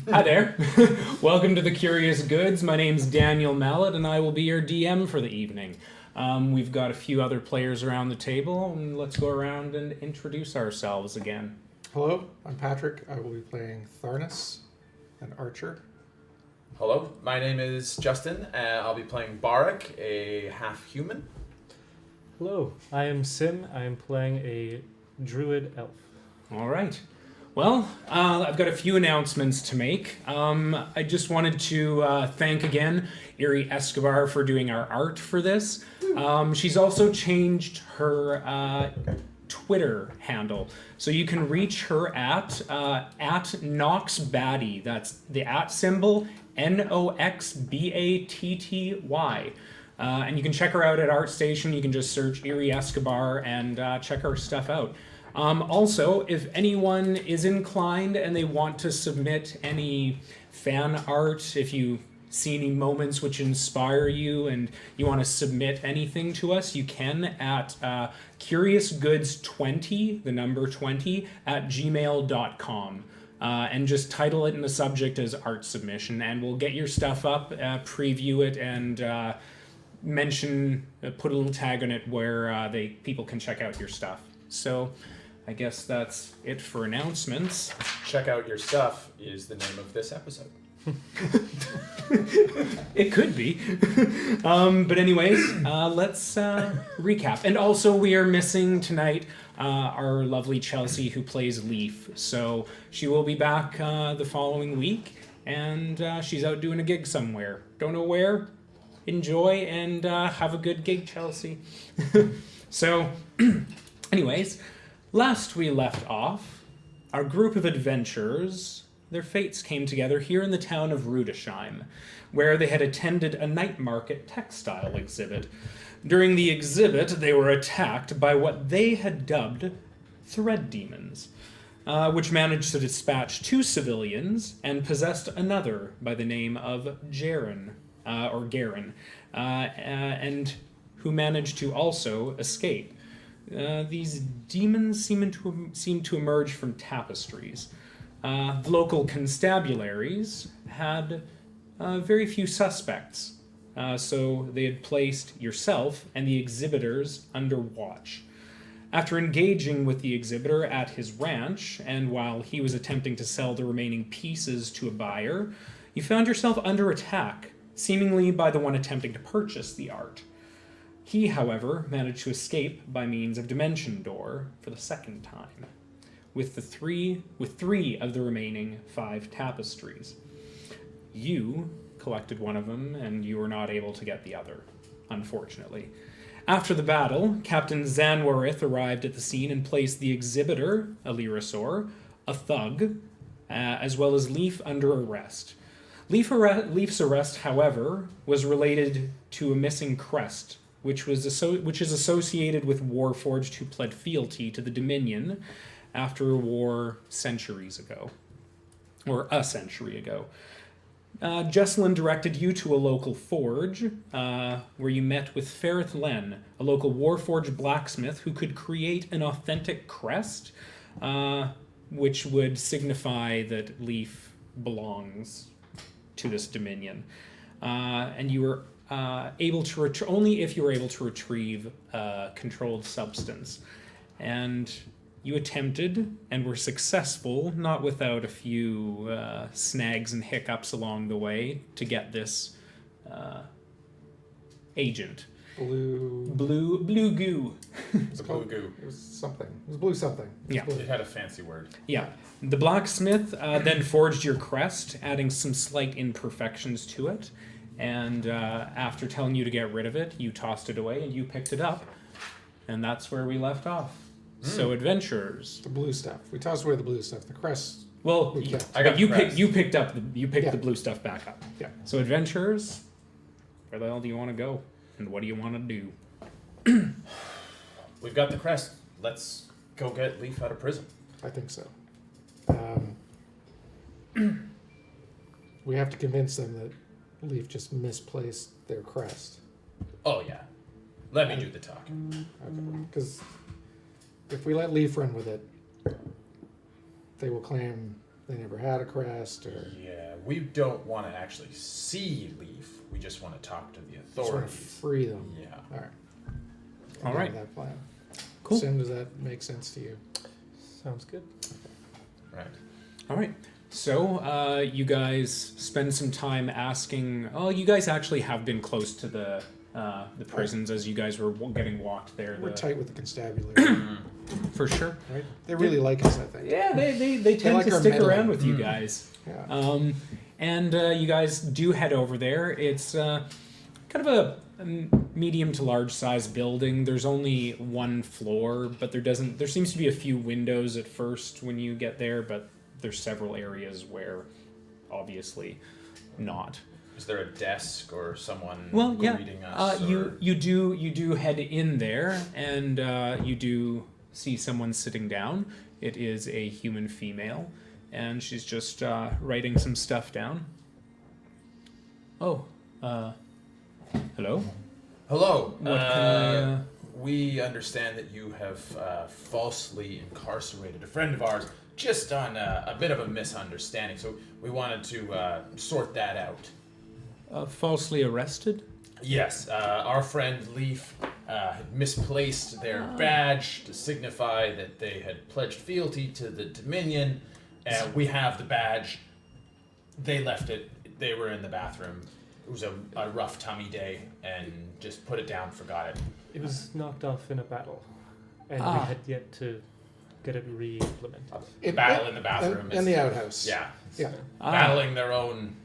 Hi there. Welcome to the Curious Goods. My name's Daniel Mallet, and I will be your DM for the evening. We've got a few other players around the table, and let's go around and introduce ourselves again. Hello, I'm Patrick. I will be playing Tharnus, an archer. Hello, my name is Justin. I'll be playing Barak, a half-human. Hello, I am Sim. I am playing a druid elf. All right. Well, I've got a few announcements to make. I just wanted to thank again Iri Escobar for doing our art for this. She's also changed her Twitter handle, so you can reach her at NoxBatty. That's the @ symbol NoxBatty. And you can check her out at ArtStation. You can just search Iri Escobar and check her stuff out. Also, if anyone is inclined and they want to submit any fan art, if you see any moments which inspire you and you want to submit anything to us, you can at curiousgoods20, the number 20, at gmail.com. And just title it in the subject as art submission, and we'll get your stuff up, preview it, and put a little tag on it where people can check out your stuff. So I guess that's it for announcements. Check out your stuff is the name of this episode. It could be. But anyways, let's recap. And also we are missing tonight our lovely Chelsea who plays Leaf. So she will be back the following week, and she's out doing a gig somewhere. Don't know where. Enjoy and have a good gig, Chelsea. So, anyways, last we left off, our group of adventurers, their fates came together here in the town of Rudesheim, where they had attended a night market textile exhibit. During the exhibit, they were attacked by what they had dubbed thread demons, which managed to dispatch 2 civilians and possessed another by the name of Garen, and who managed to also escape. These demons seem to emerge from tapestries. The local constabularies had very few suspects, so they had placed yourself and the exhibitors under watch. After engaging with the exhibitor at his ranch, and while he was attempting to sell the remaining pieces to a buyer, you found yourself under attack, seemingly by the one attempting to purchase the art. He, however, managed to escape by means of Dimension Door for the second time, with three of the remaining 5 tapestries. You collected one of them, and you were not able to get the other, unfortunately. After the battle, Captain Zanwarith arrived at the scene and placed the exhibitor, Alirisor, a thug, as well as Leaf under arrest. Leaf's arrest, however, was related to a missing crest, which is associated with Warforged who pled fealty to the Dominion after a war centuries ago, or a century ago. Jesselyn directed you to a local forge, where you met with Ferrith Len, a local Warforged blacksmith who could create an authentic crest, which would signify that Leaf belongs to this Dominion. And you were able to only if you were able to retrieve a controlled substance. And you attempted and were successful, not without a few snags and hiccups along the way, to get this agent. Blue goo. It's a blue goo. It was something. It was blue something. Yeah. Blue. It had a fancy word. Yeah. The blacksmith then forged your crest, adding some slight imperfections to it. And after telling you to get rid of it, you tossed it away and you picked it up. And that's where we left off. So adventurers. The blue stuff. We tossed away the blue stuff. The crest. Well, We kept. I got you the crest. picked up Yeah. the blue stuff back up. Yeah. So adventurers, where the hell do you want to go, and what do you want to do? We've got the crest. Let's go get Leaf out of prison. I think so. We have to convince them that Leaf just misplaced their crest. Oh, yeah. Let me do the talking. Because if we let Leaf run with it, they will claim they never had a crest, or Yeah, we don't want to actually see Leaf. We just want to talk to the just want to authorities. free them. Yeah. All right. All I right. got that plan. Cool. Sim, does that make sense to you? Sounds good. Right. All right. So you guys spend some time asking. Oh, you guys actually have been close to the prisons as you guys were getting walked there. We're the- tight with the constabulary, for sure. right? They really like us, I think. Yeah, they tend like to our stick meddling. around with you guys. Yeah. And you guys do head over there. It's kind of a medium to large size building. There's only one floor, but there seems to be a few windows at first when you get there, but there's several areas where obviously not. Is there a desk or someone Well, yeah. greeting us? You do head in there, and you do see someone sitting down. It is a human female, and she's just writing some stuff down. Oh, hello. Hello. What can we understand that you have falsely incarcerated a friend of ours just on a bit of a misunderstanding. So we wanted to sort that out. Falsely arrested? Yes, our friend Leaf had misplaced their badge to signify that they had pledged fealty to the Dominion. We have the badge. They left it. They were in the bathroom. It was a rough tummy day and just put it down, forgot it. It was knocked off in a battle, and we had yet to get it re-implemented. Battle in the bathroom. And the outhouse. Yeah. Yeah. Battling their own.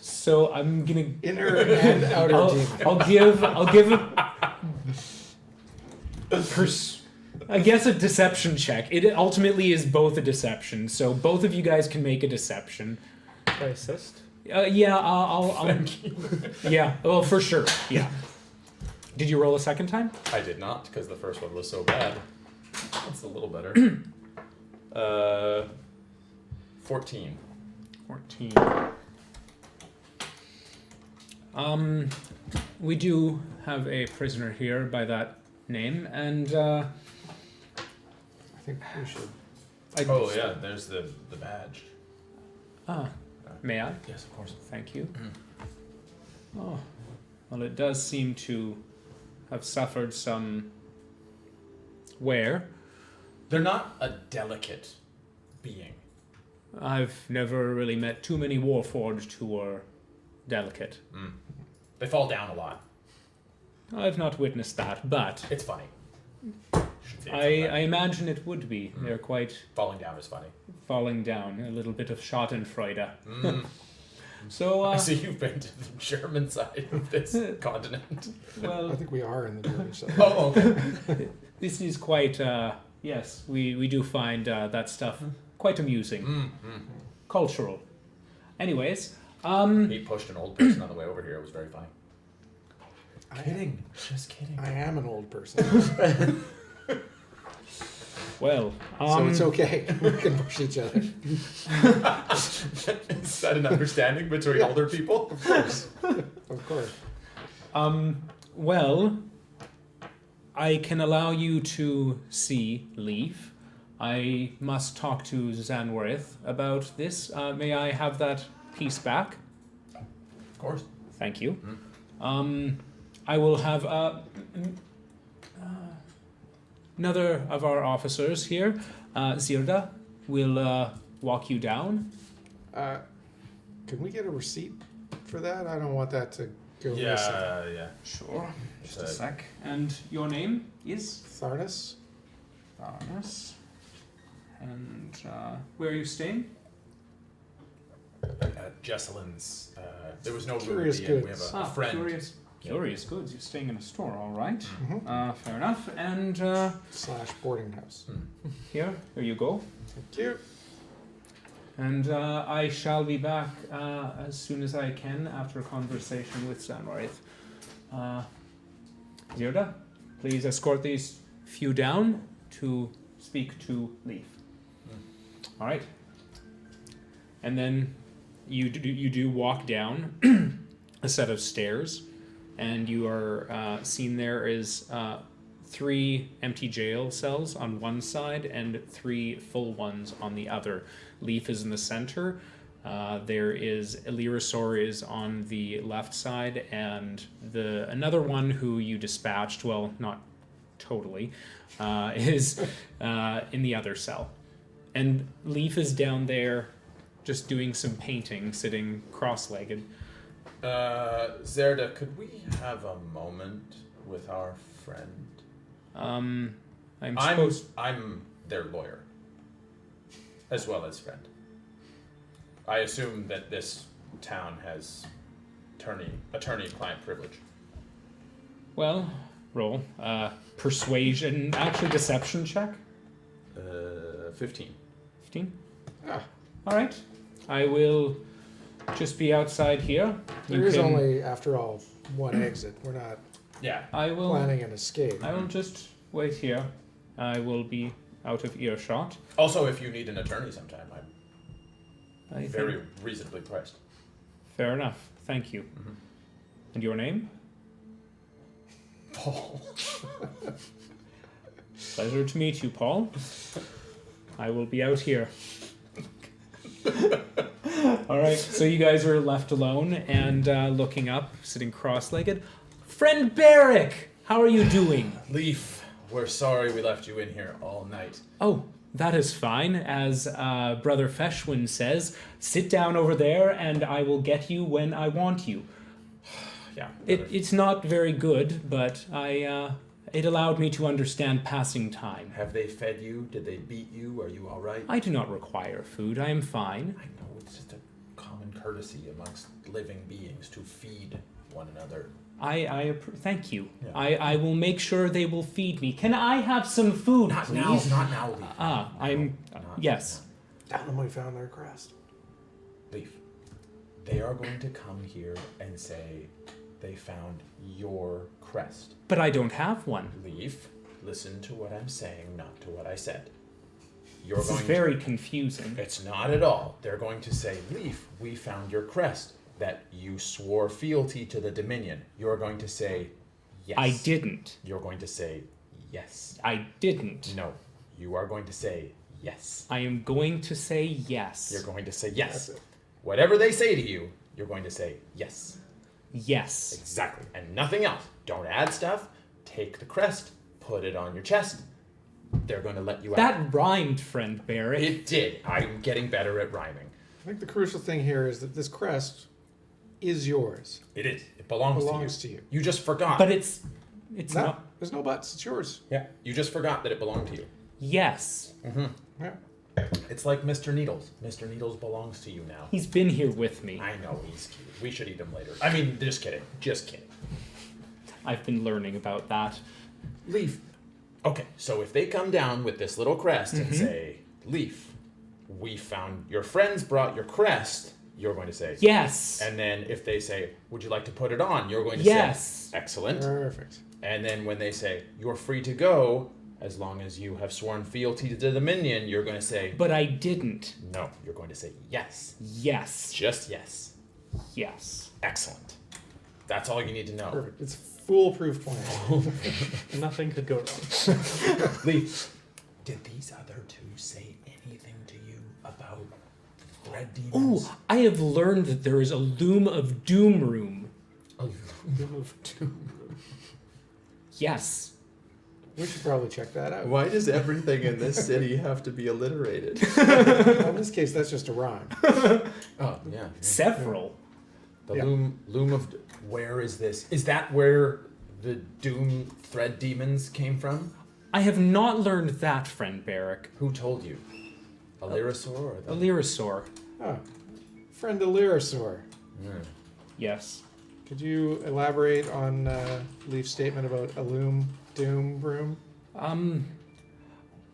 So I'm gonna. Inner and outer demon. I'll give I guess a deception check. It ultimately is both a deception, so both of you guys can make a deception. Should I assist? Yeah, I'll yeah. Well, for sure. Yeah. Did you roll a second time? I did not, because the first one was so bad. That's a little better. 14. 14. We do have a prisoner here by that name, and I think we should. Oh yeah, there's the badge. May I? Yes, of course. Thank you. Oh, well, it does seem to have suffered some wear. They're not a delicate being. I've never really met too many warforged who are delicate. They fall down a lot. I've not witnessed that, but It's funny. Should say I it's not imagine it would be. They're quite bad. Falling down is funny. falling down, a little bit of Schadenfreude. So, I see you've been to the German side of this continent. I well, think we are in the German side. Oh, okay. this is quite, yes, we do find that stuff quite amusing. Cultural. Anyways, He pushed an old person on the way over here. It was very funny. Kidding. Just kidding. I am an old person, well, so it's okay. We can push each other. Is that an understanding between older people? Of course. Of course. well, I can allow you to see Leaf. I must talk to Zanworth about this. May I have that piece back? Of course. Thank you. I will have another of our officers here, Zirda, will walk you down. Can we get a receipt for that? I don't want that to go missing. Yeah. Sure. Just a Uh, sec. And your name is? Tharnus? Tharnus. And where are you staying? Jesselyn's. There was no room Curious at the inn. We Goods. have a friend. Curious goods. You're staying in a store, all right. Mhm. Fair enough. And / boarding house. here you go. Thank you. And I shall be back as soon as I can after a conversation with Zanworth. Zirda, please escort these few down to speak to Leaf. All right. And then you do walk down a set of stairs, and you are seen there is 3 empty jail cells on one side and 3 full ones on the other. Leaf is in the center. There is Illyrisaur is on the left side, and another one who you dispatched, well, not totally, is in the other cell. And Leaf is down there just doing some painting, sitting cross-legged. Zerda, could we have a moment with our friend? I'm their lawyer, as well as friend. I assume that this town has attorney-client privilege. Well, roll. Persuasion, actually deception check. 15. 15? Ah, All right. I will just be outside here. there is only, after all, one exit. We're not Yeah. I will. planning an escape. I will just wait here. I will be out of earshot. Also, if you need an attorney sometime, I'm I very think. reasonably priced. Fair enough. Thank you. Mhm. And your name? Paul. Pleasure to meet you, Paul. I will be out here. All right. So you guys are left alone and looking up, sitting cross-legged. Friend Barrick, how are you doing? Leaf, we're sorry we left you in here all night. Oh, that is fine. As Brother Feshwin says, sit down over there and I will get you when I want you. Yeah. It's not very good, but it allowed me to understand passing time. Have they fed you? Did they beat you? Are you all right? I do not require food. I am fine. I know, it's just a common courtesy amongst living beings to feed one another. Thank you. Yeah. I will make sure they will feed me. Can I have some food, Not please? now, Leaf. Yes. Tell them we found their crest. Leaf, they are going to come here and say they found your crest. But I don't have one. Leaf, listen to what I'm saying, not to what I said. This is very confusing. It's not at all. They're going to say, Leaf, we found your crest, that you swore fealty to the Dominion. You're going to say, yes. I didn't. You're going to say, yes. I didn't. No. You are going to say, yes. I am going to say yes. You're going to say, yes. That's it. Whatever they say to you, you're going to say, yes. Yes. Exactly. And nothing else. Don't add stuff. Take the crest. Put it on your chest. They're going to let you out. That rhymed, friend Barrick. It did. I'm getting better at rhyming. I think the crucial thing here is that this crest is yours. It is. It belongs to you. You just forgot. But it's No, not. there's no buts. It's yours. Yeah. You just forgot that it belonged to you. Yes. Mm-hmm. Yeah. It's like Mr. Needles. Mr. Needles belongs to you now. He's been here with me. I know he's cute. We should eat him later. I mean, just kidding. Just kidding. I've been learning about that. Leaf. Okay, so if they come down with this little crest and say, Leaf, we found your friends brought your crest, you're going to say Yes. And then if they say, would you like to put it on, you're going to Yes. say excellent. Perfect. And then when they say you're free to go, as long as you have sworn fealty to the Dominion, you're going to say But I didn't. no. You're going to say yes. Yes. Just yes. Yes. Excellent. That's all you need to know. Perfect. It's foolproof plan. Nothing could go wrong. Leaf, did these other two say anything to you about red demons? Oh, I have learned that there is a loom of doom room. Yes. We should probably check that out. Why does everything in this city have to be alliterated? Well, in this case, that's just a rhyme. Oh, yeah. Several. The Yeah. loom of... Where is this? Is that where the doom thread demons came from? I have not learned that, friend Barrick. Who told you? Illyrisaur or the... Illyrisaur. Oh, friend Illyrisaur. Mm. Yes. Could you elaborate on Leaf's statement about a loom doom room?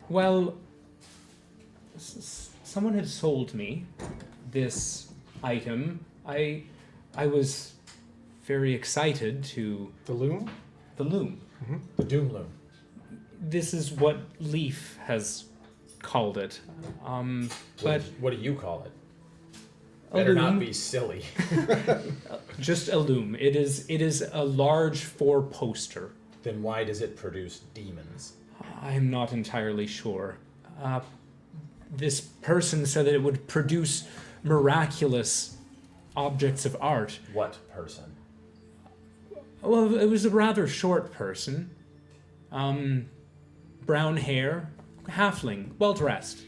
Well, someone had sold me this item. I was very excited to... The loom? The loom. The doom loom. This is what Leaf has called it. But What do you call it? a Better loom, not be silly. just a loom. It is a large 4-poster. Then why does it produce demons? I'm not entirely sure. This person said that it would produce miraculous objects of art. What person? Well, it was a rather short person. Brown hair, halfling, well dressed.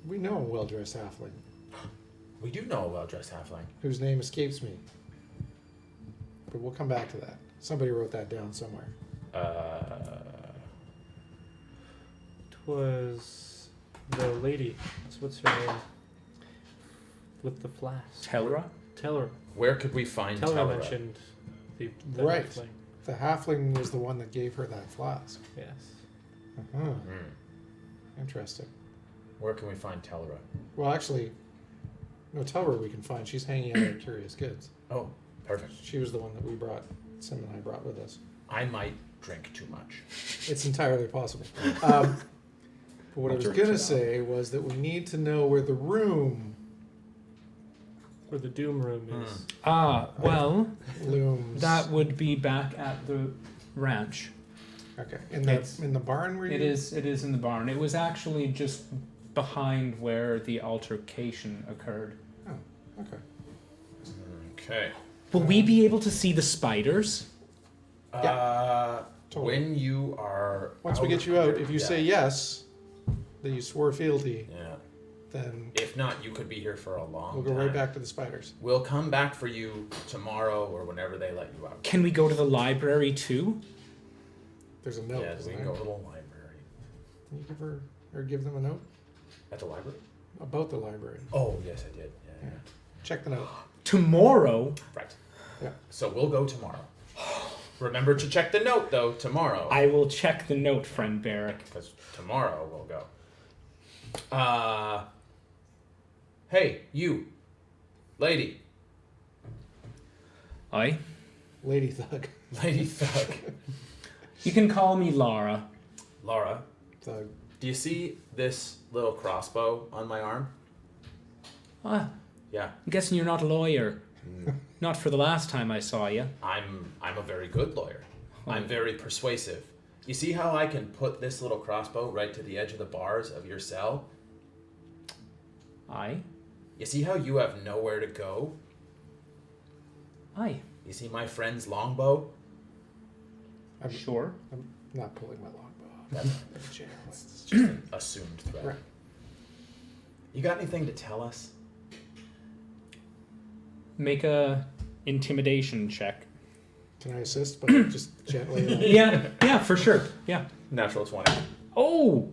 We know a well-dressed halfling We do know a well-dressed halfling. whose name escapes me. But we'll come back to that. Somebody wrote that down somewhere. It was the lady. What's her name? With the flask. Tellera? Tell her. Where could we find Tell her Tellera? mentioned the Right. halfling. The halfling was the one that gave her that flask. Yes. Uh-huh. Hmm. Interesting. Where can we find Tellera? Well, actually, no, tell her we can find. She's hanging out at Curious Goods. Oh, perfect. She was the one that we brought, Sim and I brought with us. I might drink too much. It's entirely possible. But what I I'll was drink going to it out. say was that we need to know where the room Where the doom room is. Well, looms. that would be back at the ranch. Okay. It's- In the barn where It you... is in the barn. It was actually just behind where the altercation occurred. Oh, okay. Okay. Will we be able to see the spiders? Totally. When you are Once we get of you out, here- if you yeah. say yes, that you swore fealty, Yeah. then If not, you could be here for a long we'll go time. right back to the spiders. We'll come back for you tomorrow or whenever they let you out. Can we go to the library too? There's a note. Yeah, isn't we can there? go to the library. Can you give her or give them a note At the library? about the library? Oh, yes, I did. Yeah. Yeah. Check the note. Tomorrow? Right. Yeah. So we'll go tomorrow. Remember to check the note, though, tomorrow. I will check the note, friend Barrick. Because tomorrow we'll go. Hey, you. Lady. Aye. Lady Thug. Lady Thug. You can call me Lara. Laura, Thug. do you see this little crossbow on my arm? Ah, Yeah. I'm guessing you're not a lawyer. Not for the last time I saw you. I'm a very good lawyer. I'm very persuasive. You see how I can put this little crossbow right to the edge of the bars of your cell? Aye. You see how you have nowhere to go? Aye. You see my friend's longbow? I'm, Sure. I'm not pulling my longbow off. That's It's jail. it's just an assumed threat. Right. You got anything to tell us? Make a intimidation check. Can I assist? But just gently. Yeah, for sure. Yeah. Natural 20. Oh!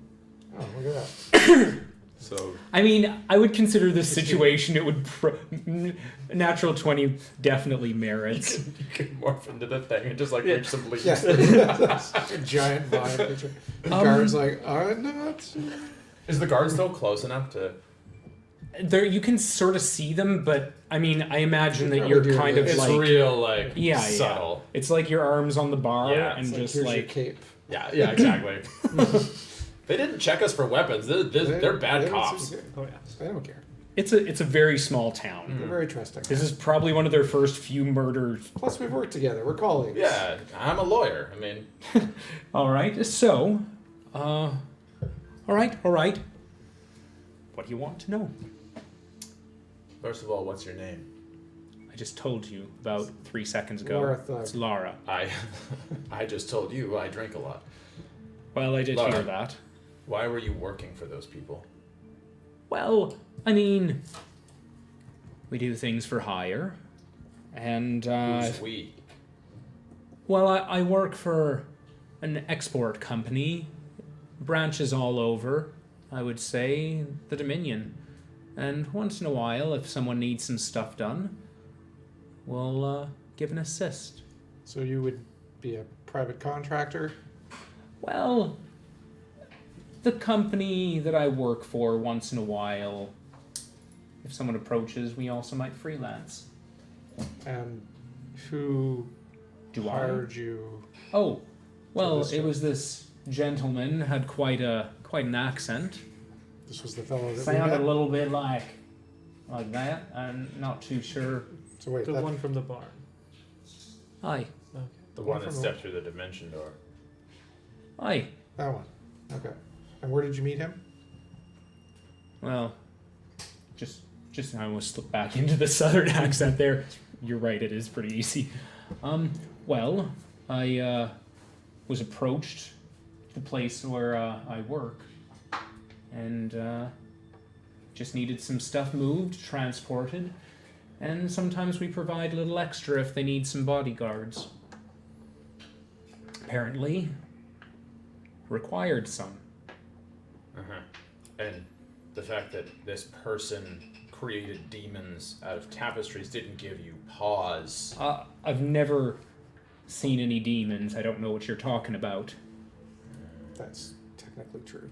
Oh, look at that. So I mean, I would consider this situation, it would... natural 20 definitely merits. You can morph into the thing and just like reach some leaves. Yeah. A giant vine creature. The guard's like, I'm not. Is the guard still close enough to... There, you can sort of see them, but I mean, I imagine that Probably you're do kind of this. It's like... real, like, Yeah, subtle. yeah. It's like your arms on the bar Yeah, and It's like, just here's your like... cape. Yeah, exactly. They didn't check us for weapons. They're bad they don't cops. seem to care. Oh yes. They don't care. It's a very small town. They're very trusting. This is probably one of their first few murders. Plus, we've worked together. We're colleagues. Yeah, I'm a lawyer. I mean, All right, so... all right. What do you want to know? first of all, what's your name? I just told you about 3 seconds ago. Laura Thug. It's Lara. I just told you I drink a lot. Well, I did Lara. hear that. Why were you working for those people? Well, I mean, we do things for hire, and Who's we? well, I work for an export company, branches all over, I would say, the Dominion, and once in a while, if someone needs some stuff done, we'll give an assist. So you would be a private contractor? Well, the company that I work for, once in a while, if someone approaches, we also might freelance. And who Do I? hired you? Oh, well, this it job. was this gentleman had quite an accent. This was the fellow that we Sounded met? a little bit like that. I'm not too sure. So wait, The that, one from the barn. Aye. Okay. The one that stepped through the dimension door. Aye. That one. Okay. And where did you meet him? Well, just I almost slipped back into the southern accent there. You're right, it is pretty easy. Well, I was approached the place where I work, and just needed some stuff moved, transported, and sometimes we provide a little extra if they need some bodyguards. Apparently, required some. Uh-huh. And the fact that this person created demons out of tapestries didn't give you pause. I've never seen any demons. I don't know what you're talking about. That's technically true.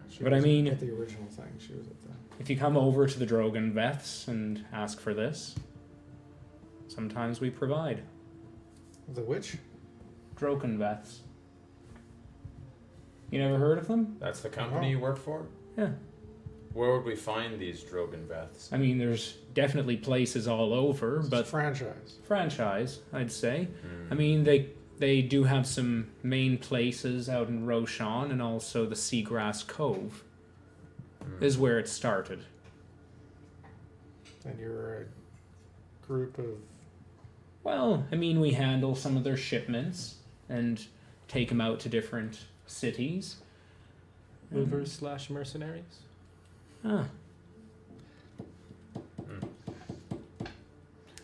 She But I wasn't mean- at the original thing. She was at the. If you come over to the Drogon Veths and ask for this, sometimes we provide. The witch? Drogon Veths. You never heard of them? That's the company Oh. you work for? Yeah. Where would we find these Drogon Veths? I mean, there's definitely places all over, It's a but franchise. franchise, I'd say. Hmm. I mean, they do have some main places out in Roshan, and also the Seagrass Cove is where it started. And you're a group of. Well, I mean, we handle some of their shipments and take them out to different cities. Movers / mercenaries. Ah,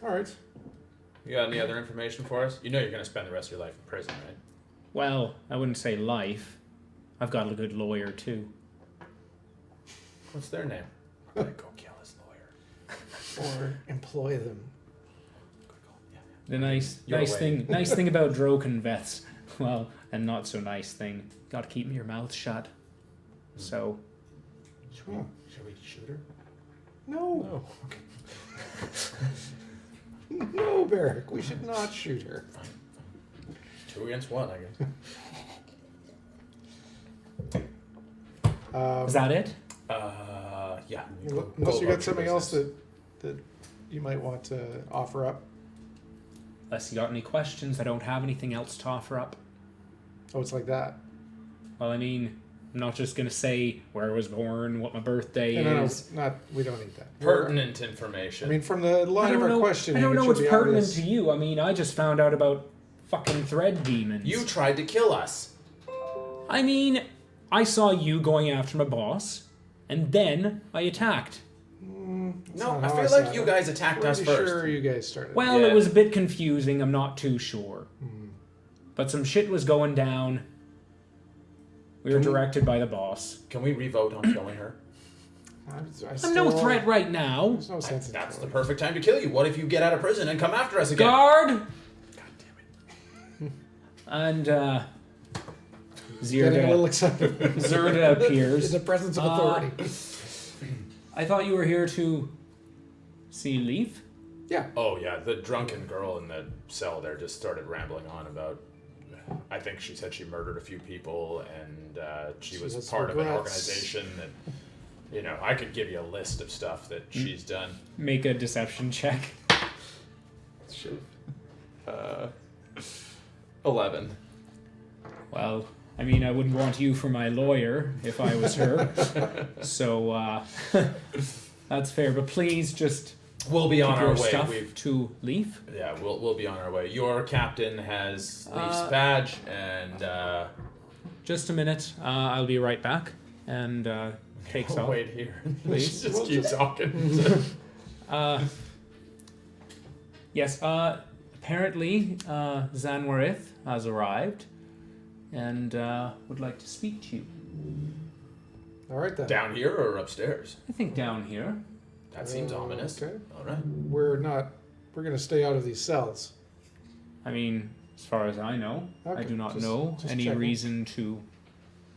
All right. You got any other information for us? You know you're going to spend the rest of your life in prison, right? well, I wouldn't say life. I've got a good lawyer, too. What's their name? I'm gonna go kill his lawyer. Or employ them. The nice You're away. thing about Drogon Veths, well, and not so nice thing, got to keep your mouth shut. So, Should we shoot her? No. No, Barrick. We should not shoot her. 2 against 1, I guess. is that it? Yeah. Unless you about got something your else business. that you might want to offer up. Unless you got any questions, I don't have anything else to offer up. Oh, it's like that. Well, I mean, I'm not just going to say where I was born, what my birthday No, is. not. We don't need that. Pertinent information. I mean, from the line of our questioning, I don't know it what's should be pertinent obvious. to you. I mean, I just found out about fucking thread demons. You tried to kill us. I mean, I saw you going after my boss, and then I attacked. That's No, not I how feel saw like it. you guys attacked us Pretty first. sure you guys started. Well, Yeah. it was a bit confusing. I'm not too sure. But some shit was going down. We were Can we- directed by the boss. Can we revote on killing her? I'm no threat right now. There's no sense in That's the killing. perfect time to kill you. What if you get out of prison and come after us again? Guard! God damn it. And Getting a little Zirda, excited Zirda in appears. the presence of authority. I thought you were here to see Leaf. Yeah. Oh yeah, the drunken girl in the cell there just started rambling on about. I think she said she murdered a few people and she was has part of an regrets. organization that. You know, I could give you a list of stuff that she's done. Make a deception check. Shit. 11. Well, I mean, I wouldn't want you for my lawyer if I was her. So, that's fair. But please just We'll be on keep our your way. stuff We've to Leaf. Yeah, we'll be on our way. Your captain has Leaf's badge, and Just a minute. I'll be right back. And takes off. wait here. Please. Just keep talking. Yes, apparently Zanwarith has arrived and would like to speak to you. All right then. Down here or upstairs? I think down here. That seems ominous. Okay. All right. We're going to stay out of these cells. I mean, as far as I know, I Okay, do not just- know just any checking. reason to,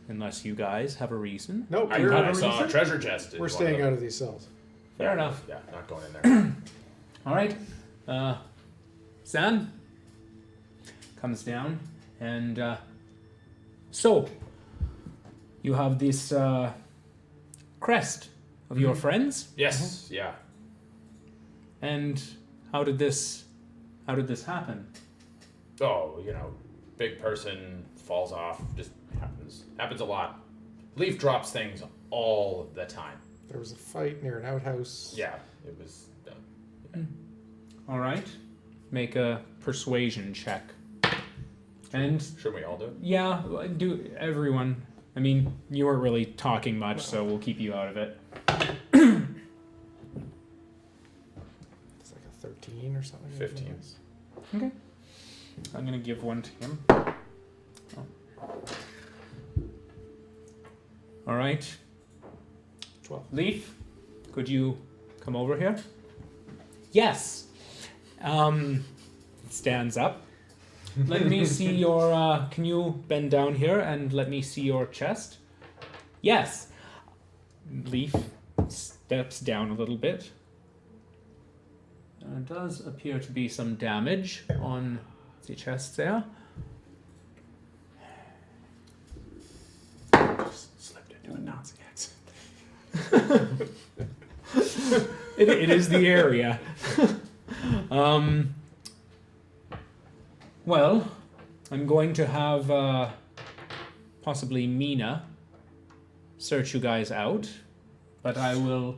unless you guys have a reason. Nope. I We're, saw a treasure chest. in we're one staying of out them. of these cells. Fair enough. Yeah, not going in there. All right. Zan comes down and so you have this crest of your friends, Yes. Yeah. and how did this happen? Oh, big person falls off. Just happens a lot. Leaf drops things all the time. There was a fight near an outhouse. Yeah, it was. All right. Make a persuasion check. And Should we all do it? yeah, do everyone. I mean, you weren't really talking much, so we'll keep you out of it. It's like a 13 or something. 15. Okay. I'm gonna give one to him. All right. 12. Leaf, could you come over here? Yes. Stands up. Let me see your. Can you bend down here and let me see your chest? Yes. Leaf steps down a little bit. There does appear to be some damage on the chest there. Just slipped into a Nazi accent. It is the area. Well, I'm going to have possibly Mina search you guys out, but I will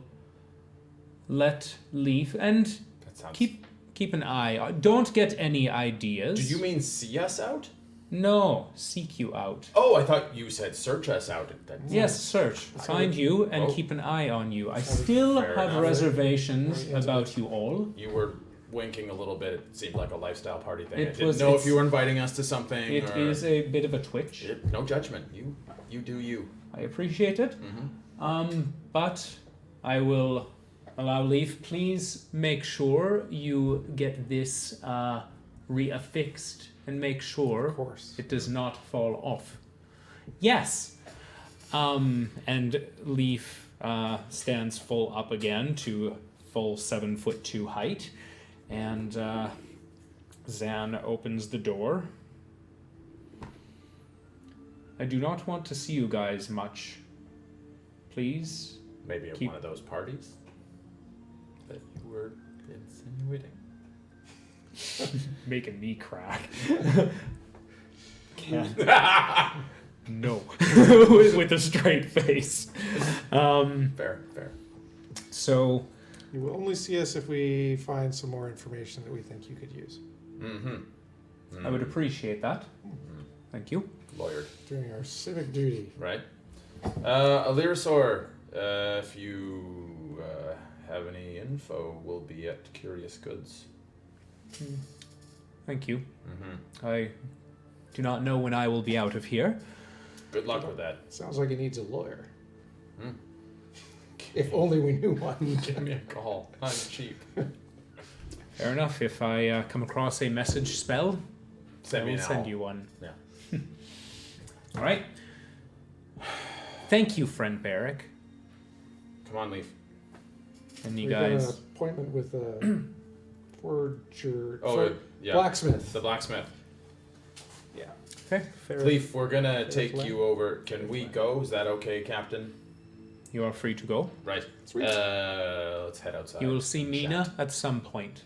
let Leaf and That sounds. keep an eye. Don't get any ideas. Do you mean see us out? No, seek you out. Oh, I thought you said search us out. Yes, search. Find you and Oh. keep an eye on you. I still Fair have enough. reservations Very about you all. You were winking a little bit. It seemed like a lifestyle party thing. It I didn't was- know if it's- you were inviting us to something. It or... is a bit of a twitch. No judgment. You do you. I appreciate it. But I will allow Leaf. Please make sure you get this reaffixed and make sure Of course. it does not fall off. Yes. And Leaf stands full up again to full 7'2" height, and Zan opens the door. I do not want to see you guys much. Please. Maybe at Keep- one of those parties that you were insinuating. Making me crack. Can't. No. with a straight face. Fair. So, You will only see us if we find some more information that we think you could use. I would appreciate that. Thank you. Lawyered. Doing our civic duty. Right. Alirisor, if you have any info, we'll be at Curious Goods. Thank you. I do not know when I will be out of here. Good luck with that. Sounds like he needs a lawyer. If only we knew one. Give me a call. I'm cheap. Fair enough. If I come across a message spell, Send I me will an send owl. you one. Yeah. All right. Thank you, friend Barrick. Come on, Leaf. And you We got an guys. appointment with a forger. Oh, yeah. Blacksmith. The blacksmith. Okay. Fair Leaf, we're gonna Fair take play. you over. Can we go? Is that okay, Captain? You are free to go. Right. Sweet. Let's head outside. You will see Mina at some point.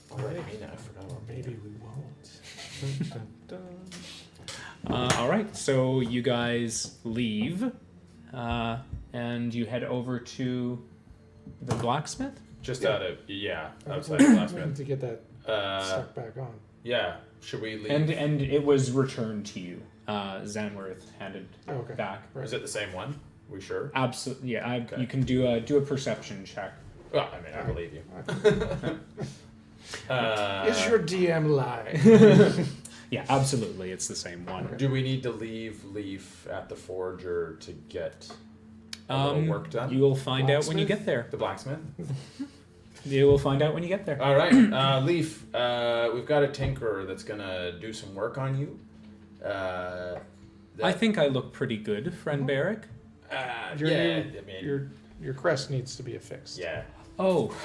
Oh, right, Mina. I forgot about Maybe Mina. we won't. All right. So you guys leave, and you head over to the blacksmith. Just Yeah. out of outside the We need blacksmith. to get that stuck back on. Yeah. Should we leave? And it was returned to you. Zanworth handed Oh, okay. back. Right. Is it the same one? We sure? Absolutely. Yeah. Okay. You can do a perception check. Well, I mean, I believe you. Is your DM lying? Yeah. Absolutely. It's the same one. Do we need to leave Leaf at the forger to get a little work done? You will find out when you Blacksmith? get there. The blacksmith? You will find out when you get there. All right, Leaf, we've got a tinkerer that's going to do some work on you. I think I look pretty good, friend Barrick. Your yeah, new- I mean, Your crest needs to be affixed. yeah. Oh,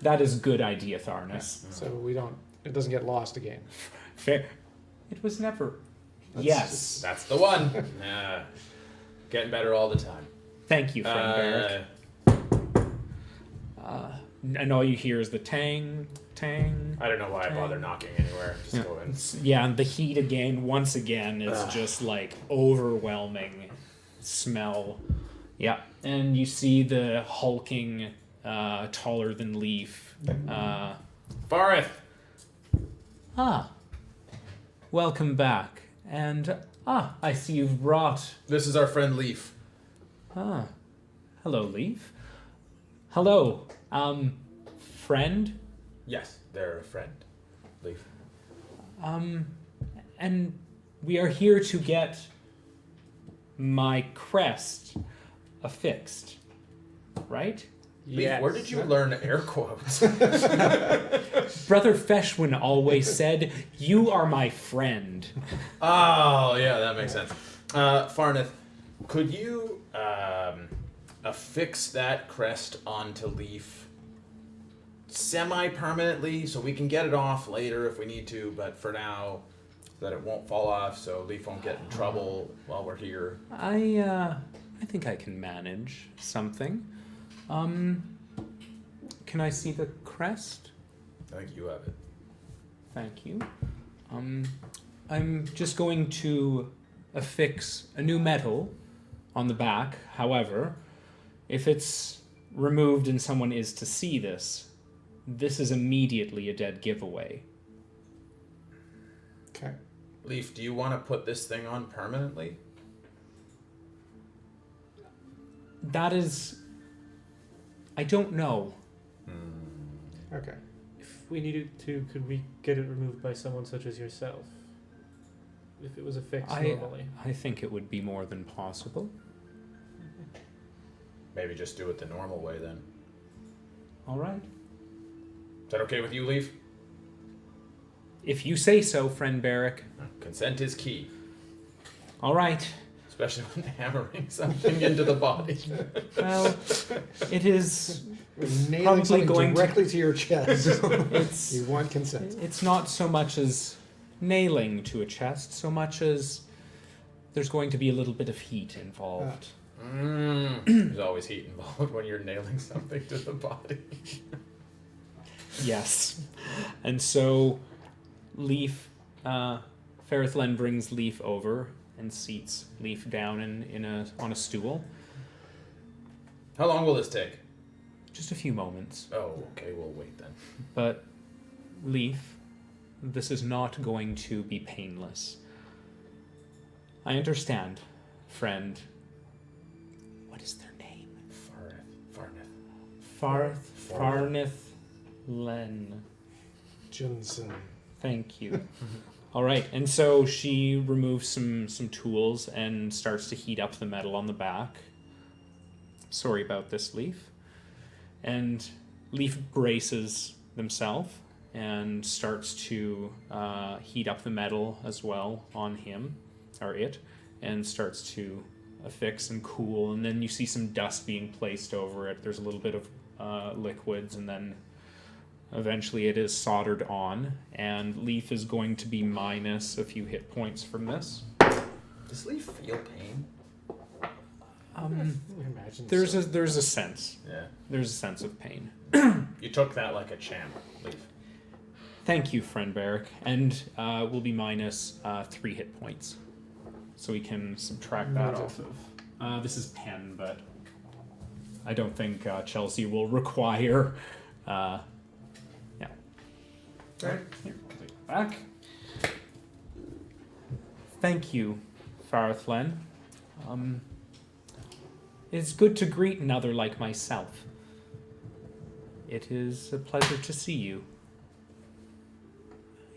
that is good idea, Tharnus. So it doesn't get lost again. Fair. It was never. That's Yes. That's the one. Getting better all the time. Thank you, friend Barrick. And all you hear is the tang, tang. I don't know why I bother knocking anywhere. Just Yeah. go in. Yeah, and the heat again, once again, is just like overwhelming smell. Yeah, and you see the hulking, taller than Leaf. Farith! Welcome back. And I see you've brought. This is our friend Leaf. Hello, Leaf. Hello, friend. Yes, they're a friend. Leaf. And we are here to get my crest affixed, right? Leaf, where did you learn air quotes? Brother Feshwin always said, "You are my friend." Oh, yeah, that makes sense. Farneth, could you affix that crest onto Leaf semi-permanently so we can get it off later if we need to, but for now, that it won't fall off so Leaf won't get in trouble while we're here? I think I can manage something. Can I see the crest? I think you have it. Thank you. I'm just going to affix a new metal on the back. However, if it's removed and someone is to see this, this is immediately a dead giveaway. Okay. Leaf, do you want to put this thing on permanently? That is... I don't know. Okay. If we needed to, could we get it removed by someone such as yourself? If it was affixed normally. I think it would be more than possible. Maybe just do it the normal way then. All right. Is that okay with you, Leaf? If you say so, friend Barrick. Consent is key, All right. especially when hammering something into the body. Well, it is... Nailing Probably something going to- directly to your chest. It's... You want consent. It's not so much as nailing to a chest, so much as there's going to be a little bit of heat involved. There's always heat involved when you're nailing something to the body. Yes. And so Leaf, Ferrith Len brings Leaf over and seats Leaf down on a stool. How long will this take? Just a few moments. Oh, okay, we'll wait then. But Leaf, this is not going to be painless. I understand, friend. What is their name? Farneth Len. Johnson. Thank you. All right, and so she removes some tools and starts to heat up the metal on the back. Sorry about this, Leaf. And Leaf braces himself and starts to heat up the metal as well on him, or it, and starts to affix and cool. And then you see some dust being placed over it. There's a little bit of liquids, and then eventually it is soldered on. And Leaf is going to be minus a few hit points from this. Does Leaf feel pain? Imagine There's so. a sense. Yeah. There's a sense of pain. You took that like a champ, Leaf. Thank you, friend Barrick. And we'll be minus 3 hit points. So we can subtract that off of. This is 10, but I don't think Chelsea will require. Yeah. Right. Here, I'll take it back. Thank you, Farith Len. It's good to greet another like myself. It is a pleasure to see you.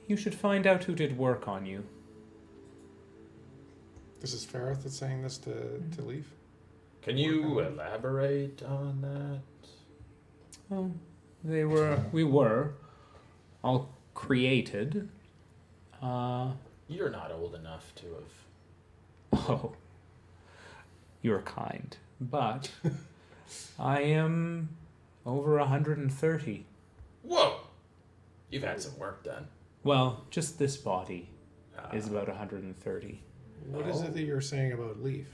You should find out who did work on you. This is Farith that's saying this to Leaf? Can you elaborate on that? Well, we were all created. You're not old enough to have... Oh, you're kind. But I am over 130. Whoa! You've had some work done. Well, just this body is about 130. What is it that you're saying about Leaf?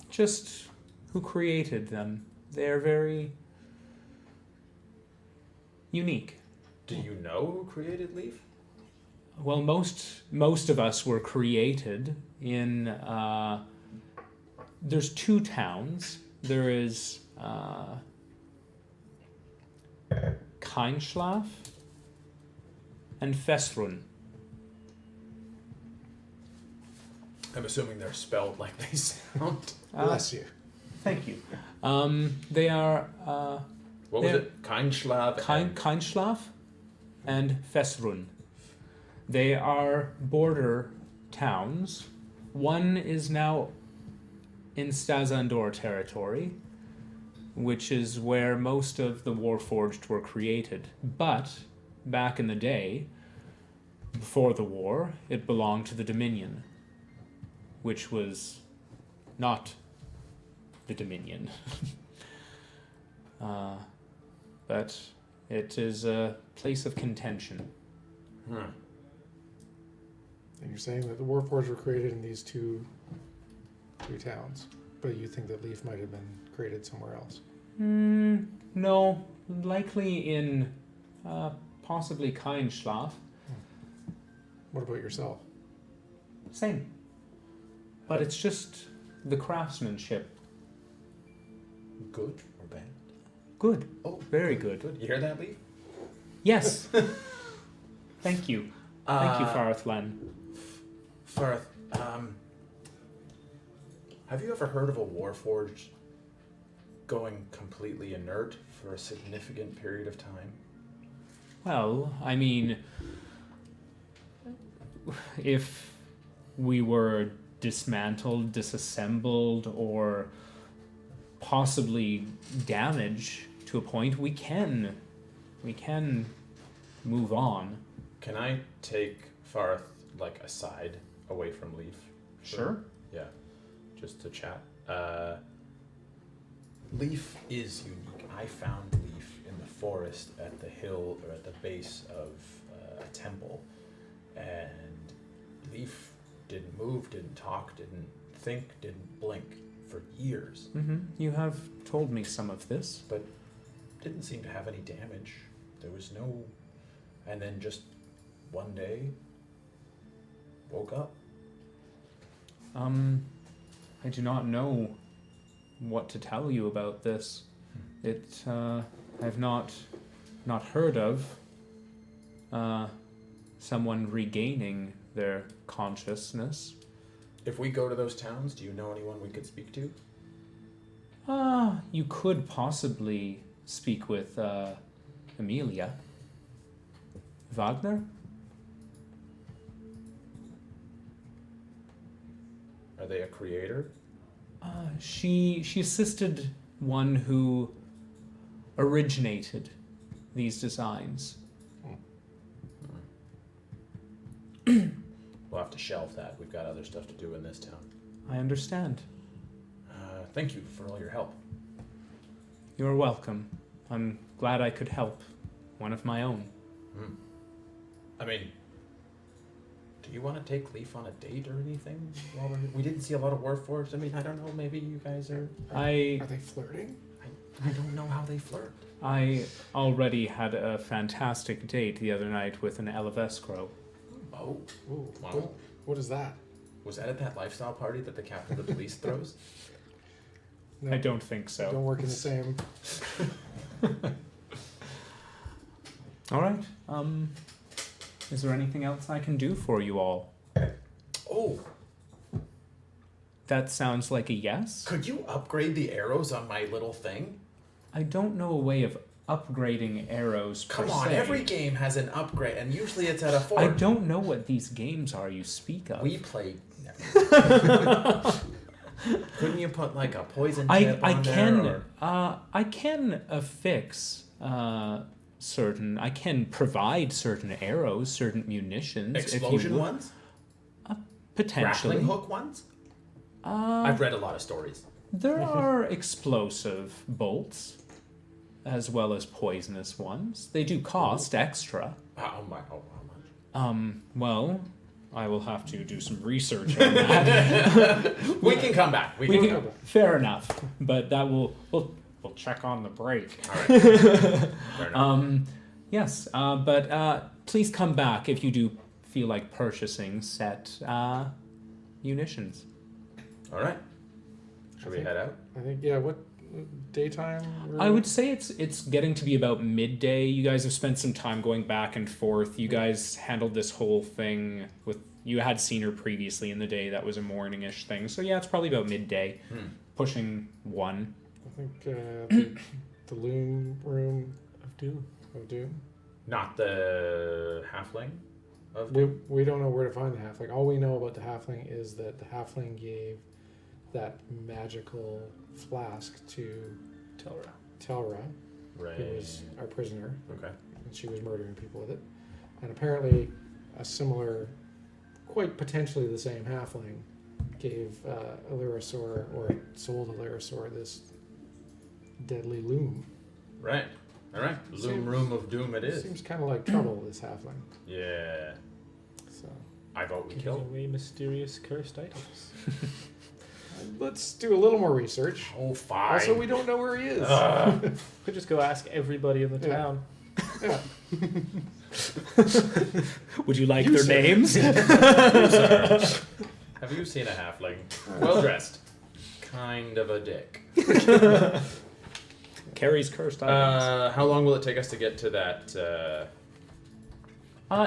Just who created them. They're very unique. Do you know who created Leaf? Well, most of us were created in. There's two towns. There is Keinschlaf and Fesrun. I'm assuming they're spelled like they sound. Bless you. Thank you. They are What was it? Keinschlaf. Keinschlaf and Fesrun. They are border towns. One is now in Stazandor territory, which is where most of the Warforged were created. But back in the day, before the war, it belonged to the Dominion, which was not the Dominion. But it is a place of contention. And you're saying that the Warforged were created in these two towns, but you think that Leaf might have been created somewhere else? No, likely in possibly Keinschlaf. What about yourself? Same. But it's just the craftsmanship. Good or bad? Good. Oh, Very good. Good. You hear that, Leaf? Yes. Thank you. Thank you, Uh, Farthlan. Farth, have you ever heard of a Warforged going completely inert for a significant period of time? Well, I mean, if we were dismantled, disassembled, or possibly damaged to a point, we can move on. Can I take Farth like aside, away from Leaf? Sure. Yeah, just to chat. Leaf is unique. I found Leaf in the forest at the hill or at the base of a temple, and Leaf didn't move, didn't talk, didn't think, didn't blink for years. You have told me some of this. But didn't seem to have any damage. There was no, and then just one day woke up. I do not know what to tell you about this. I've not heard of someone regaining their consciousness. If we go to those towns, do you know anyone we could speak to? You could possibly speak with Amelia. Wagner? Are they a creator? She assisted one who originated these designs. We'll have to shelve that. We've got other stuff to do in this town. I understand. Thank you for all your help. You're welcome. I'm glad I could help one of my own. I mean, do you want to take Leaf on a date or anything? We didn't see a lot of Warforged. I mean, I don't know. Maybe you guys are. Are they flirting? I don't know how they flirt. I already had a fantastic date the other night with an Elevescro. Oh, Ooh, Wow. cool. What is that? was that at that lifestyle party that the captain of the police throws? No, I don't think so. don't work in the same. All right. Is there anything else I can do for you all? Oh, That sounds like a yes. could you upgrade the arrows on my little thing? I don't know a way of upgrading arrows per Come on, se. every game has an upgrade, and usually it's at a 4. I don't know what these games are you speak of. We played. Couldn't you put like a poison I tip on there? can Or... I can affix certain. I can provide certain arrows, certain munitions. Explosion if you would. ones? Potentially. Grappling hook ones? I've read a lot of stories. There are explosive bolts, as well as poisonous ones. They do cost extra. How much? Well, I will have to do some research on that. We can come back. We can. Fair enough, but that we'll check on the break. All right. Fair enough. Yes, but please come back if you do feel like purchasing set munitions. All right. Should we head out? I think, yeah, what daytime? I would say it's getting to be about midday. You guys have spent some time going back and forth. You guys handled this whole thing with. You had seen her previously in the day. That was a morning-ish thing. So yeah, it's probably about midday, pushing 1. I think the loom room Of doom. of doom. Not the halfling of We don't know where to find the halfling. All we know about the halfling is that the halfling gave that magical flask to Telra, Right. who was our prisoner, Okay. and she was murdering people with it. And apparently, a similar, quite potentially the same halfling, gave Illyrisaur, or sold Illyrisaur, this deadly loom. Right. All right. Loom room of doom it is. Seems kind of like trouble, this halfling. Yeah. So I vote we Giving kill. away mysterious cursed items. let's do a little more research. Oh, fine. Also, we don't know where he is. Could just go ask everybody in the Yeah. town. Yeah. Would you like You their said- names? Sir, have you seen a halfling? Well dressed. Kind of a dick. Carries cursed items. How long will it take us to get to that?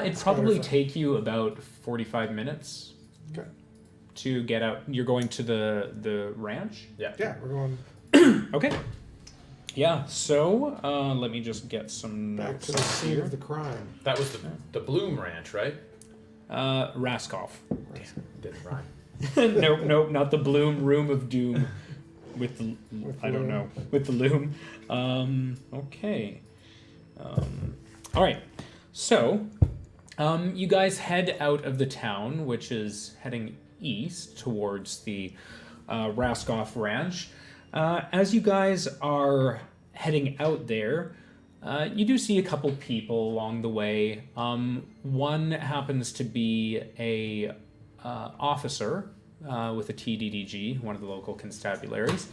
It'd probably take you about 45 minutes Okay. to get out. You're going to the ranch? Yeah. Yeah, we're going Okay. Yeah, so let me just get some back notes to the up scene here. of the crime. That was the Bloom Ranch, right? Raskoff. Didn't rhyme. Nope, not the Bloom Room of Doom with the With I the don't loom. know, with the loom. Okay. All right. So, you guys head out of the town, which is heading east towards the Raskoff Ranch. As you guys are heading out there, you do see a couple people along the way. One happens to be a officer with a TDDG, one of the local constabularies,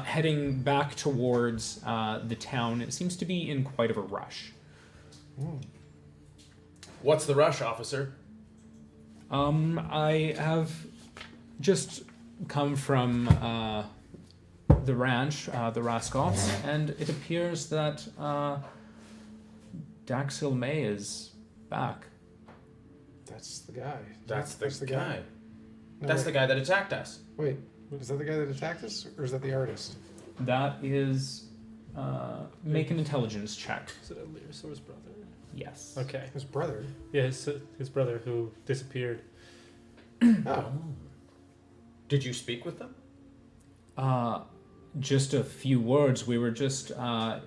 heading back towards the town. It seems to be in quite of a rush. What's the rush, officer? I have just come from the ranch, the Raskoffs, and it appears that Daxil May is back. That's the guy. That's the guy. No, That's wait. the guy that attacked us. Wait, is that the guy that attacked us, or is that the artist? That is, make an intelligence check. Is it Illyrisaur's brother? Yes. Okay. His brother. Yeah, his brother who disappeared. Oh, Did you speak with them? Just a few words. We were just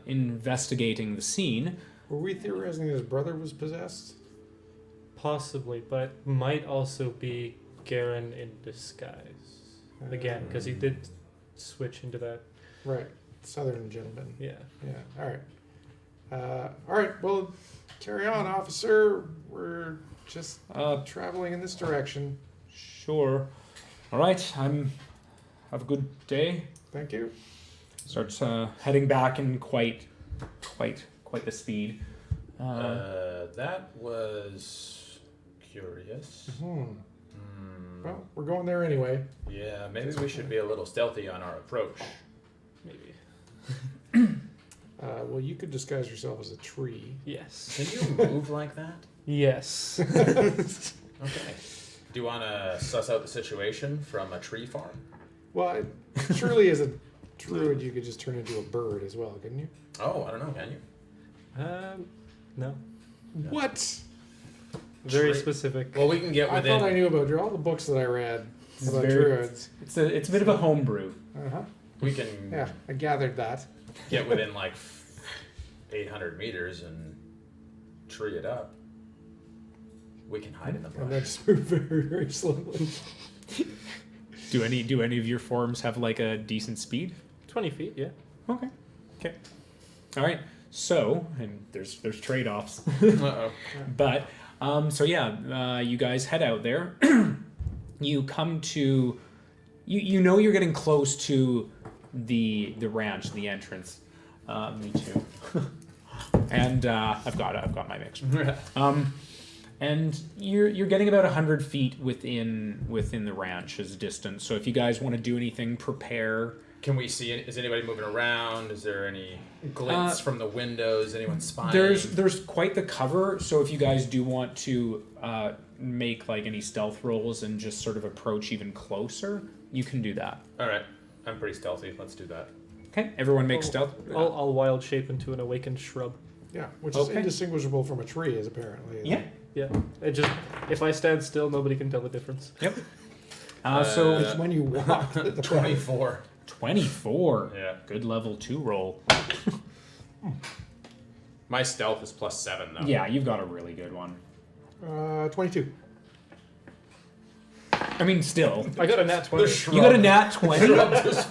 investigating the scene. were we theorizing that his brother was possessed? Possibly, but might also be Garen in disguise. Again, because he did switch into that. Right, southern gentleman. Yeah. Yeah. All right. All right. Well, carry on, officer. We're just traveling in this direction. Sure. All right. Have a good day. Thank you. Starts heading back in quite the speed. That was curious. Well, we're going there anyway. Yeah, maybe we should be a little stealthy on our approach. Maybe. Well, you could disguise yourself as a tree. Yes. Can you move like that? Yes. Okay. Do you want to suss out the situation from a tree farm? Well, surely as a druid, you could just turn into a bird as well, couldn't you? Oh, I don't know. Can you? No. Yeah. What? Very Tree- specific. Well, we can get I within. thought I knew about all the books that I read It's about very- druids. It's a bit of a homebrew. Uh-huh. We can Yeah, I gathered that. get within like 800 meters and tree it up. We can hide in the And then brush. just move very, very slowly. Do any of your forms have like a decent speed? 20 feet, yeah. Okay. All right. So, and there's trade-offs, Uh-oh. but So yeah, you guys head out there. You come to, you know you're getting close to the ranch, the entrance. Me too. And I've got my mixture. And you're getting about 100 feet within the ranch's distance. So if you guys want to do anything, prepare. Can we see it? Is anybody moving around? Is there any glints from the windows? Anyone spying? There's quite the cover. So if you guys do want to make like any stealth rolls and just sort of approach even closer, you can do that. All right, I'm pretty stealthy. Let's do that. Okay, everyone make stealth. I'll wild shape into an awakened shrub. Yeah, which is Okay. indistinguishable from a tree, is apparently. Yeah. Yeah. It just if I stand still, nobody can tell the difference. Yep. So It's when you walk. that the 24. 24. Yeah. Good level 2 roll. My stealth is +7 though. Yeah, you've got a really good one. 22. I mean, still. I got a nat 20. You got a nat 20?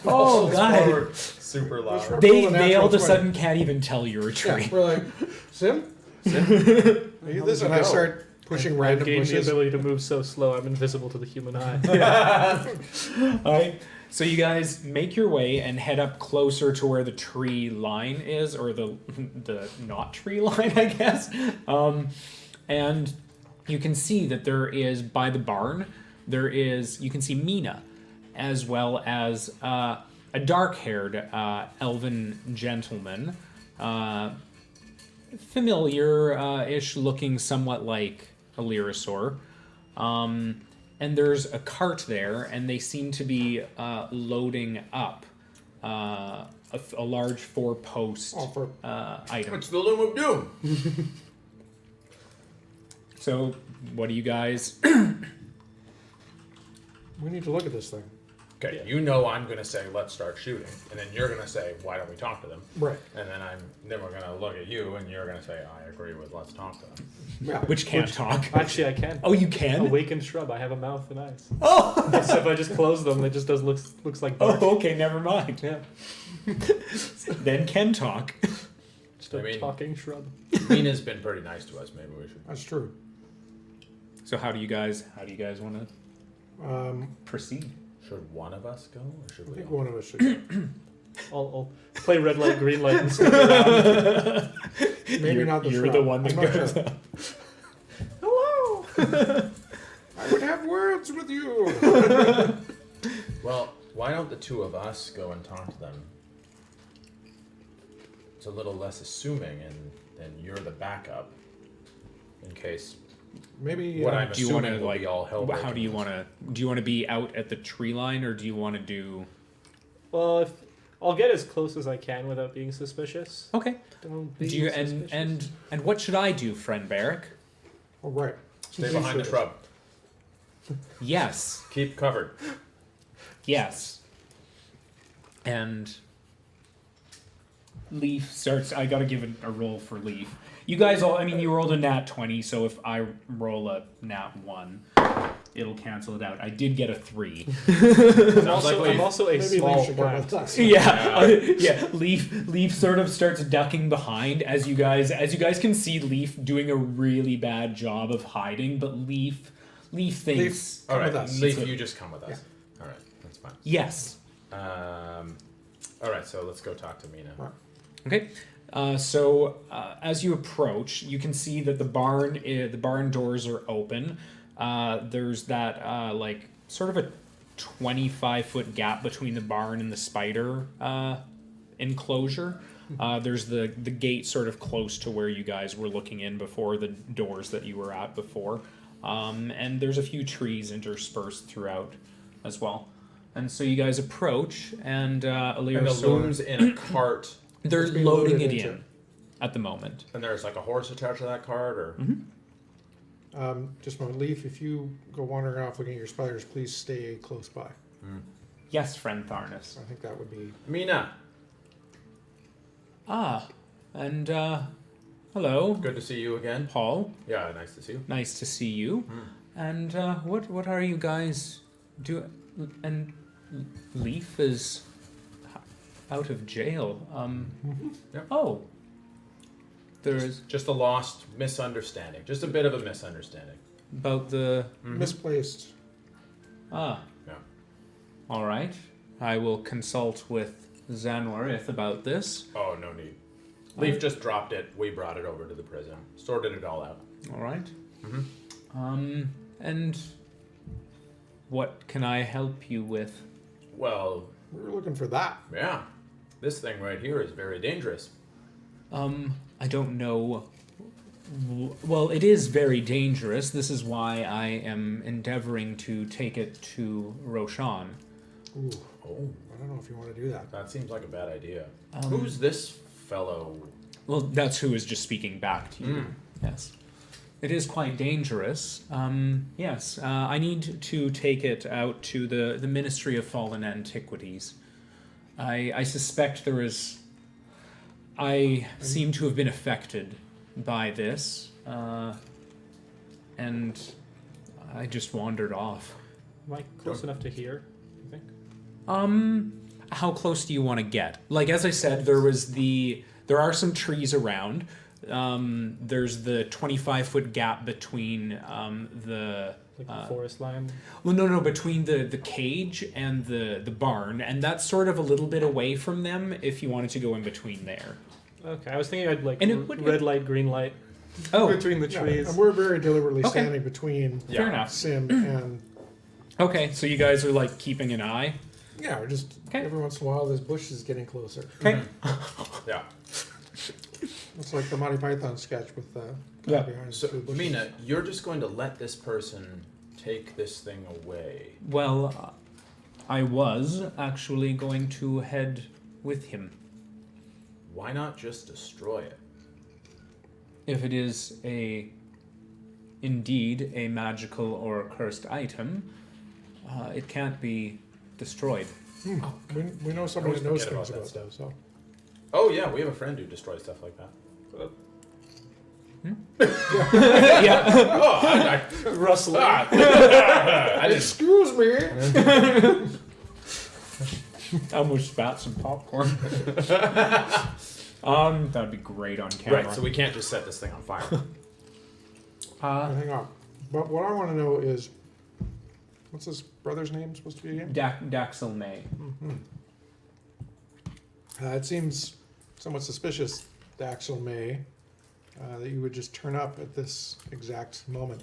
Oh, God. Super loud. Shrub They rolled a all natural of a 20. sudden can't even tell you're a Yeah, tree. we're like, Sim? This and I go? start pushing I've random gained the bushes. ability to move so slow I'm invisible to the human eye. Alright, so you guys make your way and head up closer to where the tree line is, or the not tree line, I guess. And you can see that there is, by the barn, you can see Mina, as well as a dark-haired elven gentleman, familiar-ish looking, somewhat like a Lyrasaur. And there's a cart there, and they seem to be loading up a large 4-post item. It's the Loom of Doom. So, what do you guys... We need to look at this thing. Okay, you know I'm gonna say let's start shooting, and then you're gonna say why don't we talk to them? Right. And then we're gonna look at you, and you're gonna say I agree with let's talk to them. Yeah. Which can't talk. Actually, I can. Oh, you can? Awakened shrub. I have a mouth and eyes. Oh! So if I just close them, it just looks like bark. Oh, okay, never mind. Yeah. Then can talk. Just a I mean- talking shrub. Mina's been pretty nice to us. Maybe we should. That's true. So how do you guys want to proceed? Should one of us go, or should I we? think all? one of us should go. I'll play red light, green light, and stick around. Maybe not the You're shrub. the one that I'm not goes sure. up. Hello! I would have words with you. Well, why don't the two of us go and talk to them? It's a little less assuming, and then you're the backup in case Maybe. what I'm Do you want assuming to will like? be all hell. How do you want to? Do you want to be out at the tree line, or do you want to do? Well, if I'll get as close as I can without being suspicious. Okay. Don't be Do you suspicious. and what should I do, friend Barrick? Oh, right. Stay behind the shrub. Yes. Keep covered. Yes. And Leaf starts. I gotta give a roll for Leaf. You guys all. I mean, you rolled a nat 20, so if I roll a nat 1, it'll cancel it out. I did get a 3. I'm also a Maybe small Leaf should go plant. with us. Yeah. Leaf sort of starts ducking behind as you guys can see Leaf doing a really bad job of hiding, but Leaf thinks. All right, with us. Leaf, you just come with us. Yeah. All right, that's fine. Yes. All right, so let's go talk to Mina. Right. Okay. So as you approach, you can see that the barn doors are open. There's that like sort of a 25-foot gap between the barn and the spider enclosure. There's the gate sort of close to where you guys were looking in before, the doors that you were at before. And there's a few trees interspersed throughout as well. And so you guys approach, and And the Alirasaur, loom's in a cart, they're It's being loading loaded it into- in at the moment. and there's like a horse attached to that cart, or Just a moment. Leaf, if you go wandering off looking at your spiders, please stay close by. Yes, friend Tharnus. I think that would be. Mina. And hello, Good to see you again. Paul. Yeah, nice to see you. Nice to see you. And what are you guys doing? And Leaf is out of jail. Yep. Oh, There is Just a lost misunderstanding. Just a bit of a misunderstanding. about the Misplaced. Yeah. All right. I will consult with Zanwarith about this. Oh, no need. Leaf just dropped it. We brought it over to the prison. Sorted it all out. All right. Mm-hmm. And what can I help you with? Well, We were looking for that. yeah. This thing right here is very dangerous. I don't know. Well, it is very dangerous. This is why I am endeavoring to take it to Roshan. Ooh, Oh, I don't know if you want to do that. that seems like a bad idea. Who's this fellow? Well, that's who is just speaking back to you. Yes. It is quite dangerous. Yes, I need to take it out to the Ministry of Fallen Antiquities. I suspect there is... I seem to have been affected by this, and I just wandered off. Am I close enough to hear, you think? How close do you want to get? Like, as I said, there are some trees around. There's the 25-foot gap between the Forest line? well, no, between the cage and the barn, and that's sort of a little bit away from them if you wanted to go in between there. Okay, I was thinking I'd like And it would- red light, green light Oh, between the Yeah, trees. and we're very deliberately Okay. standing between fair enough. Sim and Okay, so you guys are like keeping an eye. yeah, we're just Okay. every once in a while this bush is getting closer. Okay. Yeah. It's like the Monty Python sketch with the Yeah. guy behind So, the two bushes. Mina, you're just going to let this person take this thing away. Well, I was actually going to head with him. Why not just destroy it? If it is indeed a magical or cursed item, it can't be destroyed. We know somebody always that knows forget things about about that those. So Oh yeah, we have a friend who destroys stuff like that. Yeah. Oh, I Rustling. I didn't. excuse me. I almost spat some popcorn. That'd be great on camera. Right, so we can't just set this thing on fire. Hang on. But what I want to know is, what's his brother's name supposed to be again? Daxel May. It seems somewhat suspicious, Daxel May, that you would just turn up at this exact moment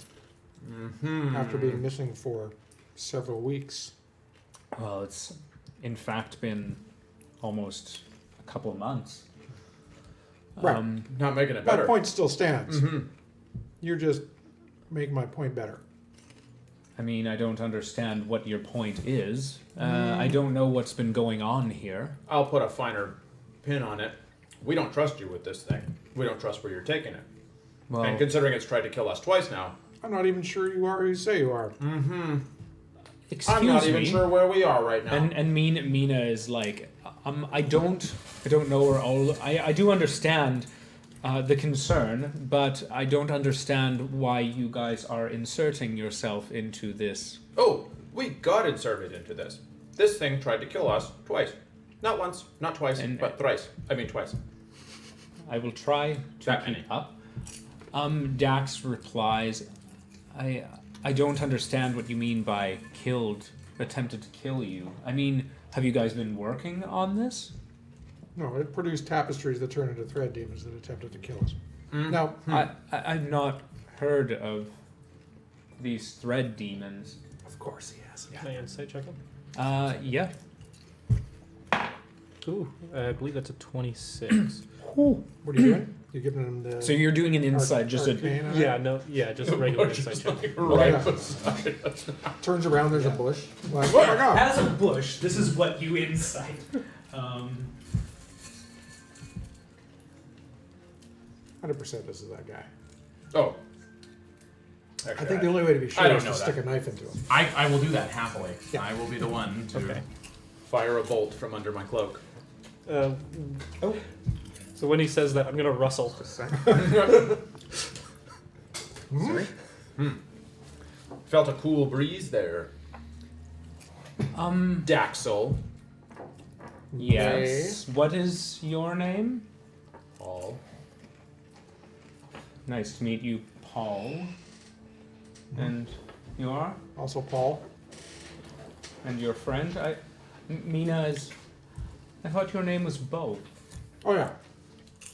after being missing for several weeks. Well, it's in fact been almost a couple of months. Right. Not making it My better. point still stands. Mm-hmm. You're just making my point better. I mean, I don't understand what your point is. I don't know what's been going on here. I'll put a finer pin on it. We don't trust you with this thing. We don't trust where you're taking it. Well, And considering it's tried to kill us twice now, I'm not even sure you are who you say you are. excuse I'm not me. even sure where we are right now. And Mina is like, I don't know where all. I do understand the concern, but I don't understand why you guys are inserting yourself into this. Oh, we got inserted into this. This thing tried to kill us twice. Not once, not twice, And- but thrice. I mean twice. I will try to That keep many. up. Dax replies, I don't understand what you mean by attempted to kill you. I mean, have you guys been working on this? No, it produced tapestries that turn into thread demons that attempted to kill us. Now, I've not heard of these thread demons. of course he has. Can I insight check him? Yeah. Ooh, I believe that's a 26. What are you doing? You're giving him the. So you're doing an insight, just a. arcane on it? Yeah, no, yeah, just a regular insight check. Right Yeah. beside us. Turns around, there's a bush. Like, oh my god! As a bush, this is what you insight. 100% this is that guy. Oh. I Actually, think the only way to be I sure don't is to know stick that. a knife into him. I will do that happily. Yeah. I will be the one to Okay. fire a bolt from under my cloak. Oh. So when he says that, I'm gonna rustle. Felt a cool breeze there. Daxel. Yes. What is your name? Paul. Nice to meet you, Paul. And you are? Also Paul. And your friend? Mina is... I thought your name was Bo. Oh yeah.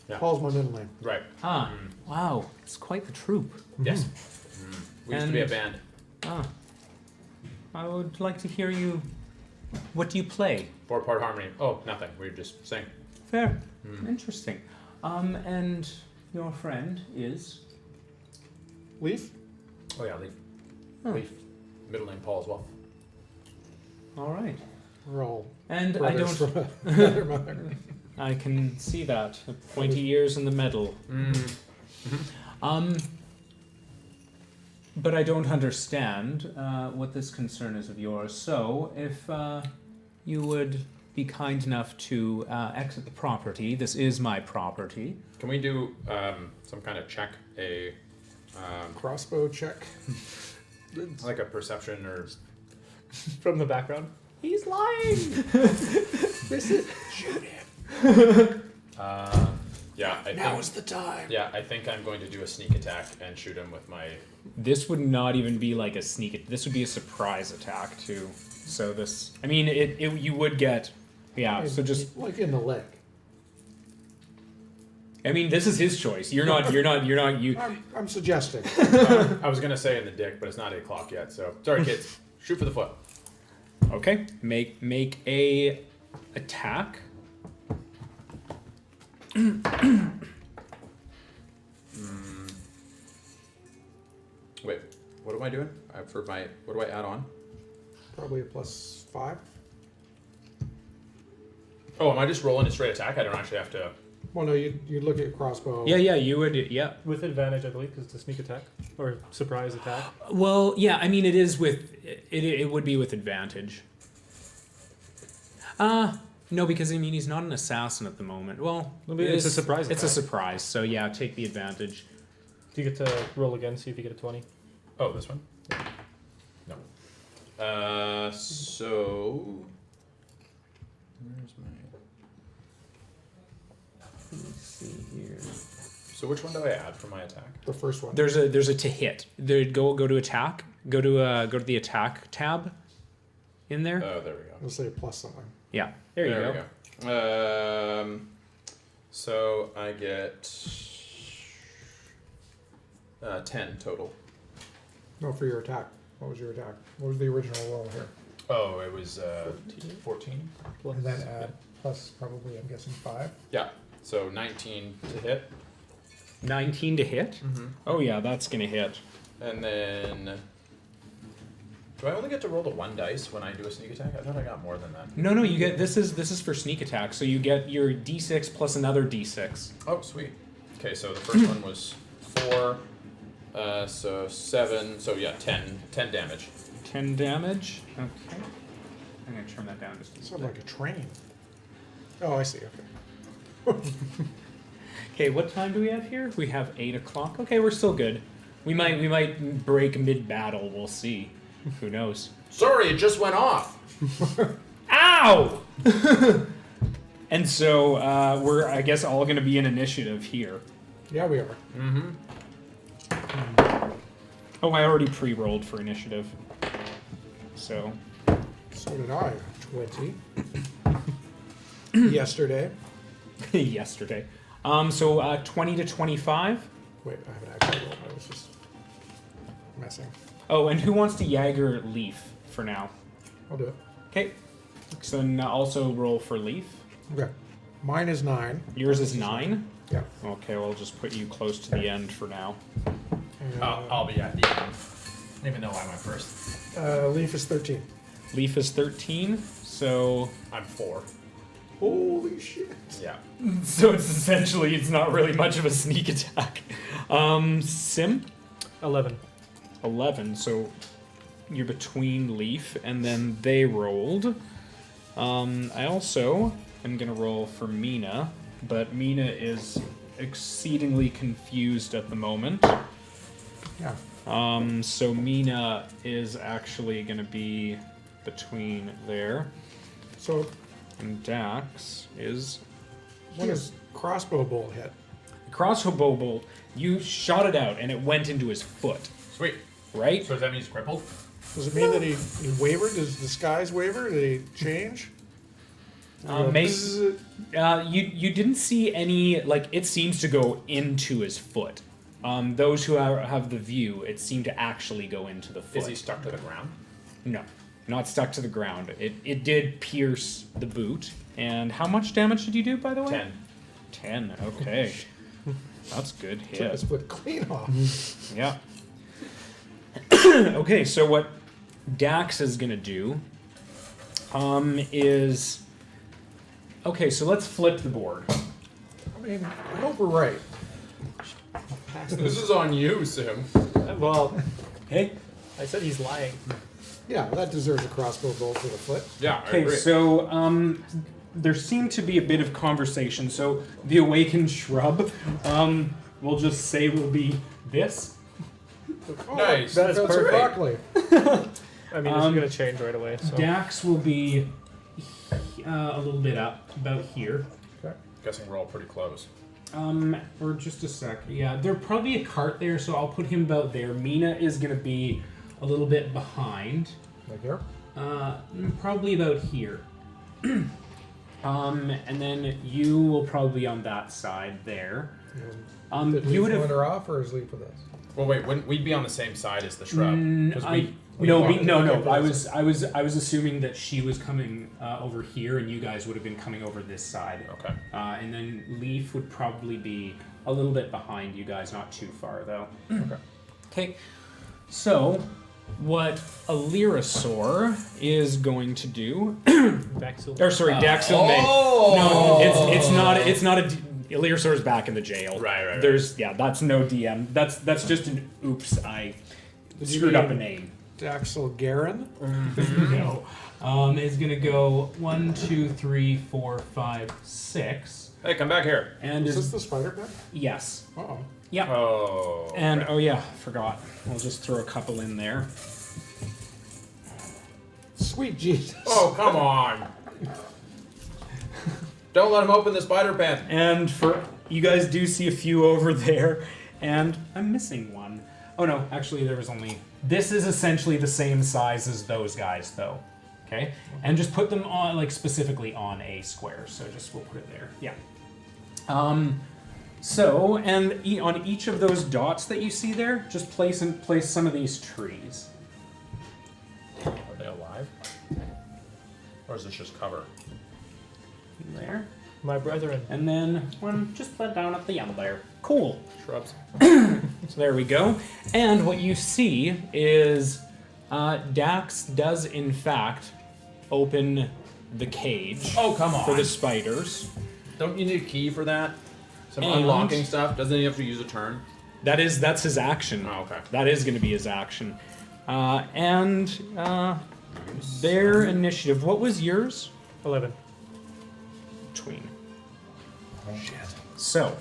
Yeah. Paul's my middle name. Right. Ah, wow. It's quite the troop. Yes. We used to be a And- band. Ah. I would like to hear you... What do you play? 4-part harmony. Oh, nothing. We just sing. Fair. Interesting. And your friend is... Leaf? Oh yeah, Leaf. Oh. Leaf. Middle name Paul as well. All right. We're all And I brothers don't... from another mother. I can see that. Pointy ears in the middle. But I don't understand what this concern is of yours. So, if you would be kind enough to exit the property, this is my property. Can we do some kind of check? Crossbow check. Like a perception or... From the background. He's lying! This is shoot him. Yeah, I Now think... is the time. Yeah, I think I'm going to do a sneak attack and shoot him with my... This would not even be like a sneak. This would be a surprise attack too. So this, I mean, you would get, yeah. So just, like in the leg. I mean, this is his choice. You're not. You. I'm suggesting. I was going to say in the dick, but it's not 8 o'clock yet, so... Sorry, kids. Shoot for the foot. Okay. Make a attack. Wait, what am I doing? What do I add on? Probably a +5. Oh, am I just rolling a straight attack? I don't actually have to... Well, no, you look at crossbow. Yeah. You would. Yeah. With advantage, I believe, because it's a sneak attack. Or surprise attack. Well, yeah. I mean, it is with. It would be with advantage. No, because I mean, he's not an assassin at the moment. Well, It's a surprise It's a attack. surprise. So yeah, take the advantage. Do you get to roll again, see if you get a 20? Oh, this one? No. So... Where's my... Let's see here. So which one do I add for my attack? The first one. There's a to hit. There, go to attack. Go to the attack tab. In there. Oh, there we go. Let's say plus something. Yeah. There you go. We go. So I get 10 total. No, for your attack. What was your attack? What was the original roll here? Oh, it was 14. Plus. And then add plus probably, I'm guessing 5. Yeah. So 19 to hit. 19 to hit. Mm-hmm. Oh yeah, that's gonna hit. And then... Do I only get to roll the 1 dice when I do a sneak attack? I thought I got more than that. No, you get this is for sneak attack. So you get your d6 plus another d6. Oh, sweet. Okay, so the first one was 4, so 7, so yeah, 10 damage. 10 damage. Okay. I'm gonna turn that down just a Sounds bit. like a train. Oh, I see. Okay. Okay, what time do we have here? We have 8 o'clock. Okay, we're still good. We might break mid battle. We'll see. Who knows? Sorry, it just went off! Ow! And so we're, I guess, all going to be in initiative here. Yeah, we are. Mm-hmm. Oh, I already pre-rolled for initiative. So, So did I. 20. Yesterday. yesterday. So 20 to 25. Wait, I haven't actually rolled. I was just messing. Oh, and who wants to Jagger Leaf for now? I'll do it. Okay. So then also roll for Leaf. Okay. Mine is 9. Yours is 9. Yeah. Okay, well, I'll just put you close to the end for now. And, I'll be at the end. Even though I went first. Leaf is 13. Leaf is 13. So I'm 4. Holy shit. Yeah. So it's not really much of a sneak attack. Sim 11. 11. So you're between Leaf, and then they rolled. I also am gonna roll for Mina, but Mina is exceedingly confused at the moment. Yeah. So Mina is actually gonna be between there, So and Dax is what does crossbow bolt hit? crossbow bolt, you shot it out and it went into his foot, Sweet. right? So does that mean he's crippled? Does it mean that he wavered? Does disguise waver? Did he change? You didn't see any, like, it seems to go into his foot. Those who have the view, it seemed to actually go into the foot. Is he stuck to the ground? No, not stuck to the ground. It did pierce the boot. And how much damage did you do, by the way? 10. 10, okay. That's good Took hit. his foot clean off. Yeah. Okay, so what Dax is gonna do is... Okay, so let's flip the board. I mean, I hope we're right. This is on you, Sim. Well, Okay. I said he's lying. Yeah, that deserves a crossbow bolt to the foot. Yeah, I Okay, agree. so there seemed to be a bit of conversation. So the awakened shrub, we'll just say will be this. Oh, Nice. That is Professor perfect. Broccoli. I mean, it's gonna change right away. So Dax will be a little bit up, about here. Guessing we're all pretty close. Or just a sec. Yeah, there'll probably be a cart there, so I'll put him about there. Mina is gonna be a little bit behind. Like here? Probably about here. And then you will probably be on that side there. Did You Leaf would have. wander off, or is Leaf with us? Well, wait, wouldn't we'd be on the same side as the shrub? we No, walked- no. okay, I was assuming that she was coming over here, and you guys would have been coming over this side. Okay. And then Leaf would probably be a little bit behind you guys, not too far though. Okay. Okay. So, what Alirasaur is going to do? Daxil. Or sorry, Daxil may. No, it's not a. Alirasaur's back in the jail. Right. There's that's no DM. That's just an oops. I Did you screwed up a mean name. Daxil Garen? No. Is gonna go 1, 2, 3, 4, 5, 6, Hey, come back here. and Is this is the spider pen? yes. Uh-oh. Yep. Oh. And okay. oh yeah, forgot. I'll just throw a couple in there. Sweet Jesus. Oh, come on. Don't let him open the spider pen. And for you guys do see a few over there, and I'm missing one. Oh no, actually there was only. This is essentially the same size as those guys, though. Okay, and just put them on specifically on a square. So just we'll put it there. Yeah. So and on each of those dots that you see there, just place some of these trees. Are they alive? Or is this just cover? There. My brethren. And then one just put down at the end there. Cool. Shrubs. So there we go. And what you see is Dax does in fact open the cage Oh, come on. for the spiders. Don't you need a key for that? Some And- unlocking stuff? Doesn't he have to use a turn? That's his action. Oh, okay. That is going to be his action. Their initiative. What was yours? 11. Between. Shit. So,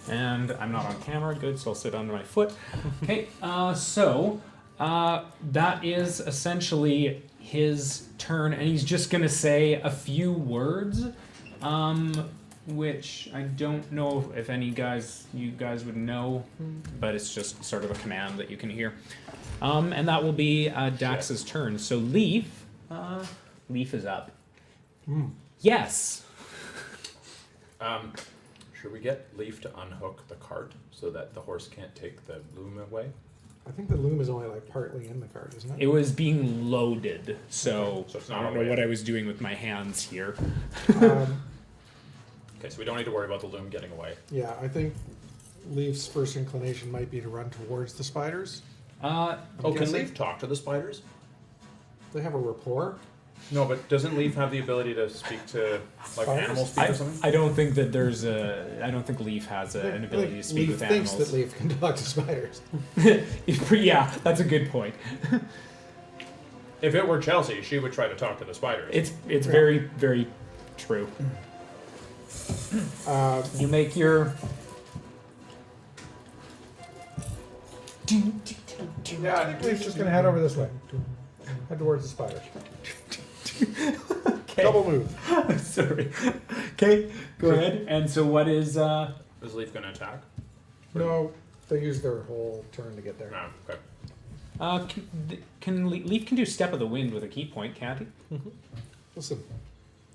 and I'm not on camera. Good. So I'll sit under my foot. Okay. That is essentially his turn, and he's just gonna say a few words, which I don't know if you guys would know, but it's just sort of a command that you can hear. And that will be Dax's turn. So Leaf is up. Yes. Should we get Leaf to unhook the cart so that the horse can't take the loom away? I think the loom is only partly in the cart, isn't it? It was being loaded, so So it's not I don't all the know way what in. I was doing with my hands here. Okay, so we don't need to worry about the loom getting away. Yeah, I think Leaf's first inclination might be to run towards the spiders. Oh, can guessing- Leaf talk to the spiders? They have a rapport. No, but doesn't Leaf have the ability to speak to Spiders? animal speak or something? I don't think that there's I don't think Leaf has an ability to speak Leaf with thinks animals. that Leaf can talk to spiders. Yeah, that's a good point. If it were Chelsea, she would try to talk to the spiders. It's very, very true. You make your Yeah, I think Leaf's just gonna head over this way. Head towards the spiders. okay. Double move. Sorry. Okay, go ahead. And so what is Is Leaf gonna attack? No, they use their whole turn to get there. No. Okay. Leaf can do Step of the Wind with a key point, can't he? Listen.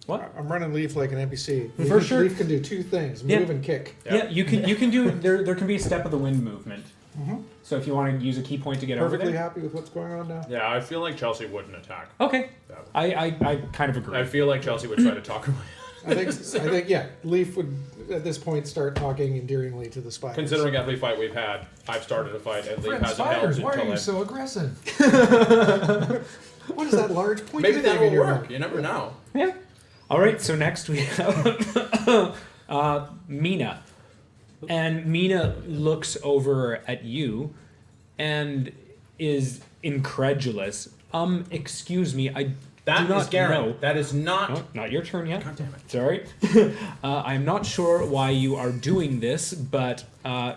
What? I'm running Leaf like an NPC. For sure. Leaf can do two things: Yeah. move and kick. Yeah, you can do there can be a Step of the Wind movement. Mm-hmm. So if you want to use a key point to get over Perfectly there. happy with what's going on now. Yeah, I feel like Chelsea wouldn't attack. Okay. That would- I kind of agree. I feel like Chelsea would try to talk her way. I think yeah. Leaf would at this point start talking endearingly to the spiders. Considering every fight we've had, I've started a fight and Leaf Friend hasn't helped spiders, why are until you I... so aggressive? What is that large pointy Maybe thing that in will your work. mouth? You never know. Yeah. All right. So next we have Mina, and Mina looks over at you, and is incredulous. Excuse me. I That do is not Garen. know. That is not. No, not your turn yet. God damn it. Sorry. I'm not sure why you are doing this, but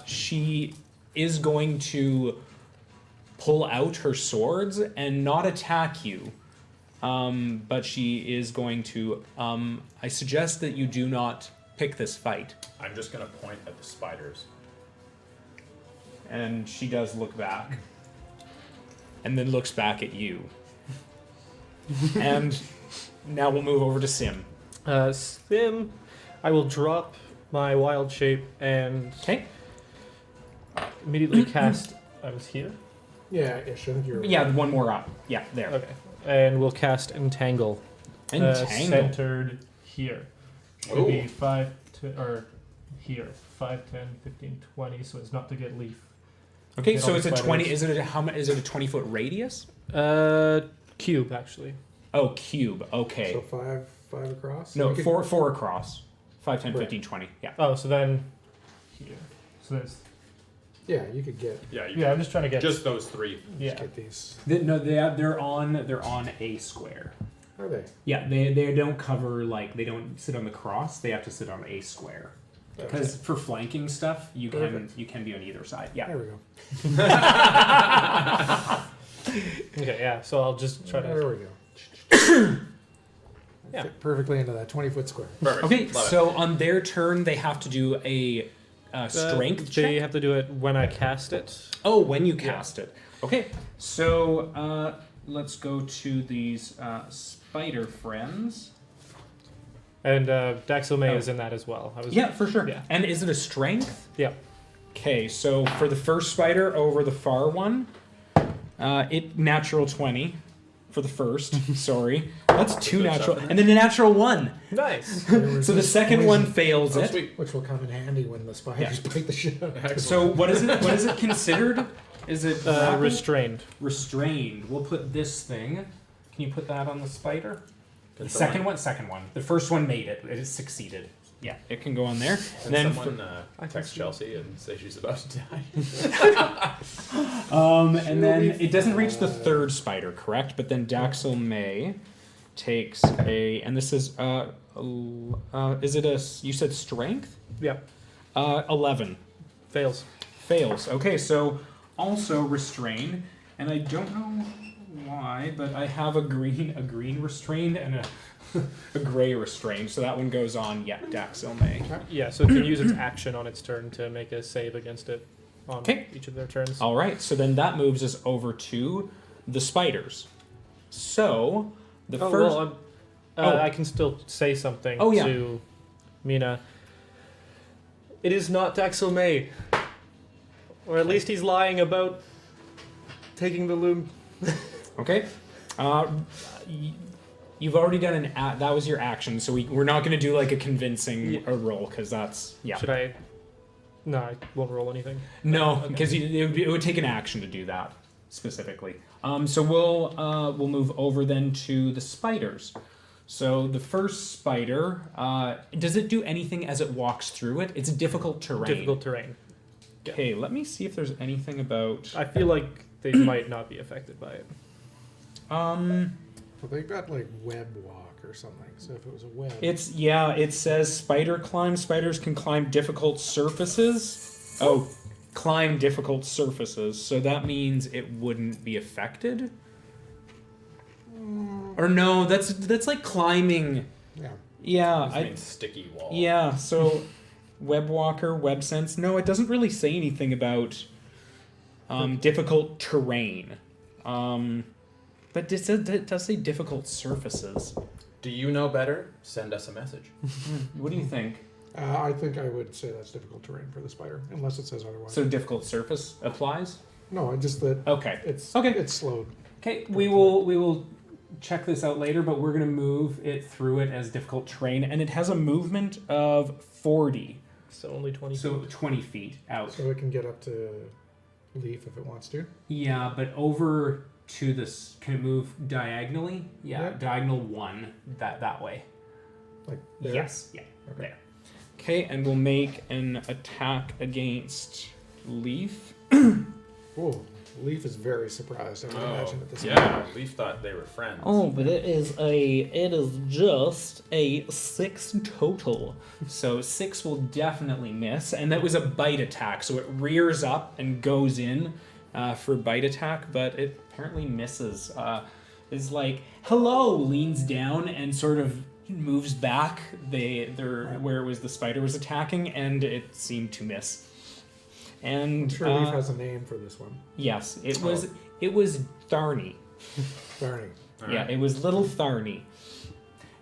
she is going to pull out her swords and not attack you. But she is going to. I suggest that you do not pick this fight. I'm just gonna point at the spiders. And she does look back. And then looks back at you. And now we'll move over to Sim. Sim, I will drop my wild shape and Okay? immediately cast. I was here. Yeah, ish. I think you're. Yeah, one more up. Yeah, there. Okay, and we'll cast entangle. Entangle. Centered here. Ooh. Maybe 5 to or here 5, 10, 15, 20. So it's not to get Leaf. Okay, Get so all it's the a 20. spiders. Is it a how much? Is it a 20-foot radius? Cube actually. Oh, cube. Okay. So five across. No, You could- four across. 5, 10, Right. 15, 20. Yeah. Oh, so then here. So there's Yeah, you could get Yeah, you yeah. I'm just trying to get just those three. yeah. get these. No, they're on a square. Are they? Yeah, they don't cover they don't sit on the cross. They have to sit on a square. Because for flanking stuff, you Perfect. can be on either side. Yeah. There we go. Okay, yeah. So I'll just try There to. we go. Yeah. Fit perfectly into that 20-foot square. Perfect. Okay, Love it. so on their turn, they have to do a strength check. They have to do it when I cast it. Oh, when you cast it. Okay, so let's go to these spider friends. And Daxel May Oh. is in that as well. I was, Yeah, for sure. Yeah. And is it a strength? Yeah. Okay, so for the first spider over the far one, it natural 20 for the first. Sorry, that's two Good natural, stuff in and then a natural 1. Nice. So the second one fails Oh, it. sweet. Which will come in handy when the spiders bite the shit out of it. So what is it? What is it considered? Is it grappled? Restrained. Restrained. We'll put this thing. Can you put that on the spider? The Can second someone- one. Second one. The first one made it. It succeeded. Yeah, it can go on there. Can And then someone I can text see. Chelsea and say she's about to die? and then it doesn't reach the third spider, correct? But then Daxel May takes a, and this is is it a? You said strength? Yeah. 11 Fails. fails. Okay, so also restrained, and I don't know why, but I have a green restrained and a gray restrained, so that one goes on. Yeah, Daxel May. Yeah. So it can use its action on its turn to make a save against it on Okay. each of their turns. All right, so then that moves us over to the spiders. So the Oh, first. well, Oh. I can still say something Oh, yeah. to Mina. It is not Daxel May. Or at least he's lying about taking the loom. Okay. You've already done that was your action, so we're not going to do like a convincing roll because that's Should I? No, I won't roll anything. no, Okay. because it would take an action to do that specifically. So we'll move over then to the spiders. So the first spider, does it do anything as it walks through it? It's difficult terrain. Difficult terrain. Okay, let me see if there's anything about. I feel like they might not be affected by it. Well, they've got like web walk or something. So if it was a web, It says spider climb. Spiders can climb difficult surfaces. Oh, climb difficult surfaces. So that means it wouldn't be affected. Or no, that's like climbing. yeah. Yeah, This means sticky wall. yeah. So Webwalker, Web Sense. No, it doesn't really say anything about difficult terrain. But it does say difficult surfaces. Do you know better? Send us a message. What do you think? I think I would say that's difficult terrain for the spider, unless it says otherwise. So difficult surface applies? No, just that Okay. it's Okay. it's slowed. Okay, we will check this out later, but we're going to move it through it as difficult terrain, and it has a movement of 40. So only 20 So feet. 20 feet out. So it can get up to Leaf if it wants to. Yeah, but over to this, can it move diagonally? Yeah, Yeah. diagonal 1, that way. Like there? Yes, yeah, Okay. there. Okay, and we'll make an attack against Leaf. Whoa. Leaf is very surprised, I would imagine, at this point. Yeah, Leaf thought they were friends. Oh, but it is just a 6 total. So 6 will definitely miss, and that was a bite attack, so it rears up and goes in for a bite attack, but it apparently misses. Is like, hello, leans down and sort of moves back where it was the spider was attacking, and it seemed to miss. And I'm sure Leaf has a name for this one. yes, it was Tharny. Barney. Yeah, it was little Tharny.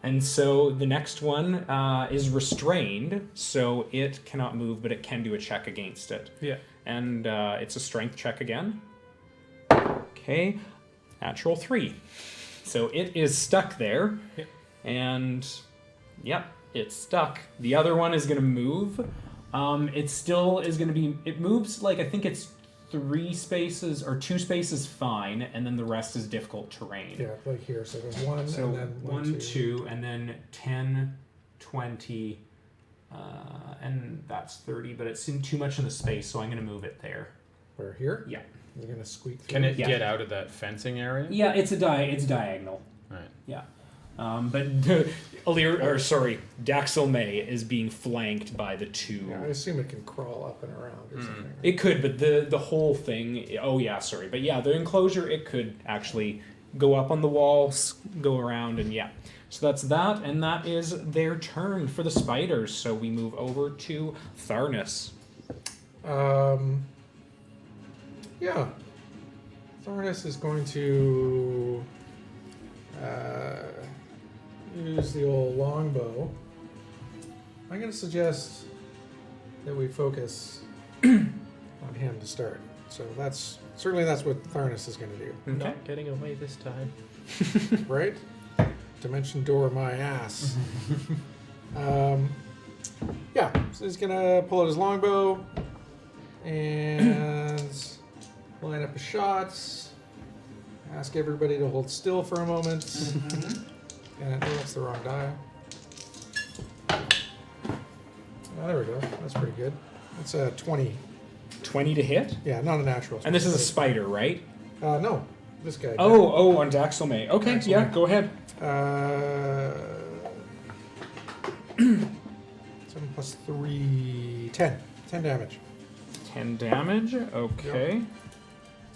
And so the next one is restrained, so it cannot move, but it can do a check against it. Yeah. And it's a strength check again. Okay, natural 3. So it is stuck there. Yep. And, yep, it's stuck. The other one is going to move. It still is going to be... It moves, like, I think it's 3 spaces, or 2 spaces fine, and then the rest is difficult terrain. Yeah, like here. So there's 1 So and then 1, 2, and then 10, 20, and that's 30, but it's in too much of the space, so I'm going to move it there. Where, here? Yeah. Is it going to squeak through? Can it Yeah. get out of that fencing area? Yeah, it's diagonal. Right. Yeah. But Daxel May is being flanked by the 2. Yeah, I assume it can crawl up and around or something. It could, but the whole thing... Oh, yeah, sorry. But yeah, the enclosure, it could actually go up on the walls, go around, and yeah. So that's that, and that is their turn for the spiders. So we move over to Tharnus. Yeah. Tharnus is going to use the old longbow. I'm going to suggest that we focus on him to start. So that's what Tharnus is going to do, Okay. Not getting away this time. right? Dimension door my ass. Yeah, so he's going to pull out his longbow and line up his shots. Ask everybody to hold still for a moment. And oh, that's the wrong die. Oh, there we go. That's pretty good. That's a 20. 20 to hit? Yeah, not a natural. And this is a spider, right? No, this guy. On Daxel May. Okay, Daxel yeah, May. go ahead. 7 plus 3, 10. 10 damage. 10 damage. Okay.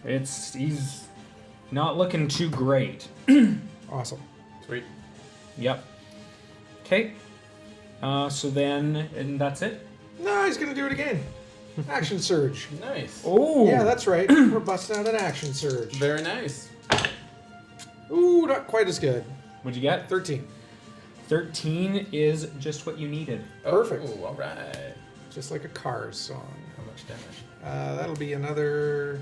He's not looking too great. Awesome. Sweet. Yep. Okay. So then, and that's it. No, he's gonna do it again. Action surge. Nice. Oh. Yeah, that's right. We're busting out an action surge. Very nice. Ooh, not quite as good. What'd you get? 13. 13 is just what you needed. Perfect. Oh, all right. Just like a Cars song. How much damage? That'll be another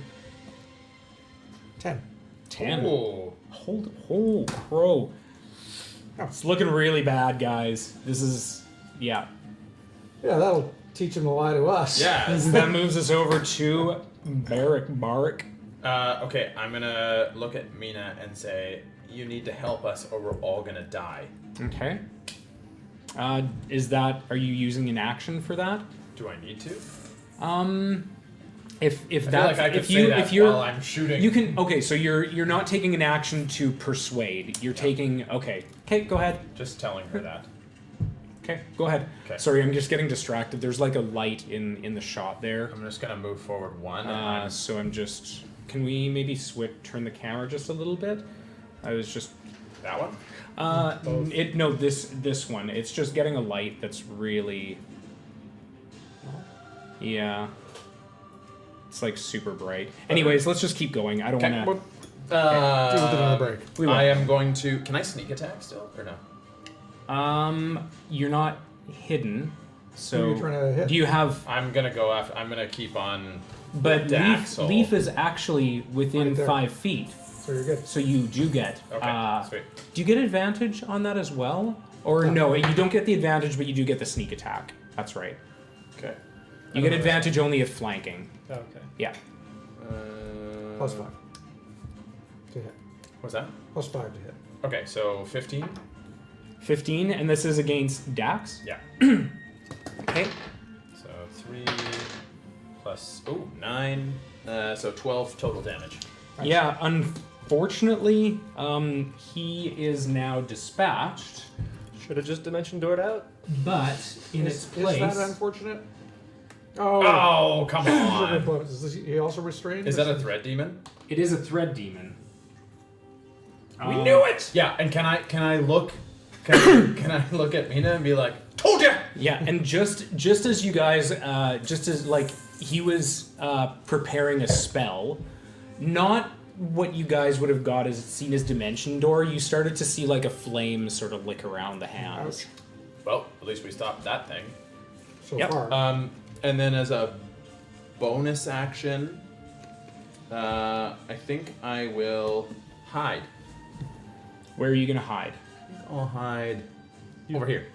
10. 10. Oh. Holy crow. Oh. It's looking really bad, guys. This is, yeah. Yeah, that'll teach him to lie to us. Yeah. That moves us over to Barak. Okay, I'm gonna look at Mina and say, you need to help us or we're all gonna die. Okay. Are you using an action for that? Do I need to? If I feel that like I could if say you that if you're while I'm shooting. you can okay, so you're not taking an action to persuade. You're taking okay, go ahead. Just telling her that. Okay, go ahead. Okay. Sorry, I'm just getting distracted. There's like a light in the shot there. I'm just gonna move forward 1. And So I'm just. Can we maybe turn the camera just a little bit? I was just. that one? This one. It's just getting a light that's really. Yeah. It's like super bright. Anyways, let's just keep going. I don't Okay. want Do it with another break. We will. I am going to. Can I sneak attack still or no? to. You're not hidden, so. Who are you trying to hit? Do you have? I'm gonna go after. I'm gonna keep on. But Daxel. Leaf is actually within Right there. 5 feet, So you're good. so you do get. Okay. Sweet. Do you get advantage on that as well? Or no, you don't get the advantage, but you do get the sneak attack. That's right. Okay. You get advantage only if flanking. Okay. Yeah. Plus 5 to hit. What's that? Plus 5 to hit. Okay, so 15. 15, and this is against Dax. Yeah. Okay. So 3 plus 9. So 12 total damage. Nice. Yeah, unfortunately, he is now dispatched, Should have just dimension doored out. but in Is its place. that unfortunate? Oh. Oh, come on! Is he also restrained? Is that a thread demon? It is a thread demon. We knew it. Yeah, and can I look? Can I look at Mina and be like, "Told ya"? Yeah, and just as you guys, just as like he was preparing a spell, not what you guys would have got as seen as dimension door. You started to see like a flame sort of lick around the hands. Ouch. Well, at least we stopped that thing. So Yep. far. And then as a bonus action, I think I will hide. Where are you gonna hide? I'll hide over here.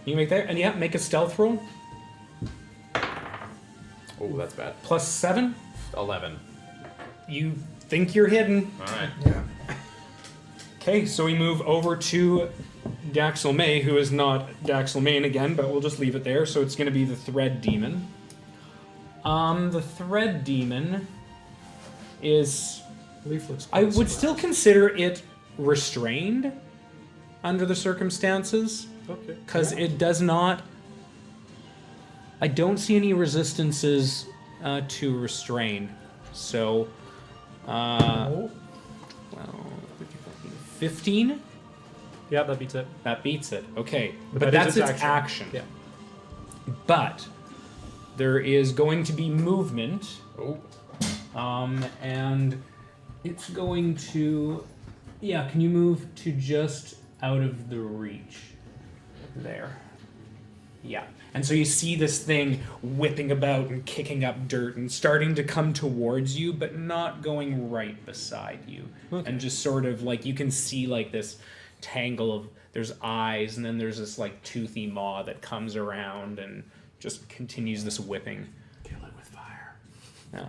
You make that, and yeah, make a stealth roll. Oh, that's bad. +7. 11. You think you're hidden. All right. Yeah. Okay, so we move over to Daxel May, who is not Daxel Main again, but we'll just leave it there. So it's going to be the Thread Demon. The Thread Demon is... Leaf looks I quite would surprised. still consider it restrained under the circumstances, Okay. because it does not... I don't see any resistances to restrained. So, Oh. well, 15? Yeah, that beats it. That beats it. Okay. But But that is that's its its action. Yeah. But there is going to be movement, Oh. and it's going to... Yeah, can you move to just out of the reach? There. Yeah. And so you see this thing whipping about and kicking up dirt and starting to come towards you, but not going right beside you. Okay. And just sort of like you can see like this tangle of there's eyes, and then there's this like toothy maw that comes around and just continues this whipping. Kill it with fire. Yeah.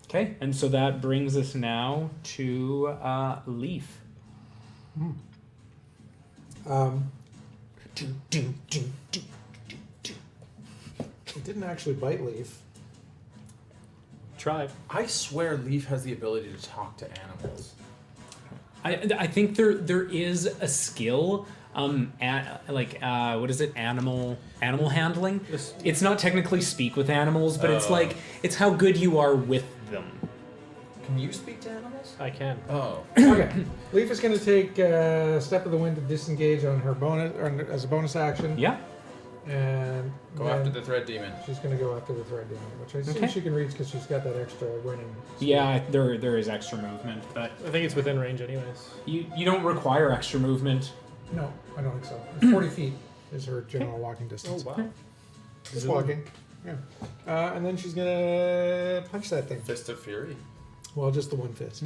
Okay, and so that brings us now to Leaf. It didn't actually bite Leaf. Try. I swear Leaf has the ability to talk to animals. I think there is a skill, what is it? Animal handling. This- It's not technically speak with animals, but it's Oh. like it's how good you are with them. Can you speak to animals? I can. Oh. Okay. Leaf is going to take Step of the Wind to disengage on her bonus, or as a bonus action. Yeah. And Go then after the thread demon. she's going to go after the Thread Demon, which I assume Okay. she can reach because she's got that extra winning. speed. Yeah, there is extra movement, but I think it's within range, anyways. you don't require extra movement. No, I don't think so. It's 40 feet is her general walking Oh distance. wow. Just walking. Yeah. And then she's going to punch that thing. Fist of Fury. Well, just the one fist.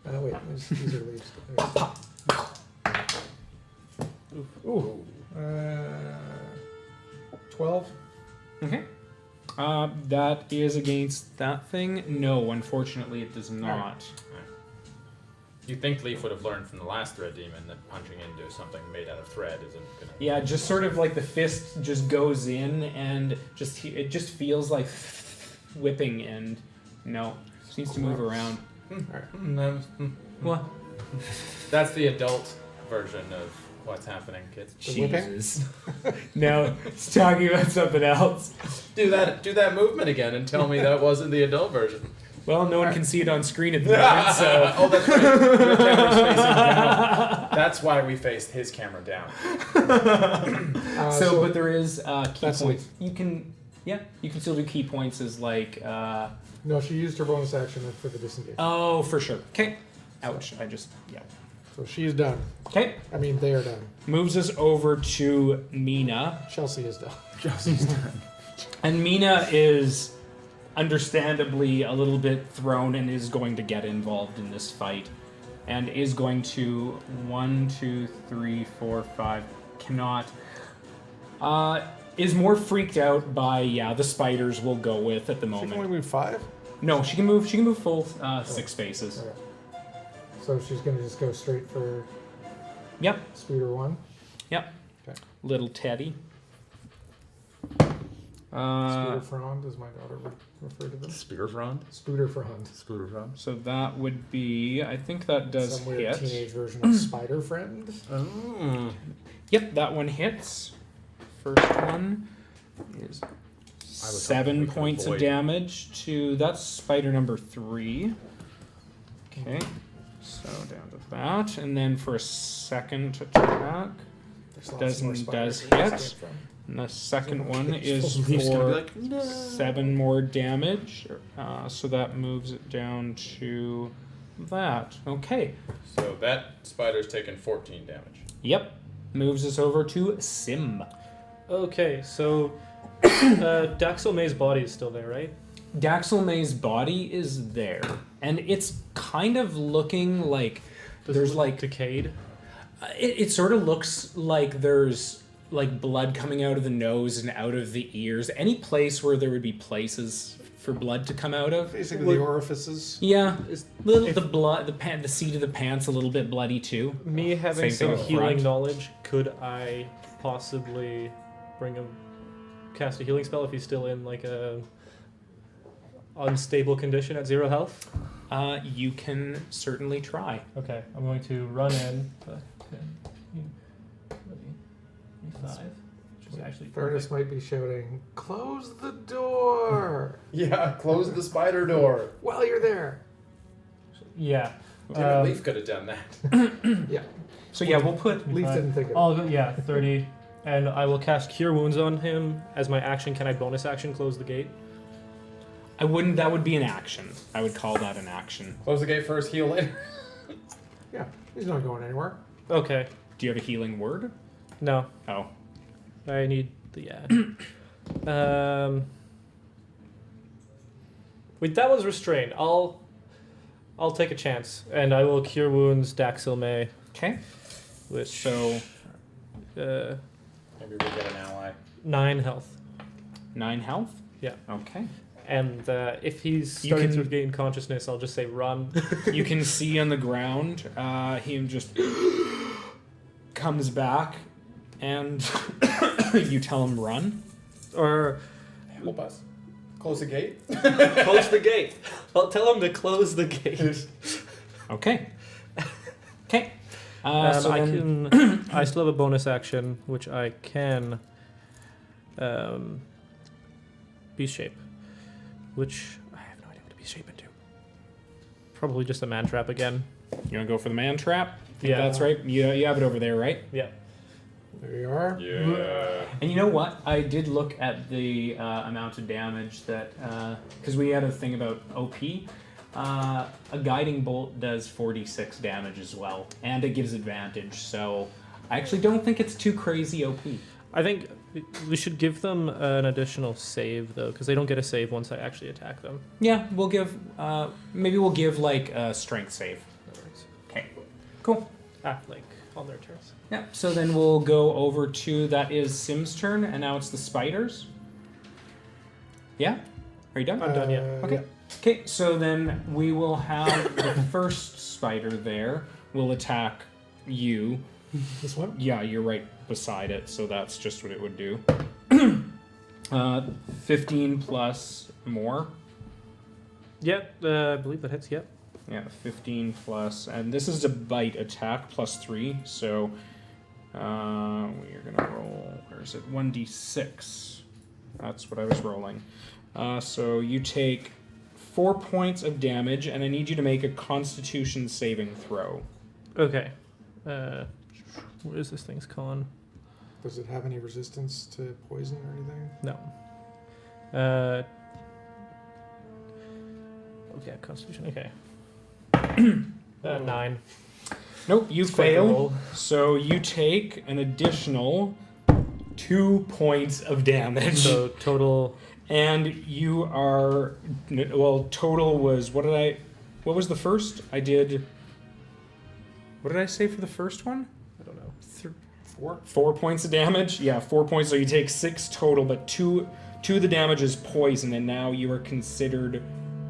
Wait, these are leaves. Ooh. 12. Okay. That is against that thing. No, unfortunately, it does not. You think Leaf would have learned from the last thread demon that punching into something made out of thread isn't gonna... Yeah, just sort of like the fist just goes in and it just feels like whipping, and no, just needs to move around. What? That's the adult version of what's happening, kids. The whipping? Jesus. No, it's talking about something else. Do that movement again and tell me that wasn't the adult version. Well, no one can see it on screen at the moment, so. Oh, that's right. Your camera's facing down. That's why we faced his camera down. So, but there is key that's points. You can Yeah, you can still do key points as like. No, she used her bonus action for the disengage. Oh, for sure. Okay. Ouch. I just. Yeah. So she's done. Okay. I mean, they are done. Moves us over to Mina. Chelsea is done. Chelsea's done. And Mina is understandably a little bit thrown and is going to get involved in this fight. And is going to 1, 2, 3, 4, 5. Cannot. Is more freaked out by the spiders we'll go with at the She moment. can only move 5? No, she can move. She can move full 6 spaces. Okay. So she's going to just go straight for Yep. Spooter 1. Yep. Okay. Little Teddy. Spooter Frond, as my daughter would refer to them. Spearfrond? Spooter Frond. Spooterfrond? So that would be. I think that does Some weird hit. teenage version of Spider Friend. Oh. Yep, that one hits. First one is was 7 hoping we could points of avoid- damage to that's spider number 3. Okay, so down to that, and then for a second attack, There's lots more does spiders hit. to escape from. and the second one is Leaf's gonna be for like, no. 7 more damage. So that moves it down to that. Okay, So that spider's taken 14 damage. yep, moves us over to Sim. Okay, so Daxel May's body is still there, right? Daxel May's body is there, and it's kind of looking like Does there's it look like decayed. it sort of looks like there's like blood coming out of the nose and out of the ears. Any place where there would be places for blood to come out of. Basically, the orifices. Yeah, Is- little if- the blood, the seat of the pants a little bit bloody too. Me having Same thing some with healing front. knowledge, could I possibly bring him cast a healing spell if he's still in like a unstable condition at 0 health? You can certainly try. Okay, I'm going to run in. 5, which is actually Furnace might be shouting, "Close the door!" Yeah, close the spider door. while you're there. Yeah. Damn it, Leaf could have done that. Yeah. So yeah, we'll put. Leaf didn't think of it. I'll go, yeah, 30. And I will cast Cure Wounds on him. As my action, can I bonus action close the gate? I wouldn't. That would be an action. I would call that an action. Close the gate first, heal later. Yeah, he's not going anywhere. Okay. Do you have a healing word? No. Oh, I need the ad. Wait, that was restrained. I'll take a chance, and I will Cure Wounds Daxil May, okay. which So Maybe we'll get an ally. 9 health. 9 health. Yeah. Okay. And if he's You starting can- to gain consciousness, I'll just say run. You can see on the ground, he just comes back, and you tell him run. Or Help us. Close the gate. close the gate. I'll tell him to close the gate. Okay. Okay. So I then- can. I still have a bonus action, which I can. Beast shape, which I have no idea what a beast shape into. Probably just a man trap again. You want to go for the man trap? Think Yeah. that's right. You have it over there, right? Yeah. There you are. Yeah. And you know what? I did look at the amount of damage that because we had a thing about OP. A guiding bolt does 46 damage as well, and it gives advantage. So I actually don't think it's too crazy OP. I think we should give them an additional save though, because they don't get a save once I actually attack them. Yeah, we'll give. Maybe we'll give like a strength save. Okay. Cool. Like on their turns. Yeah. So then we'll go over to that is Sim's turn, and now it's the spiders. Yeah. Are you done? I'm done, yeah. Okay. Yeah. Okay, so then we will have the first spider there will attack you. This one? Yeah, you're right beside it, so that's just what it would do. 15 plus more. Yep, I believe that hits. Yep. Yeah, 15 plus, and this is a bite attack plus 3, so we are gonna roll. Where is it? 1d6. That's what I was rolling. So you take 4 points of damage, and I need you to make a Constitution saving throw. Okay. What is this thing's con? Does it have any resistance to poison or anything? No. Okay, Constitution. Okay. 9. Nope, you It's quite the fail. roll. So you take an additional 2 points of damage. So total. And you are, well, total was, what was the first? What did I say for the first one? I don't know. 4. 4 points of damage? Yeah, 4 points, so you take 6 total, but two of the damage is poison, and now you are considered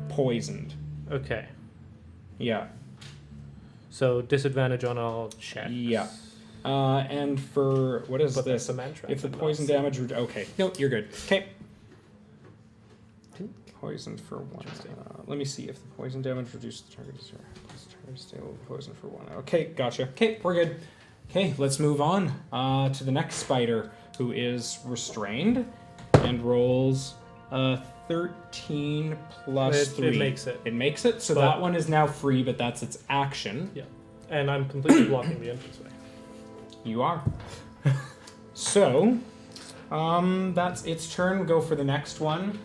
poisoned. Okay. Yeah. So disadvantage on all checks. Yeah. And for, what is But this? that's a mantra. If the poison damage, okay. No, you're good. Okay. Poisoned for 1. Let me see if the poison damage reduces the target to 0. Plus the target stable poison for 1. Okay, gotcha. Okay, we're good. Okay, let's move on to the next spider, who is restrained and rolls 13 plus 3. It makes it. It makes it, so But- that one is now free, but that's its action. Yeah. And I'm completely blocking the entranceway. You are. So, that's its turn. Go for the next one,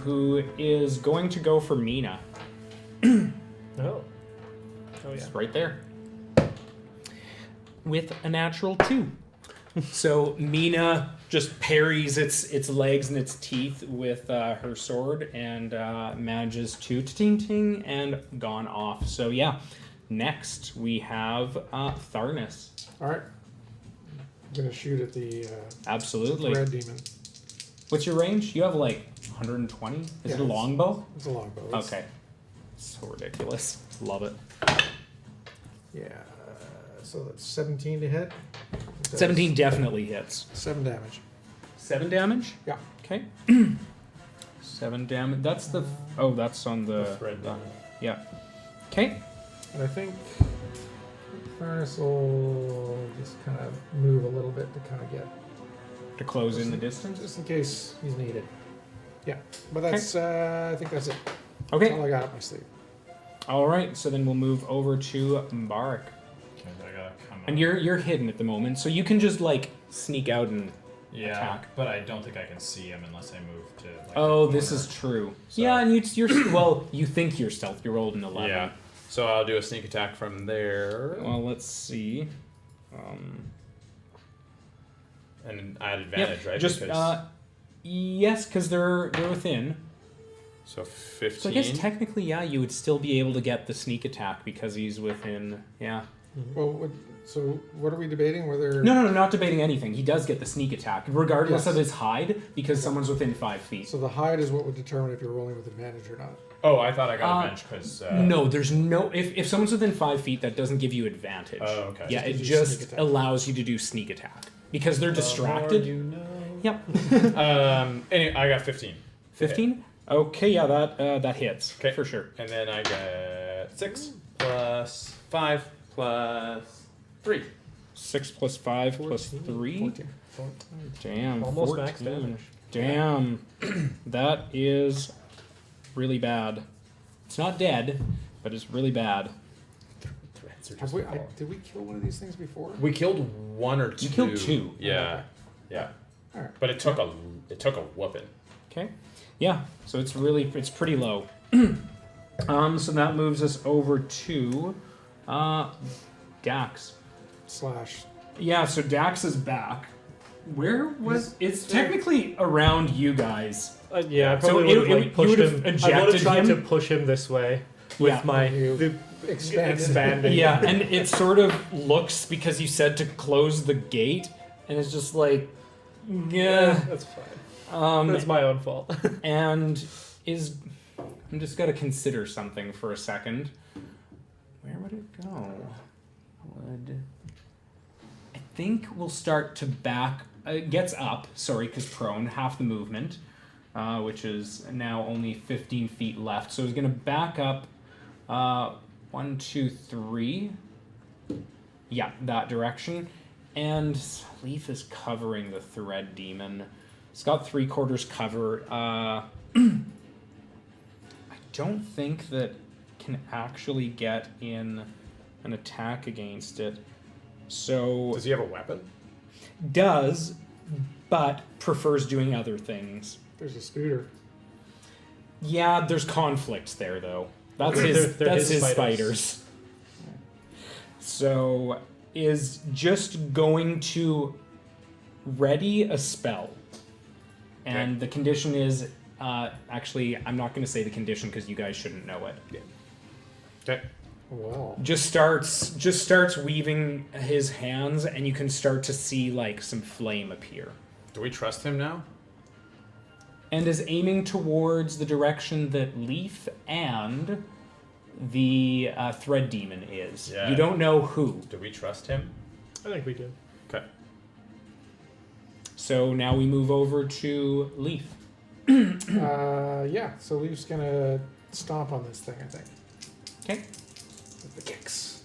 who is going to go for Mina. Oh. Oh yeah. It's right there. With a natural 2. So Mina just parries its legs and its teeth with her sword and manages to ting and gone off. So yeah, next we have Tharnus. All right. I'm gonna shoot at the Absolutely. red demon. What's your range? You have like 120? Is Yeah, it a longbow? It's a longbow. It's- Okay. So ridiculous. Love it. Yeah. So that's 17 to hit. Does 17 definitely hits. 7 damage. 7 damage? Yeah. Okay. 7 damage. That's the. Oh, that's on the. thread damage. Yeah. Okay. And I think Furnace will just kind of move a little bit to kind of get, To close in the distance. just in case he's needed. Yeah. But that's, I think that's it. That's Okay. all I got up my sleeve. All right. So then we'll move over to Mbarak. Okay, I gotta come And you're hidden at the moment, so you can just like sneak out and. Yeah, attack. but I don't think I can see him unless I move to. Like, Oh, the this corner. is true. So- Yeah, and you're well. You think you're stealth. You rolled an 11. Yeah. So I'll do a sneak attack from there, Well, let's see. and I had advantage, right? Just Because- yes, because they're within. so 15. So I guess technically, yeah, you would still be able to get the sneak attack because he's within. Yeah. Well, so what are we debating? Whether No, not debating anything. He does get the sneak attack, regardless Yes. of his hide, because someone's within 5 feet. So the hide is what would determine if you're rolling with advantage or not. Oh, I thought I got advantage because. No, there's no. If someone's within 5 feet, that doesn't give you advantage. Oh, okay. Yeah, it Just gives you just sneak attack. allows you to do sneak attack because they're distracted. Yep. Anyway, I got 15. 15. Okay, yeah, that hits. Okay. For sure. And then I get 6 plus 5 plus 3. 6 plus 5 plus 3. 14. Damn. Almost max 14. damage. Damn. That is really bad. It's not dead, but it's really bad. Have did we kill one of these things before? We killed 1 or 2. You killed 2. Yeah. Okay. Yeah. All right. But it took a whooping. Okay. Yeah. So it's pretty low. So that moves us over to Dax. Slash. Yeah. So Dax is back. Where was it's technically around you guys? Yeah, I So probably it- would have it- like pushed you would've him. I would ejected have tried him? to push him this way with Yeah. my You expanded. expanding. Yeah, and it sort of looks because you said to close the gate, and it's just like, yeah. That's fine. That's my own fault. And I'm just gotta consider something for a second. Where would it go? I think we'll start to back. It gets up, sorry, because prone, half the movement, which is now only 15 feet left. So it's gonna back up 1, 2, 3. Yeah, that direction. And Leaf is covering the thread demon. It's got 3/4 cover. I don't think that can actually get in an attack against it. So Does he have a weapon? does, but prefers doing other things. There's a scooter. Yeah, there's conflict there, though. That's They're- his. they're That's his his spiders. spiders. So, is just going to ready a spell, and the condition is. Actually, I'm not going to say the condition because you guys shouldn't know it. Okay. Well, Just starts weaving his hands, and you can start to see like some flame appear. Do we trust him now? And is aiming towards the direction that Leaf and the Thread Demon is. Yeah. You don't know who. Do we trust him? I think we do. Okay. So now we move over to Leaf. yeah. So Leaf's gonna stomp on this thing, I think. Okay. With the kicks.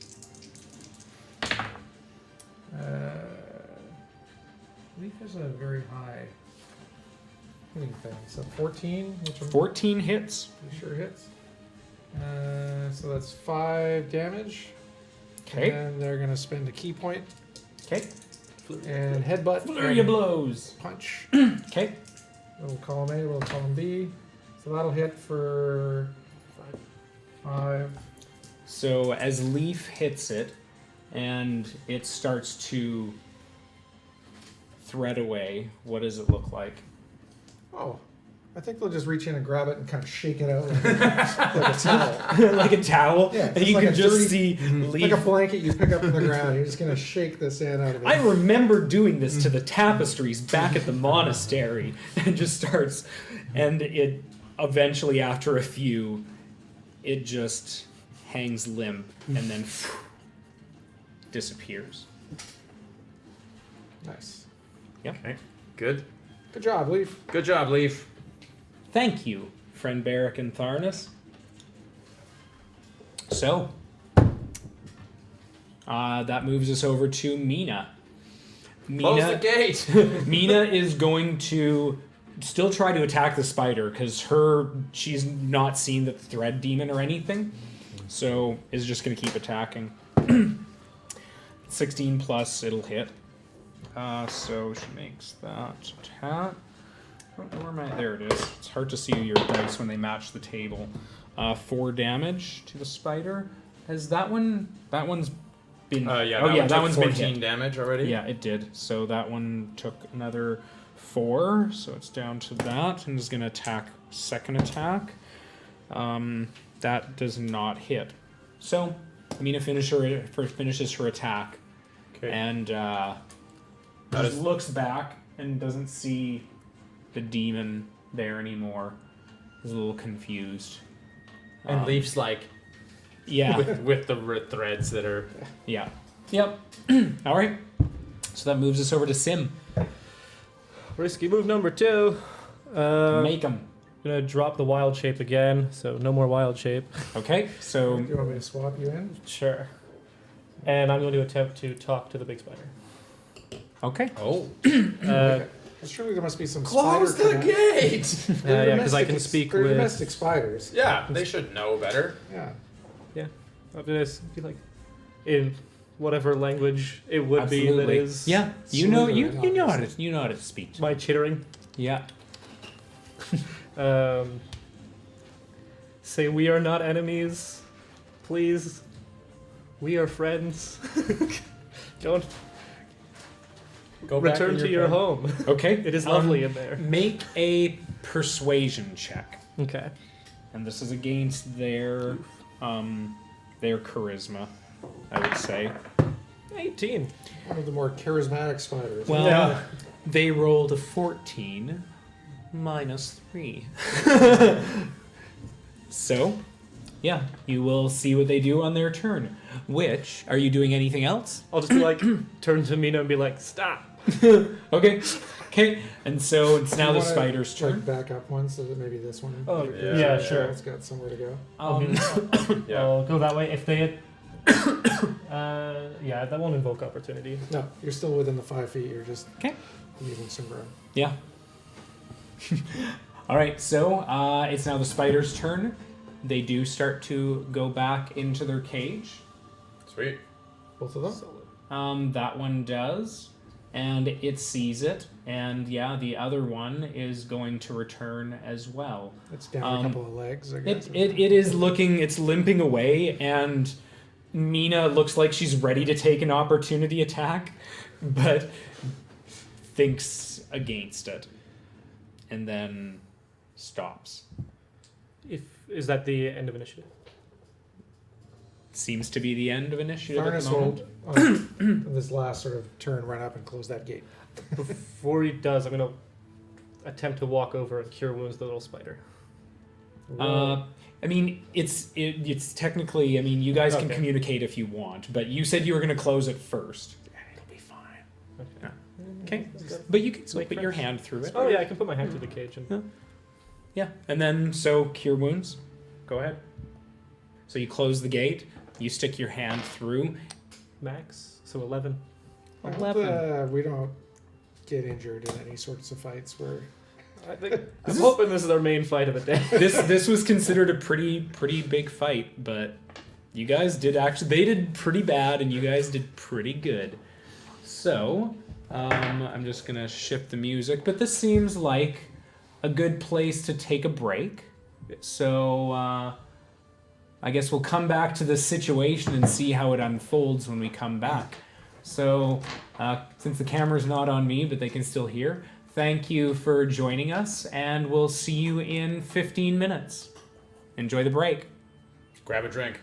Leaf has a very high hitting thing. So 14, which I'm 14 hits. pretty sure hits. So that's 5 damage. Okay. And they're gonna spend a key point Okay. and headbutt. Flurry of blows. Punch. Okay. Little column A, little column B. So that'll hit for 5. So as Leaf hits it, and it starts to thread away, what does it look like? Oh, I think they'll just reach in and grab it and kind of shake it out like a towel. Like a towel? Yeah, and it's you like can a just dirty- see Leaf. Like a blanket you pick up from the ground. You're just going to shake this in out of it. I remember doing this to the tapestries back at the monastery, and just starts, and it eventually, after a few, it just hangs limp and then disappears. Nice. Okay. Good. Good job, Leaf. Good job, Leaf. Thank you, friend Barrick and Tharnus. So, that moves us over to Mina. Close the gate. Mina is going to still try to attack the spider because she's not seen the thread demon or anything, so is just going to keep attacking. 16 plus, it'll hit. So she makes that attack. Where am I? There it is. It's hard to see your dice when they match the table. 4 damage to the spider. Has that one? That one's been. Yeah. Oh yeah, that took one's been 14 hit. damage already. Yeah, it did. So that one took another 4, so it's down to that, and is going to attack second attack. That does not hit. So Mina finishes her attack, Okay. and That just is- looks back and doesn't see the demon there anymore. Is a little confused. And Leaf's like Yeah. with the threads that are. Yeah. Yep. All right. So that moves us over to Sim. Risky move number 2. Make him. Gonna drop the wild shape again, so no more wild shape. Okay. So Do you want me to swap you in? Sure. And I'm going to attempt to talk to the big spider. okay. Oh. Surely there must be some Close spider the connect- gate. They're Yeah, because I can domestic- speak they're with. domestic spiders. Yeah, they should know better. Yeah. I'm gonna be like, in whatever language it would be that Absolutely. is. Yeah. You know. Slytherin, You know how to. obviously. You know how to speak. To My chittering. Yeah. Say we are not enemies, please. We are friends. Don't Go back return to your home. Okay. It is lovely in there. Make a persuasion check, Okay. and this is against their charisma, I would say. 18. One of the more charismatic spiders. Well, Yeah. they rolled a 14 minus 3. So, yeah, you will see what they do on their turn. Which, are you doing anything else? I'll just be like, turn to Mina and be like, stop. Okay. Okay. And so it's now Do the you wanna, spider's turn. Like back up one so that maybe this one. Oh, yeah, sure. It's got somewhere to go. Yeah. I'll go that way. If they had. Yeah, that won't invoke opportunity. No, you're still within the 5 feet. You're just Okay. leaving some ground. Yeah. All right, so it's now the spider's turn. They do start to go back into their cage. Sweet. Both of them? That one does, and it sees it, And yeah, the other one is going to return as well. It's down a couple of legs, I guess. It is looking, it's limping away, and Mina looks like she's ready to take an opportunity attack, but thinks against it. And then stops. Is that the end of initiative? Seems to be the end of initiative at Varnus the moment. will, on this last sort of turn, run up and close that gate. Before he does, I'm going to attempt to walk over and cure wounds the little spider. I mean, it's technically, I mean, you guys can Okay. communicate if you want, but you said you were going to close it first. It'll be fine. Okay. Okay. But you can still Like put your French. hand through it. Oh yeah, I can put my hand through the cage and Yeah. And then, so cure wounds. Go ahead. So you close the gate, you stick your hand through. max. So 11. I hope, 11. we don't get injured in any sorts of fights where I'm hoping this is our main fight of the day. This was considered a pretty big fight, but you guys did actually, they did pretty bad and you guys did pretty good. So, I'm just gonna shift the music, but this seems like a good place to take a break. So, I guess we'll come back to this situation and see how it unfolds when we come back. So, since the camera's not on me, but they can still hear, thank you for joining us, and we'll see you in 15 minutes. Enjoy the break. Grab a drink.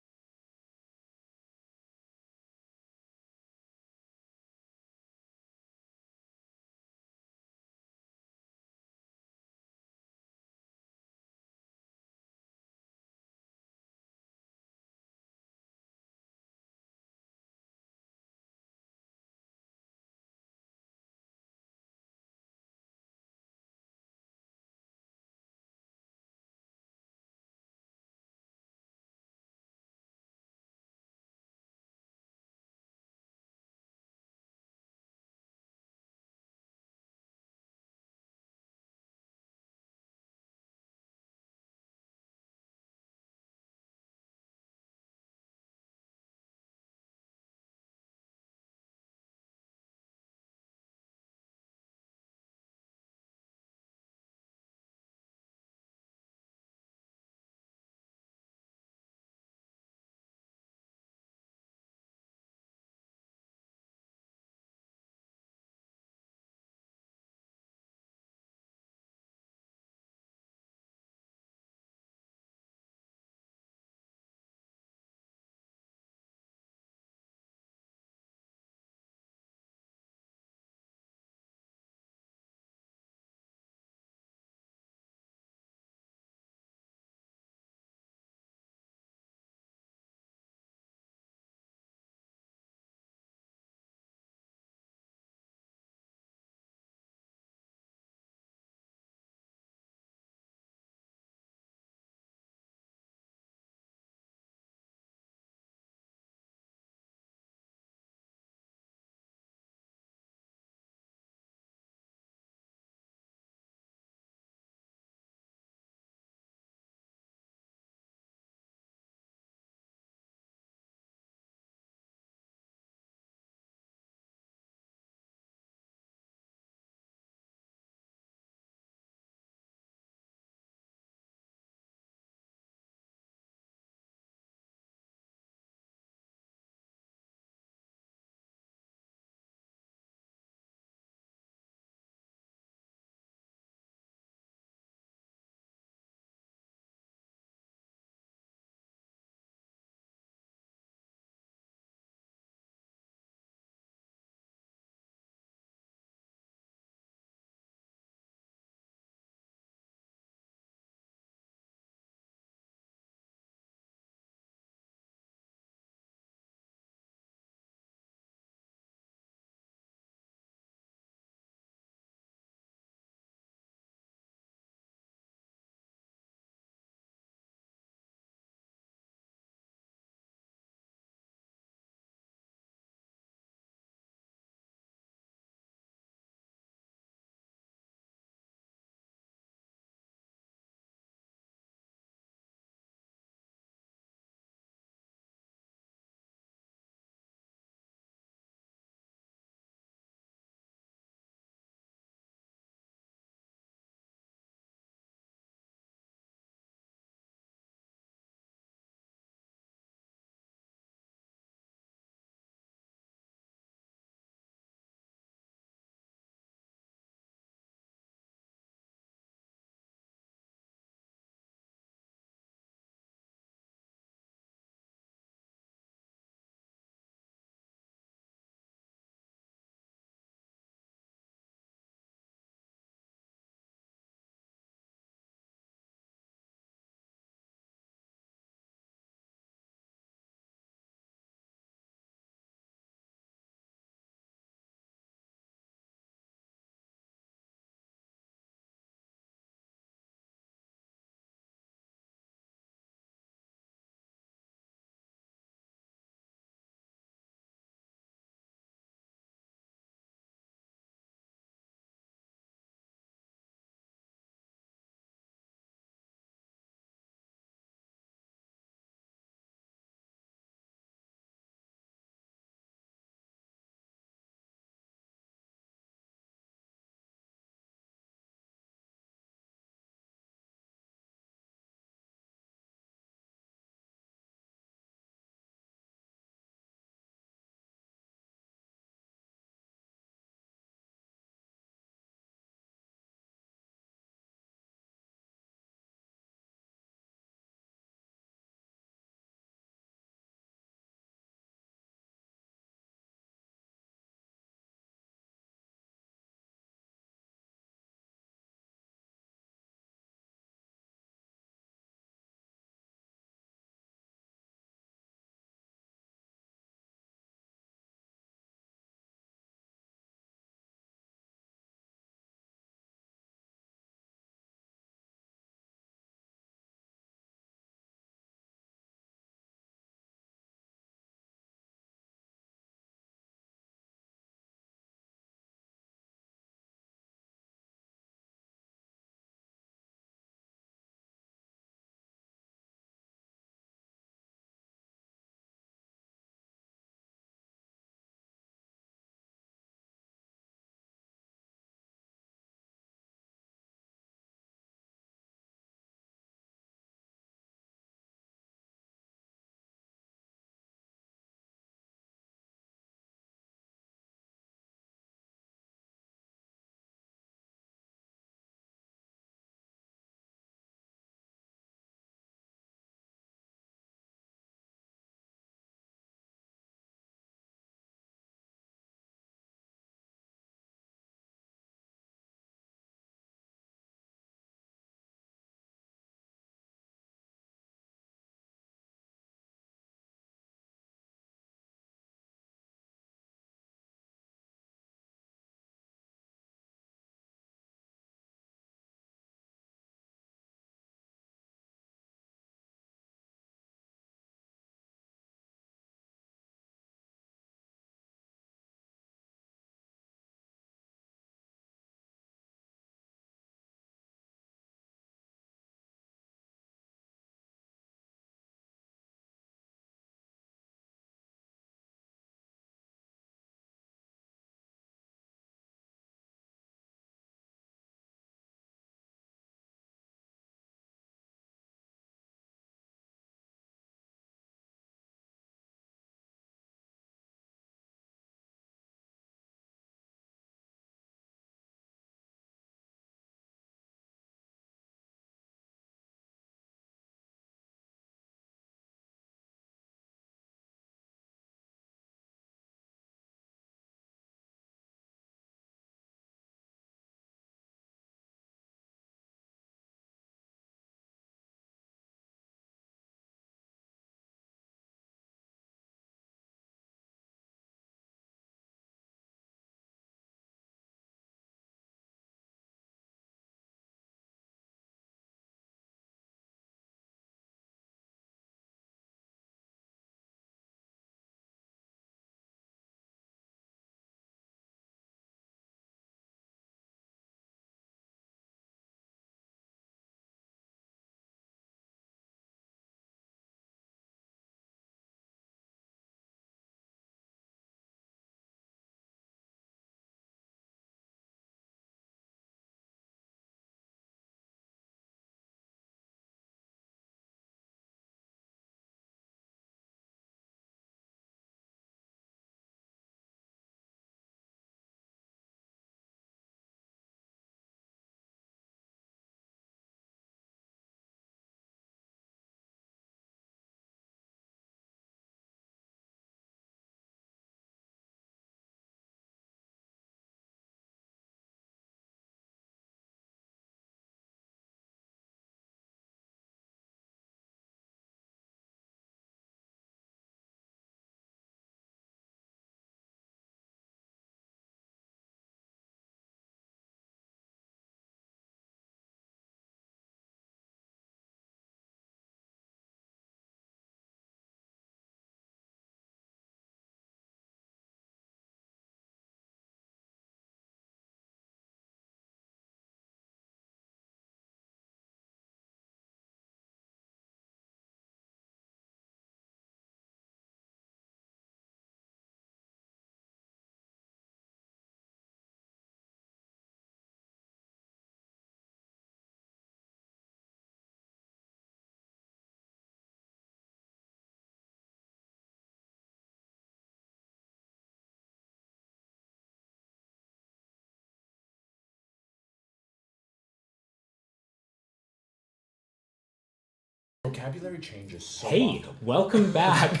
vocabulary changes so Hey, often. welcome back.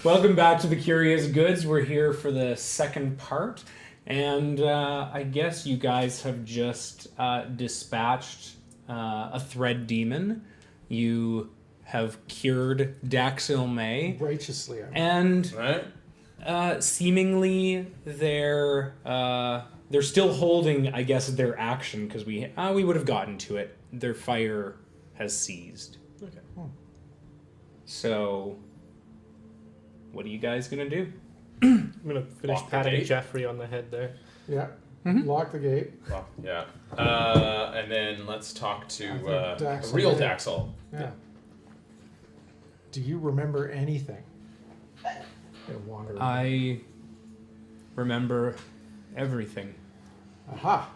Welcome back to the Curious Goods. We're here for the second part, and I guess you guys have just dispatched a thread demon. You have cured Daxil May, Righteously, I mean. and Right? seemingly they're still holding, I guess, their action because we would have gotten to it. Their fire has ceased. Okay. So, what are you guys gonna do? I'm gonna finish Lock the patting gate. Jeffrey on the head there. Yeah. Mhm. Lock the gate. Well, yeah. And then let's talk I to think a Daxel real did. Daxel. Yeah. Do you remember anything? It wandered. I remember everything. Aha.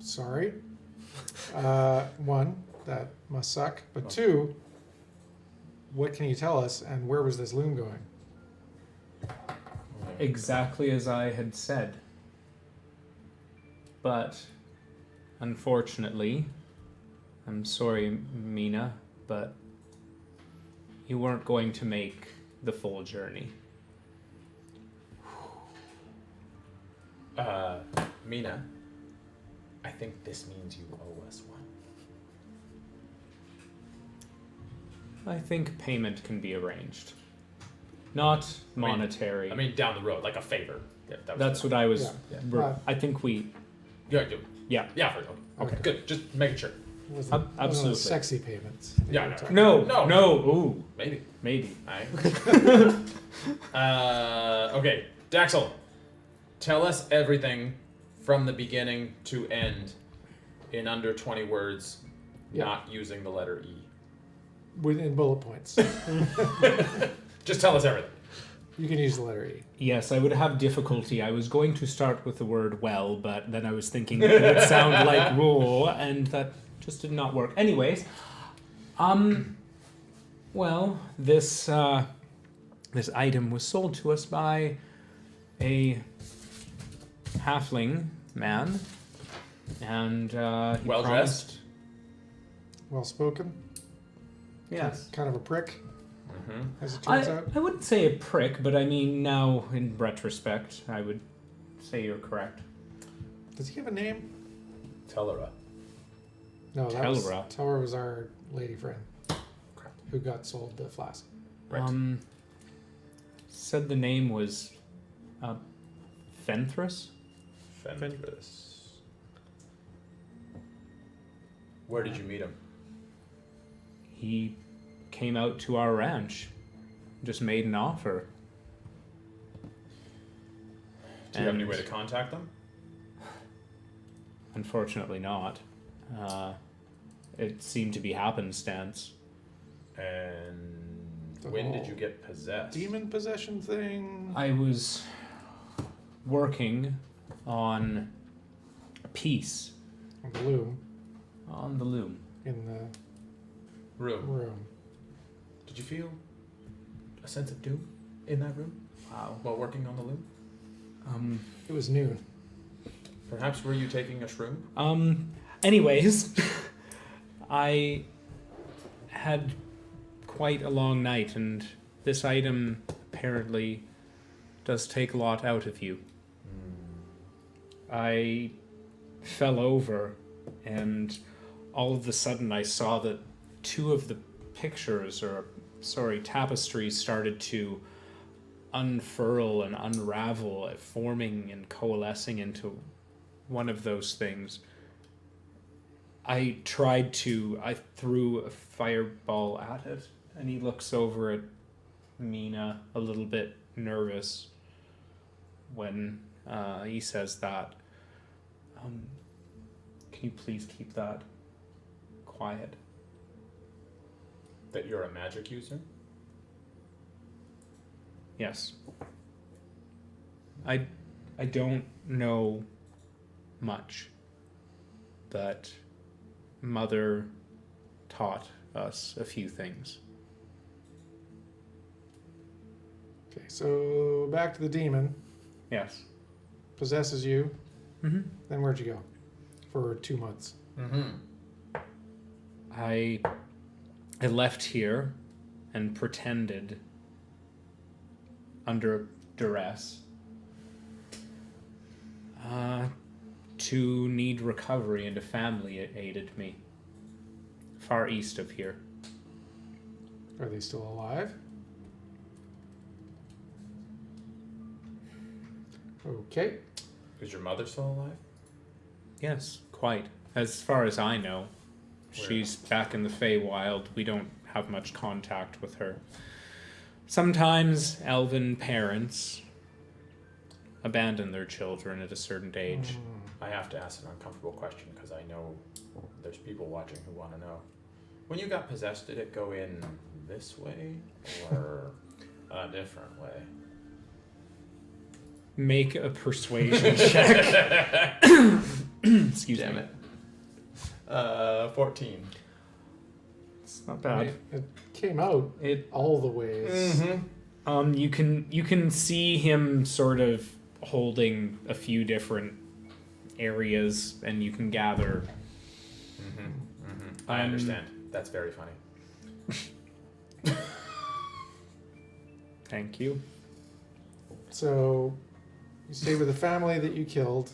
Sorry. One, that must suck. But two, what can you tell us, and where was this loom going? Exactly as I had said. But, unfortunately, I'm sorry, Mina, but you weren't going to make the full journey. Mina, I think this means you owe us one. I think payment can be arranged. Not monetary. I mean, down the road, like a favor. Yeah, That's what I was. Yeah. I think we. Yeah, Yeah. yeah, for okay, Okay. good. Just making sure. It wasn't, Ab- one of those absolutely. sexy payments. Yeah, You were no. talking- No. Ooh, Maybe. maybe. Alright. Okay, Daxel, tell us everything from the beginning to end in under 20 words, Yeah. not using the letter E. Within bullet points. Just tell us everything. You can use the letter E. Yes, I would have difficulty. I was going to start with the word well, but then I was thinking it would sound like rule, and that just did not work. Anyways, well, this item was sold to us by a halfling man, and he Well dressed? promised- Well spoken. Yes. Kind of a prick, Mm-hmm. as it turns I out. wouldn't say a prick, but I mean, now in retrospect, I would say you're correct. Does he have a name? Tellera. No, that was Telra. Telra was our lady friend Crap. who got sold the flask. Right. Said the name was Fenthras. Fenris. Where did you meet him? He came out to our ranch, just made an offer. Do you have any And- way to contact them? Unfortunately, not. It seemed to be happenstance. And The when did whole you get possessed? Demon possession thing. I was working on a piece On the loom on the loom. in the Room. room. Did you feel a sense of doom in that room Wow. while working on the loom? It was noon. Perhaps were you taking a shroom? Anyways, I had quite a long night, and this item apparently does take a lot out of you. I fell over, and all of a sudden I saw that two of the pictures, tapestries, started to unfurl and unravel, forming and coalescing into one of those things. I threw a fireball at it, and he looks over at Mina a little bit nervous when he says that. Can you please keep that quiet? That you're a magic user? Yes. I don't know much, but Mother taught us a few things. Okay, so back to the demon. Yes. Possesses you. Mm-hmm. Then where'd you go? For 2 months. Mm-hmm. I left here and pretended under duress to need recovery, and a family aided me far east of here. Are they still alive? Okay. Is your mother still alive? Yes, quite. As far as I know, Where? she's back in the Feywild. We don't have much contact with her. Sometimes elven parents abandon their children at a certain age. I have to ask an uncomfortable question because I know there's people watching who want to know. When you got possessed, did it go in this way or a different way? Make a persuasion check. Excuse Damn me. it. 14. It's not I bad. mean, it came out It all the ways. you can see him sort of holding a few different areas, and you can gather. I understand. That's very funny. Thank you. So you stayed with the family that you killed,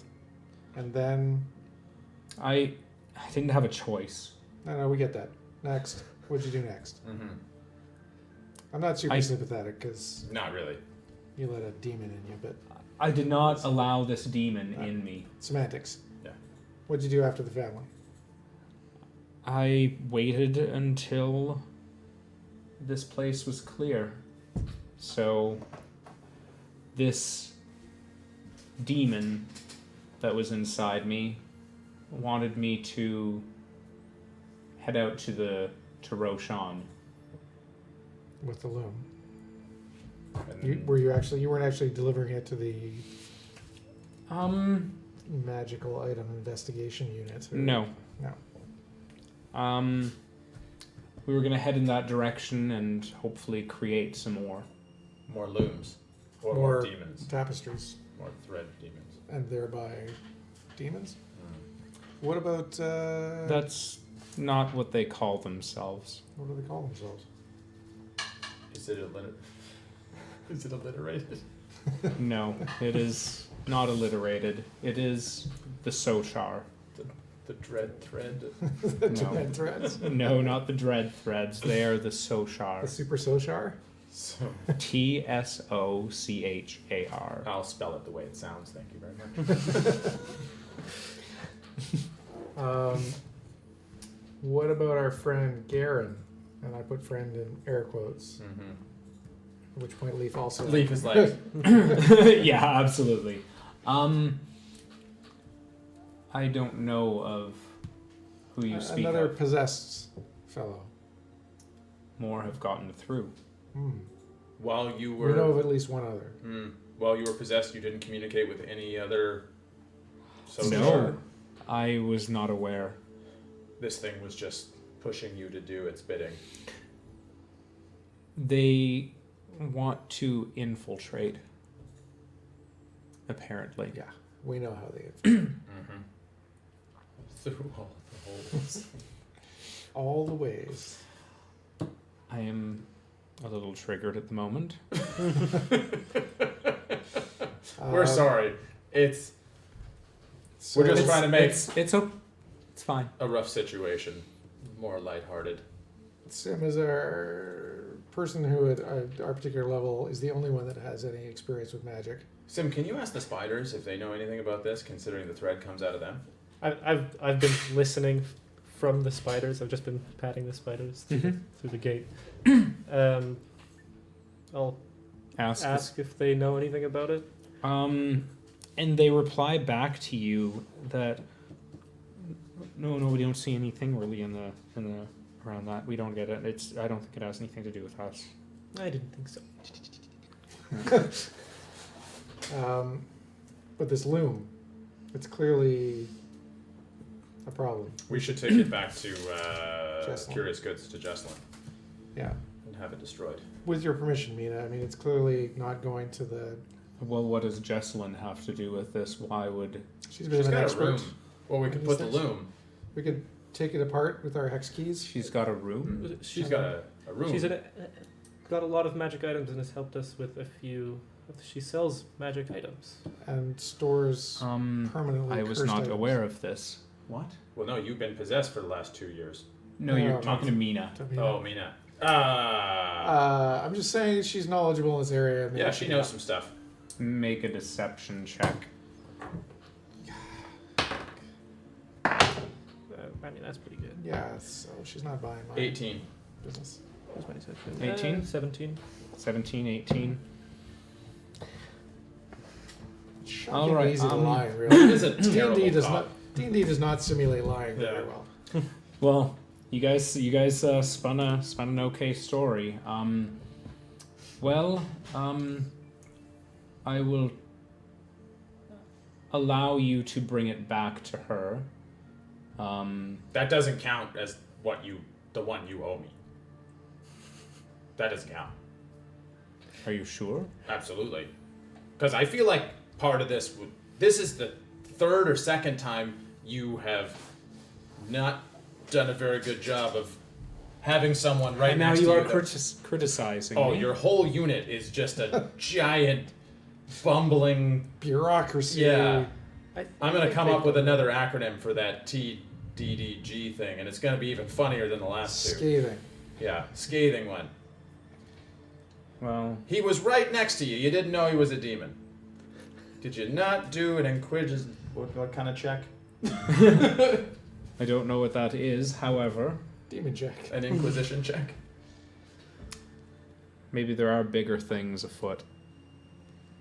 and then I didn't have a choice. no, we get that. Next, what'd you do next? I'm not super I- sympathetic because Not really. you let a demon in you, but I did not allow this demon in me. semantics. Yeah. What'd you do after the family? I waited until this place was clear. So this demon that was inside me wanted me to head out to Roshan. With the loom. And You weren't actually delivering it to the magical item investigation unit? Or- No. No. We were gonna head in that direction and hopefully create some more. more looms. Or More more demons. Tapestries, More thread demons. and thereby demons? What about, That's not what they call themselves. what do they call themselves? Is it Is it alliterated? No, it is not alliterated. It is the Sochar. The dread thread. The No. Dread Threads? No, not the Dread Threads. They are the The Sochar. Super Sochar? So Tsochar. I'll spell it the way it sounds. Thank you very much. What about our friend Garen? And I put friend in air quotes. At which point Leaf also. Leaf is like, Yeah, absolutely. I don't know of who you speak Another of. possessed fellow. More have gotten through. while you We know of were at least one other. while you were possessed, you didn't communicate with any other. No, I was not aware. This thing was just pushing you to do its bidding. They want to infiltrate. Apparently. Yeah, we know how they. Through all the holes. All the ways. I am a little triggered at the moment. We're sorry. It's We're just trying to make It's fine. a rough situation more lighthearted. Sim is our person who at our particular level is the only one that has any experience with magic. Sim, can you ask the spiders if they know anything about this, considering the thread comes out of them? I've been listening from the spiders. I've just been patting the spiders through the gate. I'll ask if they know anything about it. And they reply back to you that no, we don't see anything really in the around that. We don't get it. I don't think it has anything to do with us. I didn't think so. But this loom, it's clearly a problem. We should take it back to Jesselyn. Curious Goods to Jesselyn Yeah. and have it destroyed. With your permission, Mina. I mean, it's clearly not going to the. Well, what does Jesselyn have to do with this? Why would... She's a bit She's of an got a expert. room. Well, we could What put is the this? loom. We could take it apart with our hex keys? She's got a room. She's got a room. She's got a lot of magic items and has helped us with a few. She sells magic items. And stores permanently I was cursed not items. aware of this. What? Well, no, you've been possessed for the last 2 years. No, No, you're talking to Mina. To me. Oh, Mina. I'm just saying she's knowledgeable in this area. Maybe Yeah, she knows some stuff. Make a deception check. I mean, that's pretty good. Yeah, so she's not buying my 18. business. What's my deception? 18? 17. 17, 18. Shocking All right, easy to lie, It really. is a terrible D&D does cop. not D&D does not simulate lying Yeah. very well. Well, you guys spun an okay story. I will allow you to bring it back to her. That doesn't count as the one you owe me. That doesn't count. Are you sure? Absolutely. Because I feel like part of this is the third or second time you have not done a very good job of having someone right And now next you to are you. criticizing Oh, me. your whole unit is just a giant bumbling. Bureaucracy. Yeah. I'm I gonna think come they- up with another acronym for that TDDG thing, and it's gonna be even funnier than the last two. Scathing. Yeah, scathing one. Well, He was right next to you. You didn't know he was a demon. Did you not do an inquisition? What kind of check? I don't know what that is. However, Demon check. An inquisition check? maybe there are bigger things afoot.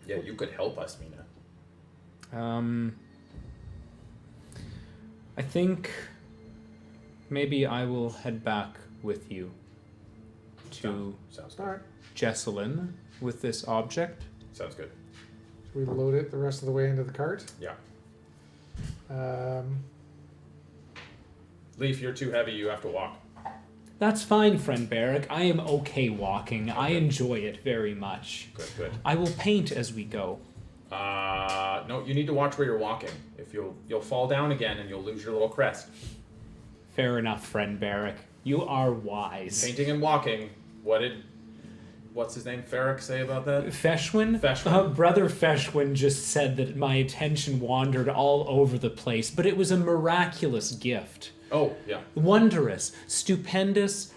Yeah, you could help us, Mina. I think maybe I will head back with you to Sounds All good. right. Jesselyn with this object. Sounds good. Should we load it the rest of the way into the cart? Yeah. Leaf, you're too heavy. You have to walk. That's fine, friend Barrick. I am okay walking. I Okay. enjoy it very much. Good, good. I will paint as we go. No, you need to watch where you're walking. If you'll fall down again and you'll lose your little crest. Fair enough, friend Barrick. You are wise. Painting and walking. What's his name? Ferric say about that? Feshwin? Feshwin. Brother Feshwin just said that my attention wandered all over the place, but it was a miraculous gift. Oh, yeah. Wondrous, stupendous,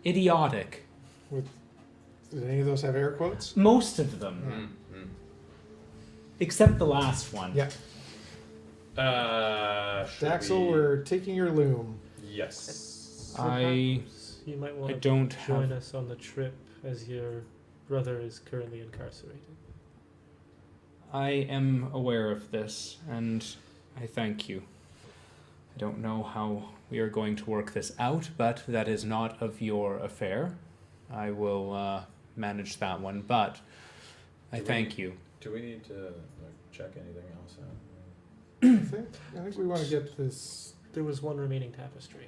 idiotic. Did any of those have air quotes? Most of them. Except the last one. Yeah. Should Daxel, we- we're taking your loom. Yes. Perhaps you might I want to don't join have... us on the trip as your brother is currently incarcerated. I am aware of this, and I thank you. I don't know how we are going to work this out, but that is not of your affair. I will manage that one, but I thank you. Do we need to check anything else out? I think we want to get this. There was one remaining tapestry.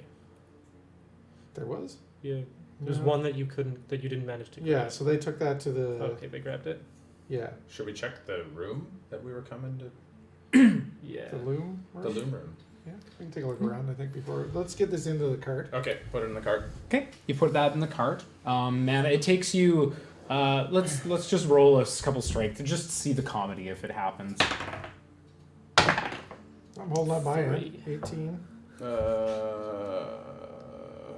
There was? Yeah, there's No. one that you didn't manage to. Yeah, grab. so they took that to the. Okay, they grabbed it. Yeah. Should we check the room that we were coming to? Yeah. The loom? The loom room. Yeah, we can take a look around, I think, before. Let's get this into the cart. Okay, put it in the cart. Okay, you put that in the cart. Man, it takes you. Let's just roll a couple strength to just see the comedy if it happens. I'm holding up my end. 3. 18.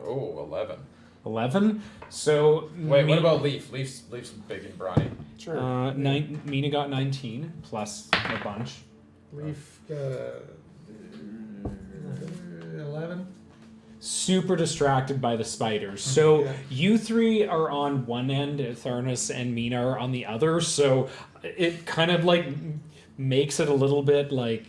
11. 11. So Wait, what about Leaf? Leaf's big and brawny. Sure. Mina got 19 plus a bunch. Leaf got 11. Super distracted by the spiders. So Yeah. you three are on one end, Tharnas and Mina are on the other. So it kind of like makes it a little bit like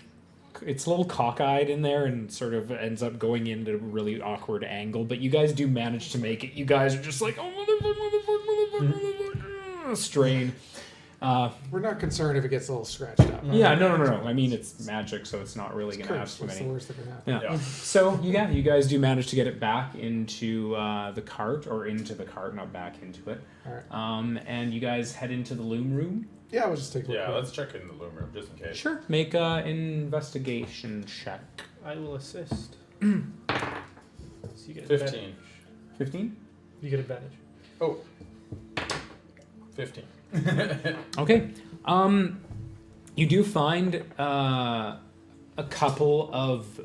it's a little cockeyed in there and sort of ends up going into a really awkward angle. But you guys do manage to make it. You guys are just like, oh, motherfucker, strain. We're not concerned if it gets a little scratched up. Yeah, no. I mean, it's magic, so it's not really It's going to have cursed. too What's the many. worst that can happen? Yeah. Yeah. So you guys do manage to get it back into the cart, or into the cart, not back into it. All right. And you guys head into the loom room. Yeah, we'll just take a look. Yeah, around. let's check in the loom room just in case. Sure. Make a investigation check. I will assist. So you get advantage. 15. 15? You get advantage. Oh. 15. Okay. You do find a couple of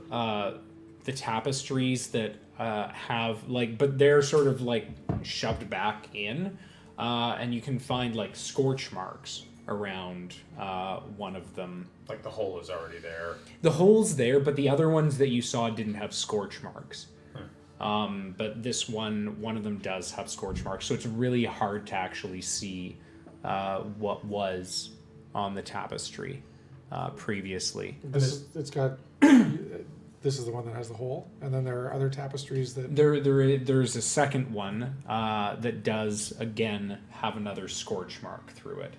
the tapestries that have like, but they're sort of like shoved back in, and you can find like scorch marks around one of them. Like the hole is already there. The hole's there, but the other ones that you saw didn't have scorch marks. But this one of them does have scorch marks, so it's really hard to actually see what was on the tapestry previously. It's got. This is the one that has the hole, and then there are other tapestries that. There's a second one that does again have another scorch mark through it.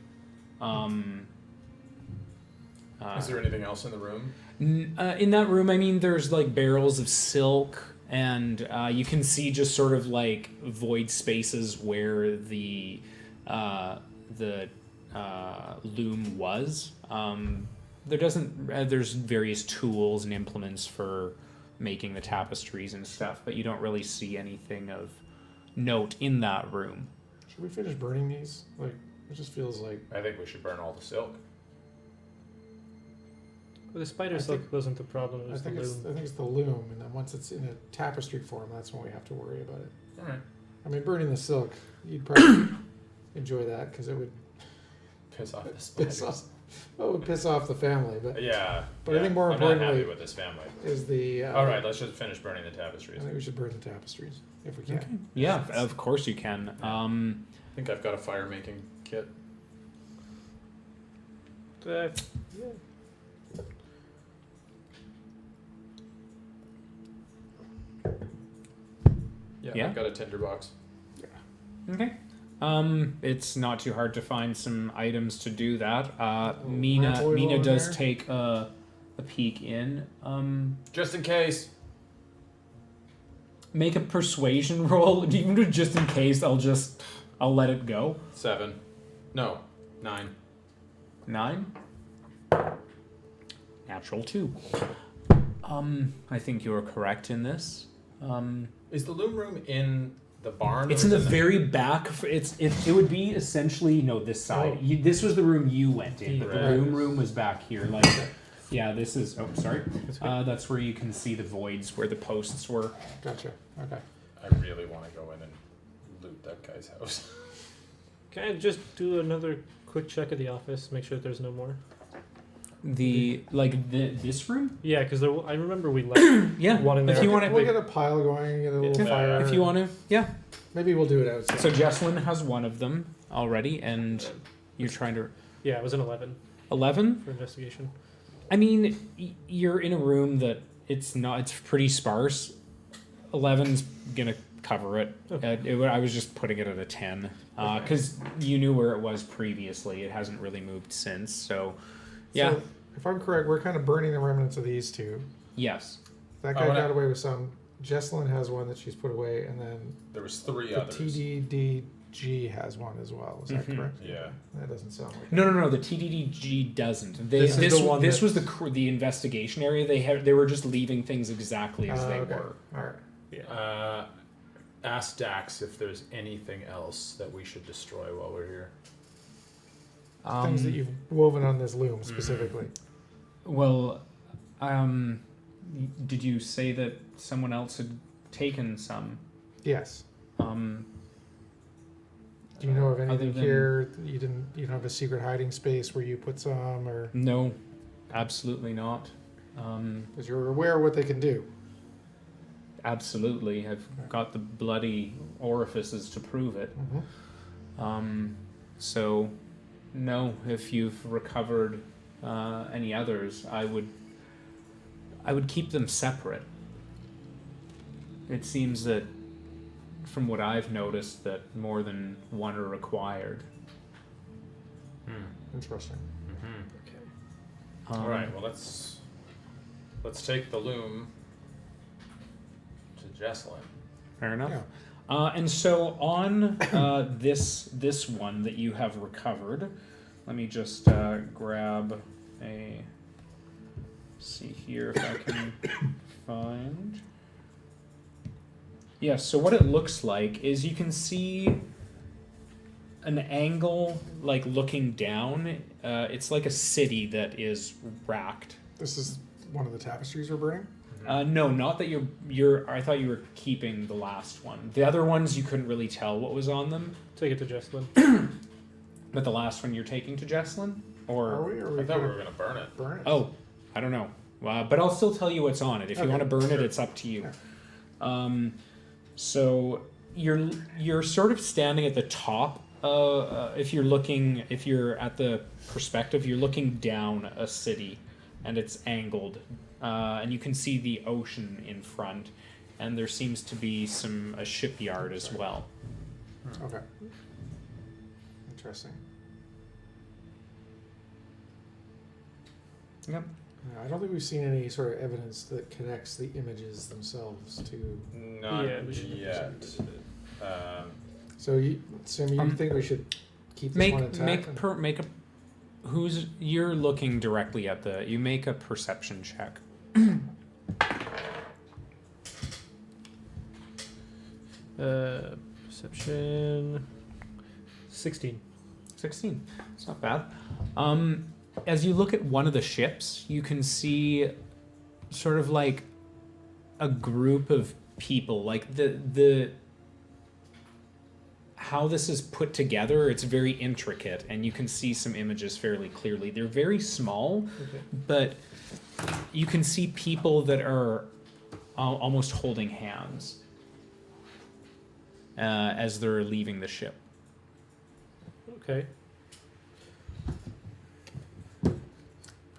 Is there anything else in the room? In that room, I mean, there's like barrels of silk, and you can see just sort of like void spaces where the loom was. There's various tools and implements for making the tapestries and stuff, but you don't really see anything of note in that room. Should we finish burning these? Like, it just feels like. I think we should burn all the silk. Well, the spider I silk think- wasn't the problem. It I was the think loom. it's the loom, and then once it's in a tapestry form, that's when we have to worry about it. Alright. I mean, burning the silk, you'd probably enjoy that because it would Piss off the spiders. piss off. Well, it would piss off the family, but Yeah. But I yeah. think more I'm not happy importantly- with this family. is the. Alright, let's just finish burning the I tapestries. think we should burn the tapestries if we can. Yeah, of course you can. I think I've got a fire making kit. Yeah. Yeah? I've got a tinderbox. Okay. It's not too hard to find some items to do that. Mina lamp oil in does there? take a peek in. Just in case. Make a persuasion roll, even just in case. I'll let it go. 7. No. 9. 9. Natural 2. I think you're correct in this. Is the loom room in the barn? It's or in the is it very back. It would be essentially this side. Oh. This was the room you went in, but the Right. room was back here. Like, yeah, this is. Oh, sorry. That's where you can see the voids where the posts were. Gotcha. Okay. I really want to go in and loot that guy's house. Can I just do another quick check of the office, make sure that there's no more? This room. Yeah, because I remember we left Yeah. one in If there. you want to, We'll get a pile going, get a little Yeah. fire. if you want to, yeah. Maybe we'll do it outside. So Jesslyn has one of them already, and you're trying to Yeah, it was an 11 11. for investigation. I mean, you're in a room that it's pretty sparse. 11's gonna cover it. Okay. I was just putting it at a 10 because you knew where it was previously. It hasn't really moved since. So, yeah. So, if I'm correct, we're kind of burning the remnants of these two. Yes. That I guy wanna- got away with some. Jesslyn has one that she's put away, and then There was 3 the others. TDDG has one as well. Is that Mhm. correct? Yeah. That doesn't sound like. No. The TDDG doesn't. This is the one This that- was the investigation area. They were just leaving things exactly as they okay. were. All right. Yeah. Ask Dax if there's anything else that we should destroy while we're here. Things that you've woven on this loom specifically. Well, did you say that someone else had taken some? Yes. Um, Do you know of other anything than- here? You don't have a secret hiding space where you put some, or No, absolutely not. because you're aware of what they can do. Absolutely, I've got the bloody orifices to prove it. So, no. If you've recovered any others, I would keep them separate. It seems that, from what I've noticed, that more than one are required. Interesting. Okay. All right. Well, let's take the loom to Jesselyn. Fair enough. Yeah. And so on this one that you have recovered, let me just grab a see here if I can find. Yeah, so what it looks like is you can see an angle like looking down. It's like a city that is racked. This is one of the tapestries we're burning? No, not that you're. I thought you were keeping the last one. The other ones you couldn't really tell what was on them. Take it to Jesslyn. But the last one you're taking to Jesslyn, or Are we? Or are we I thought we gonna were gonna burn it. burn it? oh, I don't know. But I'll still tell you what's on it. If you Okay, want to burn it, sure. it's up to you. So you're sort of standing at the top. If you're at the perspective, you're looking down a city, and it's angled, and you can see the ocean in front, and there seems to be a shipyard as well. Okay. Interesting. Yep. I don't think we've seen any sort of evidence that connects the images themselves to. Not Yeah, we should yet. So, Sim, you think we should keep this one intact? Make a. You're looking directly at the. You make a perception check. Perception. 16. 16. It's not bad. As you look at one of the ships, you can see sort of like a group of people. Like the how this is put together, it's very intricate, and you can see some images fairly clearly. They're very small, Okay. but you can see people that are almost holding hands as they're leaving the ship. Okay. If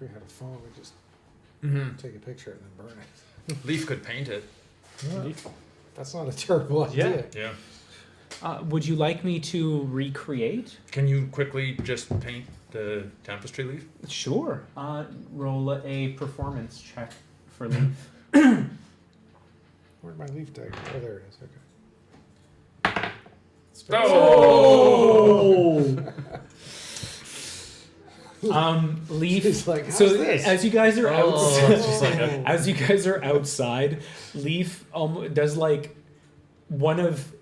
we had a phone, we'd just take a picture and then burn it. Leaf could paint it. That's not a terrible idea. Yeah. Would you like me to recreate? Can you quickly just paint the tapestry leaf? Sure. Roll a performance check for Leaf. Where'd my leaf tag? Oh, there it is. Okay. Leaf. He's like, how's So this? as you guys are outside, it's just like a- as you guys are outside, Leaf does like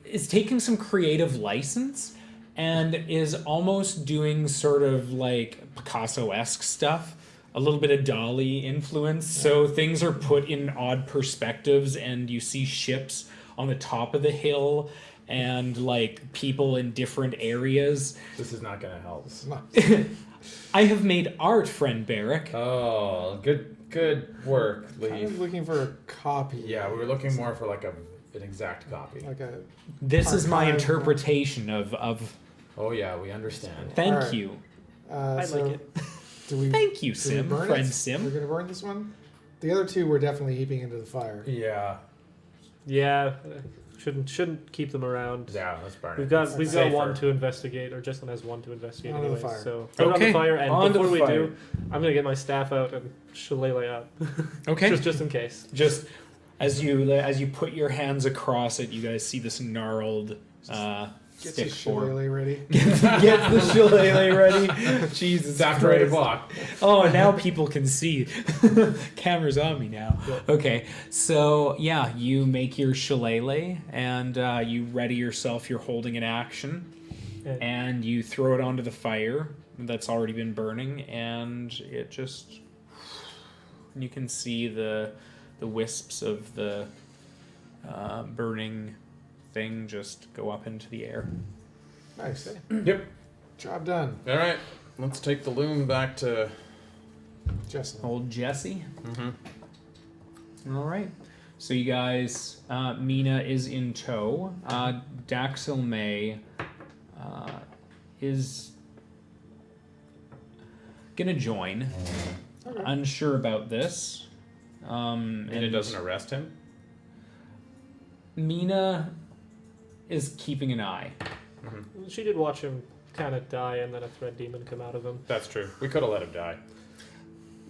is taking some creative license and is almost doing sort of like Picasso-esque stuff. A little bit of Dali influence. So things are put in odd perspectives, and you see ships on the top of the hill and like people in different areas. This is not gonna help. It's not- I have made art, friend Barrick. Oh, good work, I'm Leaf. looking for a copy. Yeah, we were looking more for like an exact copy. Like a. This is my Archive. interpretation of Oh yeah, we understand. thank Alright. you. I So like it. Do we? Thank you, do we Sim, burn friend it? We're Sim. gonna burn this one. The other two we're definitely heaping into the fire. Yeah, Yeah. Shouldn't keep them around. yeah, let's burn We've it. got It's one safer. to investigate, or Jesslyn has one to investigate Onto the anyway. fire. So put it on Okay, the fire, and onto before the we fire. do, I'm gonna get my staff out and shillelagh up, Okay. just in case. Just as you put your hands across it, you guys see this gnarled Get stick your form. shillelagh ready. Gets the shillelagh ready. Jesus, It's after 8 Christ. o'clock. Oh, now people can see. Camera's on me now. Yeah. Okay, so yeah, you make your shillelagh and you ready yourself. You're holding an action, Yeah. and you throw it onto the fire that's already been burning, and it just. You can see the wisps of the burning thing just go up into the air. Nice. Yep. Job done, All right, let's take the loom back to. Justin. Old Jesse. Mm-hmm. All right. So you guys, Mina is in tow. Daxil May is gonna join. Okay. Unsure about this. And it doesn't arrest him. Mina is keeping an eye. She did watch him kind of die, and then a thread demon come out of him. That's true. We could have let him die.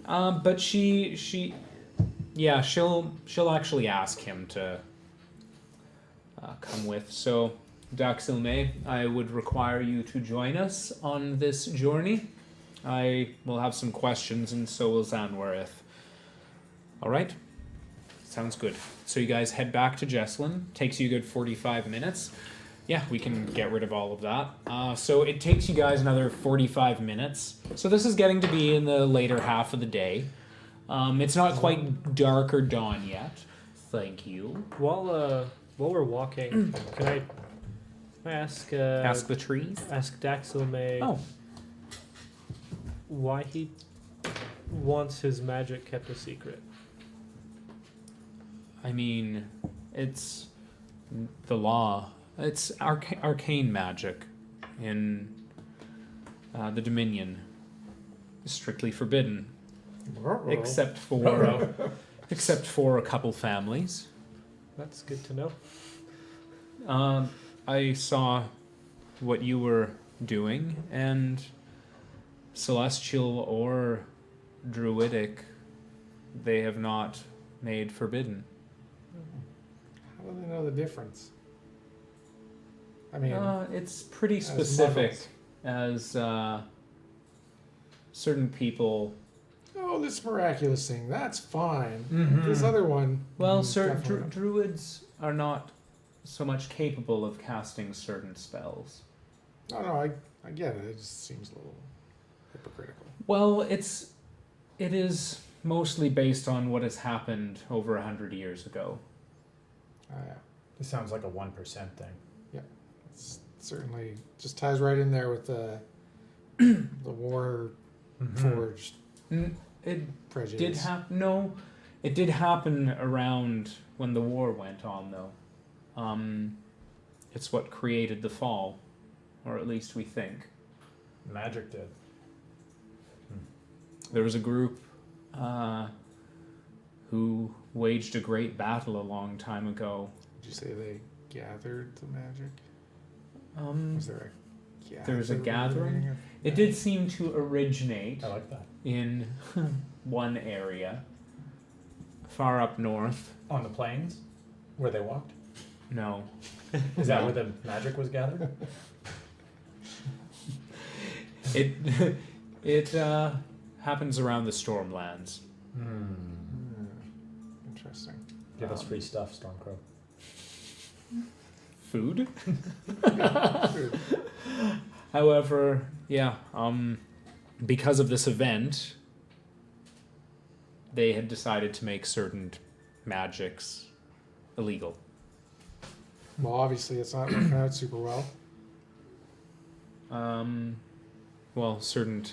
But she'll actually ask him to come with. So, Daxil May, I would require you to join us on this journey. I will have some questions, and so will Zanwarith. All right. Sounds good. So you guys head back to Jesslyn. Takes you a good 45 minutes. Yeah, we can get rid of all of that. So it takes you guys another 45 minutes. So this is getting to be in the later half of the day. It's not quite dark or dawn yet. Thank you. While we're walking, can I ask Ask the trees. ask Daxilme Oh, why he wants his magic kept a secret? I mean, it's the law. It's arcane magic in the Dominion. Strictly forbidden, except for a couple families. That's good to know. I saw what you were doing, and celestial or druidic, they have not made forbidden. How do they know the difference? I mean, It's pretty as specific, muggles. as certain people. Oh, this miraculous thing, that's fine. Mhm. This other one. Well, definitely not. druids are not so much capable of casting certain spells. No, I get it. It just seems a little hypocritical. Well, it is mostly based on what has happened over 100 years ago. Yeah. This sounds like a 1% thing. It's certainly just ties right in there with the war forged It prejudice. did happen. No, it did happen around when the war went on, though. It's what created the fall, or at least we think. Magic did. There was a group who waged a great battle a long time ago. Did you say they gathered the magic? Um, Was there a gathering? There was a gathering? It did seem to originate I like that. in one area, far up north. On the plains, where they walked. No, Is that where the magic was gathered? it happens around the Stormlands. Interesting. Give us free stuff, Stormcrow. Food. However, yeah, because of this event, they had decided to make certain magics illegal. Well, obviously, it's not working out super well. Well, certain.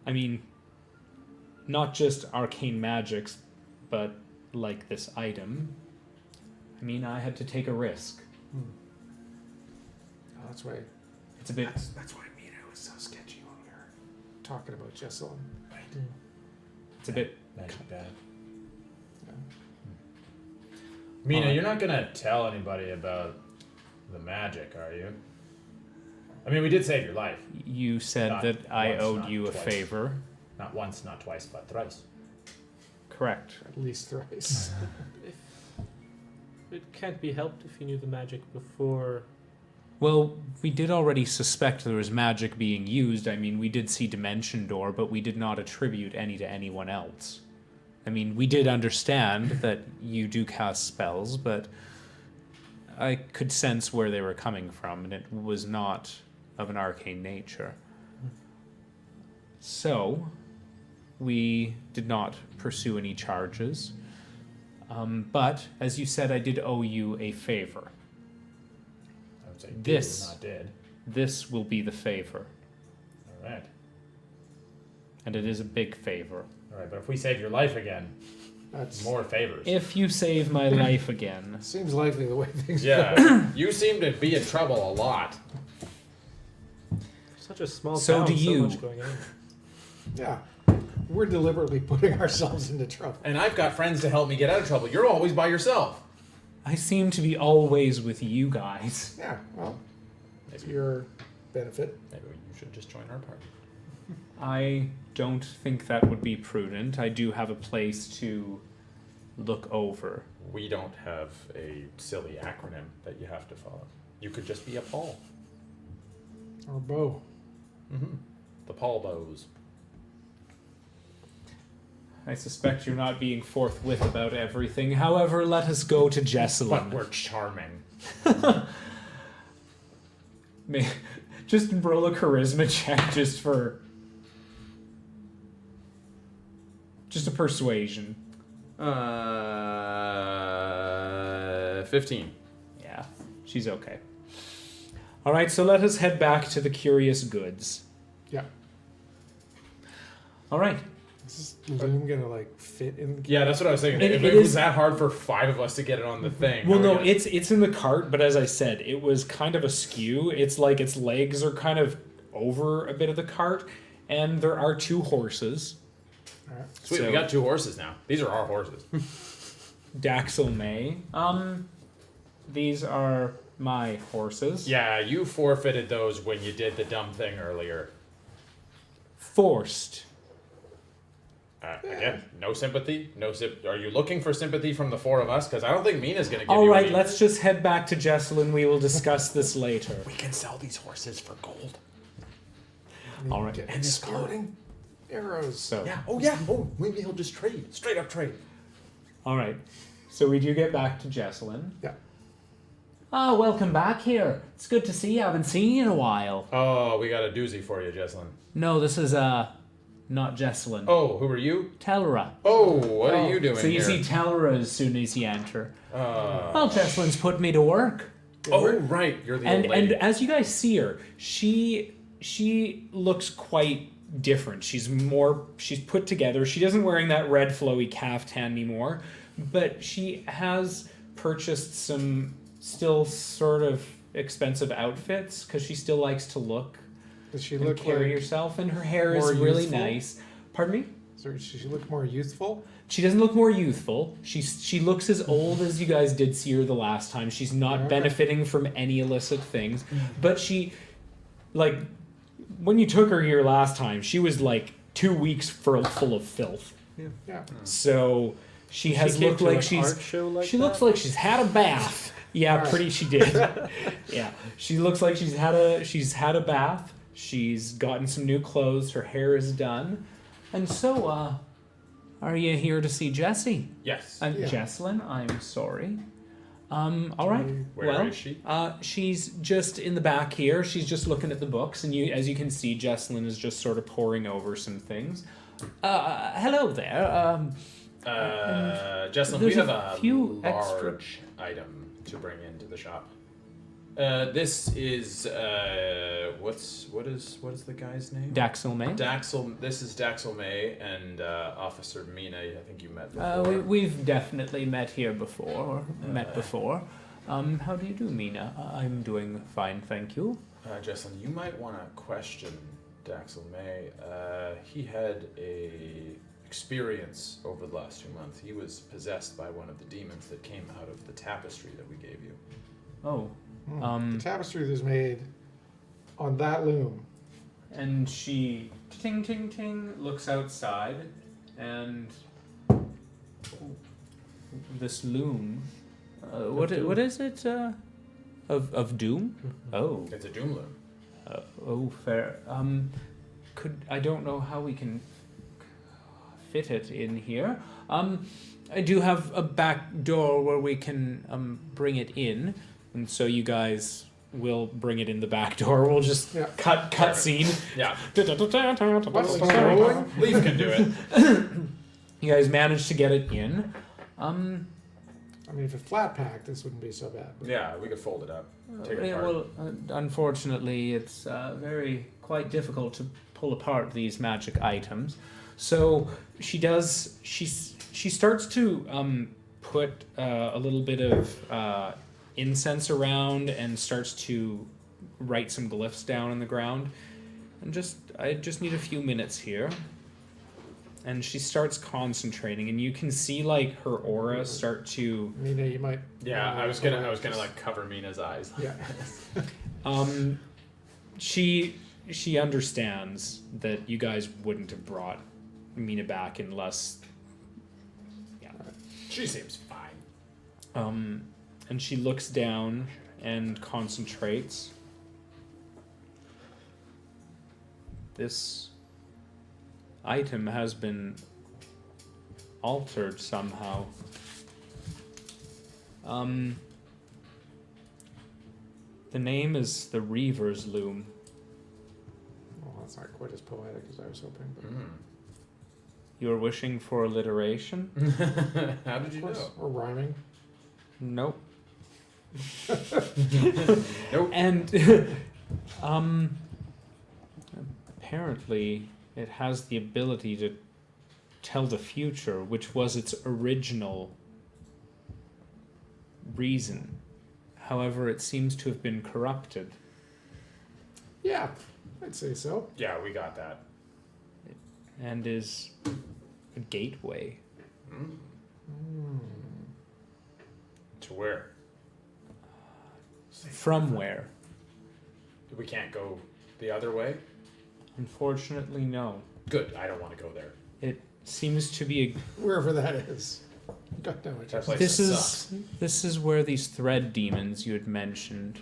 I mean, not just arcane magics, but like this item. I mean, I had to take a risk. Oh, that's why. It's a bit. That's why Mina was so sketchy when we were talking about Jesselyn. It's a bit. Magic bad. Yeah. Mina, you're not gonna tell anybody about the magic, are you? I mean, we did save your life. You said Not that I once, owed not you a twice. favor. Not once, not twice, but thrice. Correct. At least thrice. It can't be helped if you knew the magic before. Well, we did already suspect there was magic being used. I mean, we did see Dimension Door, but we did not attribute any to anyone else. I mean, we did understand that you do cast spells, but I could sense where they were coming from, and it was not of an arcane nature. So, we did not pursue any charges. But, as you said, I did owe you a favor. I would say This- did, not did. This will be the favor, All right. and it is a big favor. All right, but if we save your life again, That's more favors. If you save my life again, seems likely the way things go. Yeah, you seem to be in trouble a lot. Such a small So town, do you. so much going on. Yeah. We're deliberately putting ourselves into trouble. And I've got friends to help me get out of trouble. You're always by yourself. I seem to be always with you guys. Yeah, well, it's Maybe, your benefit. maybe you should just join our party. I don't think that would be prudent. I do have a place to look over. We don't have a silly acronym that you have to follow. You could just be a Paul. Or Bo. Mm-hmm. The Paul Bows. I suspect you're not being forthwith about everything. However, let us go to But Jessalyn. we're charming. Just roll a charisma check just for... Just a persuasion. 15. Yeah, she's okay. Alright, so let us head back to the curious goods. Yeah. Alright. Is this loom gonna like fit in? Yeah, that's what I was thinking. It- if it it was is- that hard for 5 of us to get it on the thing. Well, how are we no, gonna- it's in the cart, but as I said, it was kind of askew. It's like its legs are kind of over a bit of the cart, and there are 2 horses. All right. Sweet, so- we got 2 horses now. These are our horses. Daxel May. These are my horses. Yeah, you forfeited those when you did the dumb thing earlier. Forced. Again, no sympathy. Are you looking for sympathy from the 4 of us? Because I don't think Mina's going to give All you right, any. let's just head back to Jessalyn. We will discuss this later. We can sell these horses for gold. All right. Get exploding arrows. So, Yeah. Oh, yeah. Oh, maybe he'll just trade. Straight up trade. all right. So we do get back to Jessalyn. Yeah. Ah, welcome back here. It's good to see you. I haven't seen you in a while. Oh, we got a doozy for you, Jessalyn. No, this is not Jessalyn. Oh, who are you? Telra. Oh, what are you doing So you here? see Telra as soon as you enter. Uh, Well, Jessalyn's put me to work. oh, right. You're the And old lady. as you guys see her, she looks quite different. She's put together. She isn't wearing that red flowy caftan anymore, but she has purchased some still sort of expensive outfits because she still likes to look Does she and look carry like? herself, and her hair is more really youthful? nice. Pardon me? Does she look more youthful? She doesn't look more youthful. She looks as old as you guys did see her the last time. She's not Okay. benefiting from any illicit things. But she, like, when you took her here last time, she was like 2 weeks full of filth. Yeah. So she has came looked to, like an she's. art show like She that? looks like she's had a bath. Yeah, Alright. pretty. She did. Yeah, she looks like she's had a bath. She's gotten some new clothes. Her hair is done, and so are you here to see Jessie? yes. Yeah. Jessalyn, I'm sorry. All right. Where well, is she? she's just in the back here. She's just looking at the books, and as you can see, Jessalyn is just sort of poring over some things. Hello there. Jessalyn, we there's have a a few large item to bring into the shop. This is what is the guy's name? Daxel May. Daxel. This is Daxel May and Officer Mina. I think you met before. We've definitely met here before, met before. How do you do, Mina? I'm doing fine, thank you. Jessalyn, you might want to question Daxel May. He had a experience over the last 2 months. He was possessed by one of the demons that came out of the tapestry that we gave you. Oh, The tapestry that was made on that loom. and she ting ting ting looks outside, and this loom. What is it? Of doom? Oh. It's a doom loom. Oh, fair. I don't know how we can fit it in here. I do have a back door where we can bring it in, and so you guys will bring it in the back door. We'll just Yeah. cut scene. Yeah. What's going? Leaf can do it. You guys managed to get it in. I mean, if it's flat packed, this wouldn't be so bad. But Yeah, we could fold it up. Take it Yeah, apart. well, unfortunately, it's quite difficult to pull apart these magic items. So she starts to put a little bit of incense around and starts to write some glyphs down in the ground. And I just need a few minutes here. And she starts concentrating, and you can see like her aura start to. Mina, you might. Yeah, I was gonna like cover Mina's eyes. Yeah. She understands that you guys wouldn't have brought Mina back unless. Yeah. She seems fine. And she looks down and concentrates. This item has been altered somehow. The name is the Reaver's Loom. Well, that's not quite as poetic as I was hoping. But You're wishing for alliteration? How did you of course, know? or rhyming. Nope. Nope. And apparently it has the ability to tell the future, which was its original reason. However, it seems to have been corrupted. Yeah, I'd say so. Yeah, we got that. And is a gateway. To where? From where? We can't go the other way? Unfortunately, no. Good, I don't want to go there. It seems to be Wherever that is. Don't know what That you're place this sucks. this is where these thread demons you had mentioned,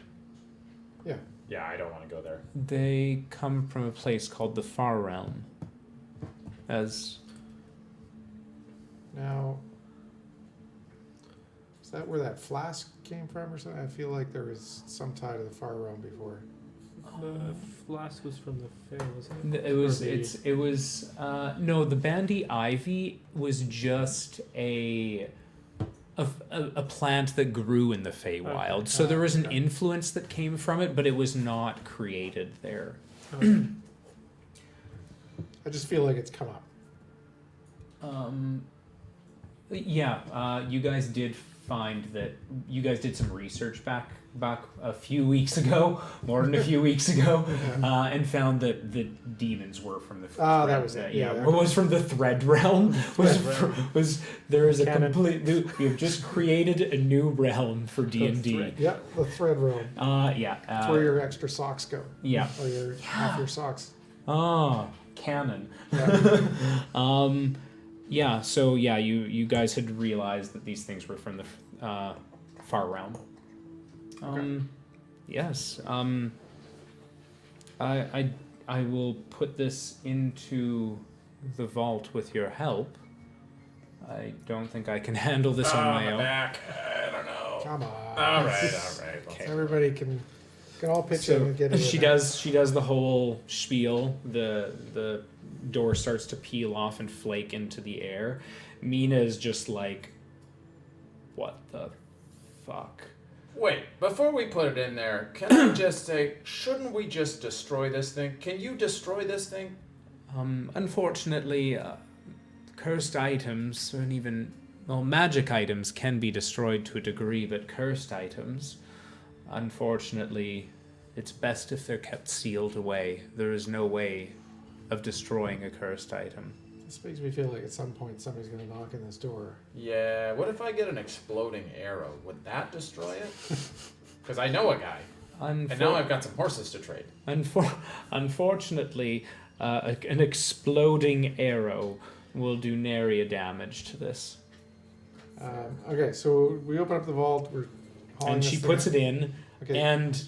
Yeah. Yeah, I don't want to go there. they come from a place called the Far Realm. As Now, is that where that flask came from or something? I feel like there was some tie to the Far Realm before. The flask was from the fair, wasn't it? it was Or the- it was no, the bandy ivy was just a plant that grew in the Feywild. Okay. So there was an Okay. influence that came from it, but it was not created there. I just feel like it's come up. You guys did find that you guys did some research back a few weeks ago, more than a few weeks ago, and found that the demons were from the Ah, that was it. yeah, Yeah, was from the thread realm. Was Thread was there is a Canon. complete new, we have just created a new realm for D&D. thread. Yeah, the thread realm. That's where your extra socks go. Yeah. Or your half your socks. Canon. Yeah. Yeah, so yeah, you guys had realized that these things were from the Far Realm. Yes. I will put this into the vault with your help. I don't think I can handle this on my own. Back. I don't know. Come on. All right. Okay. Everybody can all pitch in So and get in. she does the whole spiel. The door starts to peel off and flake into the air. Mina is just like, what the fuck? Wait, before we put it in there, can I just say, shouldn't we just destroy this thing? Can you destroy this thing? Unfortunately, cursed items and even magic items can be destroyed to a degree, but cursed items, unfortunately, it's best if they're kept sealed away. There is no way of destroying a cursed item. This makes me feel like at some point somebody's going to knock in this door. Yeah, what if I get an exploding arrow? Would that destroy it? Because I know a guy, and now I've got some horses to trade. Unfortunately, an exploding arrow will do nary damage to this. Okay, so we open up the vault. We're hauling And this she thing puts up. it in, Okay. and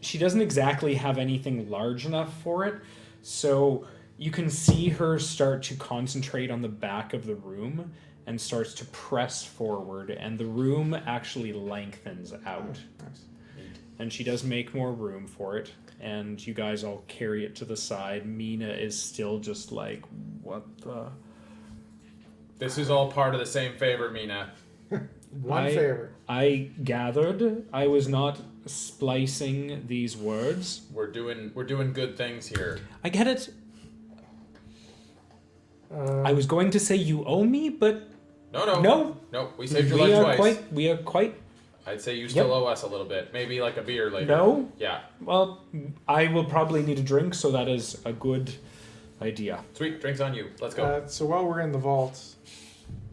she doesn't exactly have anything large enough for it, so you can see her start to concentrate on the back of the room and starts to press forward, and the room actually lengthens out. Nice. And she does make more room for it, and you guys all carry it to the side. Mina is still just like, what the... This is all part of the same favor, Mina. One favor. I gathered I was not splicing these words. We're doing good things here. I get it. I was going to say you owe me, but No. We saved your we life are twice. we are quite. I'd say you still owe us a little bit. Maybe like a beer later. No. Yeah. Well, I will probably need a drink, so that is a good idea. Sweet. Drinks on you. Let's go. So while we're in the vault,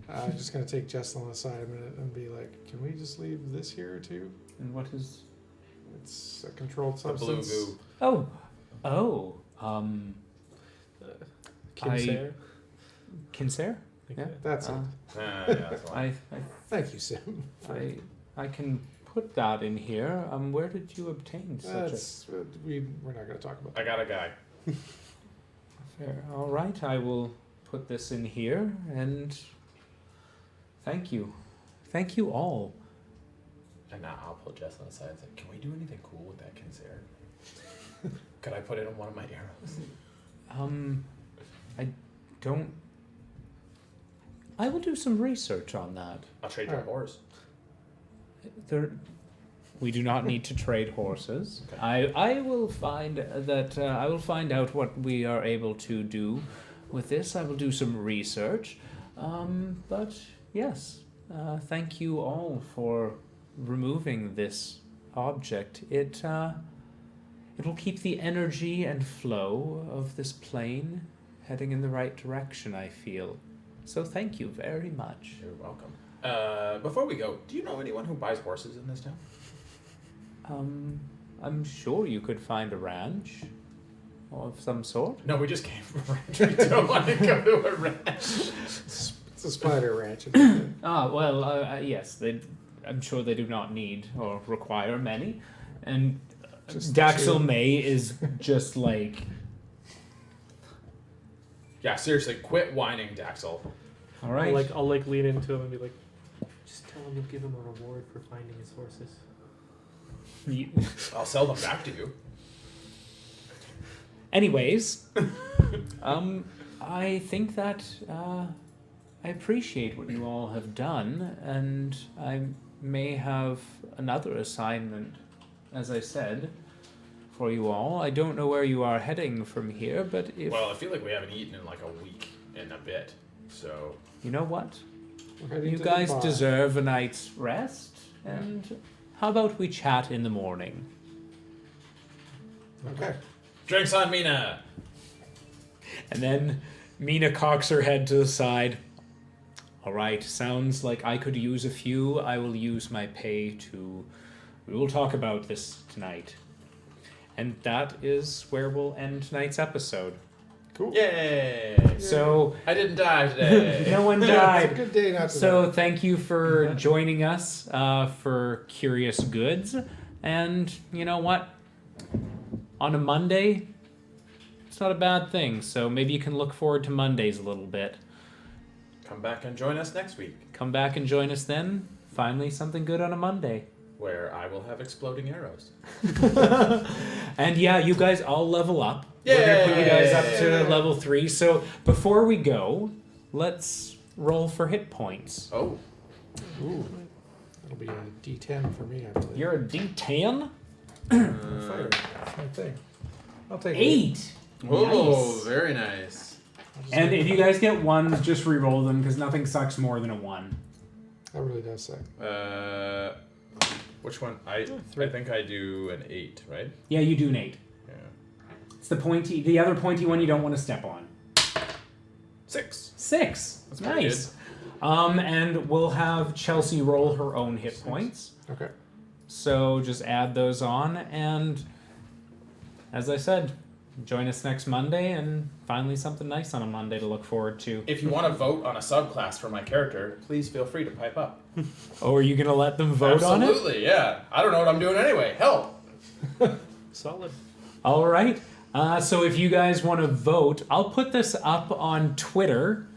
I'm just going to take Jesselyn aside a minute and be like, can we just leave this here too? And what is? It's a controlled the blue substance. goo. Oh. Kinsair? Kinsair? Yeah. That's it. Yeah, that's fine. I Thank you, Sim. I can put that in here. Where did you obtain such That's, we're not going to talk about I that. got a guy. a fair? All right, I will put this in here, and thank you. Thank you all. And now I'll pull Jess on the side and say, can we do anything cool with that Kinsare? Could I put it on one of my arrows? I don't... I will do some research on that. I'll trade you a horse. We do not need to trade horses. Okay. I will find that I will find out what we are able to do with this. I will do some research. But yes, thank you all for removing this object. It will keep the energy and flow of this plane heading in the right direction, I feel. So thank you very much. You're welcome. Before we go, do you know anyone who buys horses in this town? I'm sure you could find a ranch of some sort. No, we just came from a ranch. We don't want to go to a ranch. It's a spider ranch. Isn't it? Well, yes, I'm sure they do not need or require many. And Just Daxel two. May is just like, Yeah, seriously, quit whining, Daxel. all right. I'll lean into him and be like, just tell him you'll give him a reward for finding his horses. I'll sell them back to you. Anyways, I think that I appreciate what you all have done, and I may have another assignment, as I said, for you all. I don't know where you are heading from here, but if Well, I feel like we haven't eaten in like a week and a bit, so... you know what, We're heading you to guys the bar. deserve a night's rest, and how about we chat in the morning? Okay. Drinks on Mina! And then Mina cocks her head to the side. All right, sounds like I could use a few. I will use my pay to... We will talk about this tonight. And that is where we'll end tonight's episode. Cool. Yay! So, I didn't die today. no one It's a died. good day not to So die. thank you for joining us for Curious Goods. And you know what? On a Monday, it's not a bad thing. So maybe you can look forward to Mondays a little bit. Come back and join us next week, Come back and join us then. Finally, something good on a Monday. where I will have exploding arrows. And yeah, you guys all level up. We're gonna put you guys up to level 3. So before we go, let's roll for hit points. Oh. Ooh. That'll be a D10 for me, I believe. You're a D10? Fighter. Same thing. I'll take 8. Oh, Nice. very nice. And if you guys get 1s, just re-roll them because nothing sucks more than a 1. That really does suck. Which one? I think I do an 8, right? Yeah, you do an 8. Yeah. It's the other pointy one you don't want to step on. 6. 6. That's pretty Nice. And we'll have Chelsea roll her own hit points. Okay. So just add those on, and as I said, join us next Monday, and finally something nice on a Monday to look forward to. If you want to vote on a subclass for my character, please feel free to pipe up. Oh, are you going to let them vote on it? Absolutely, yeah. I don't know what I'm doing anyway. Help! Solid. All right. So if you guys want to vote, I'll put this up on Twitter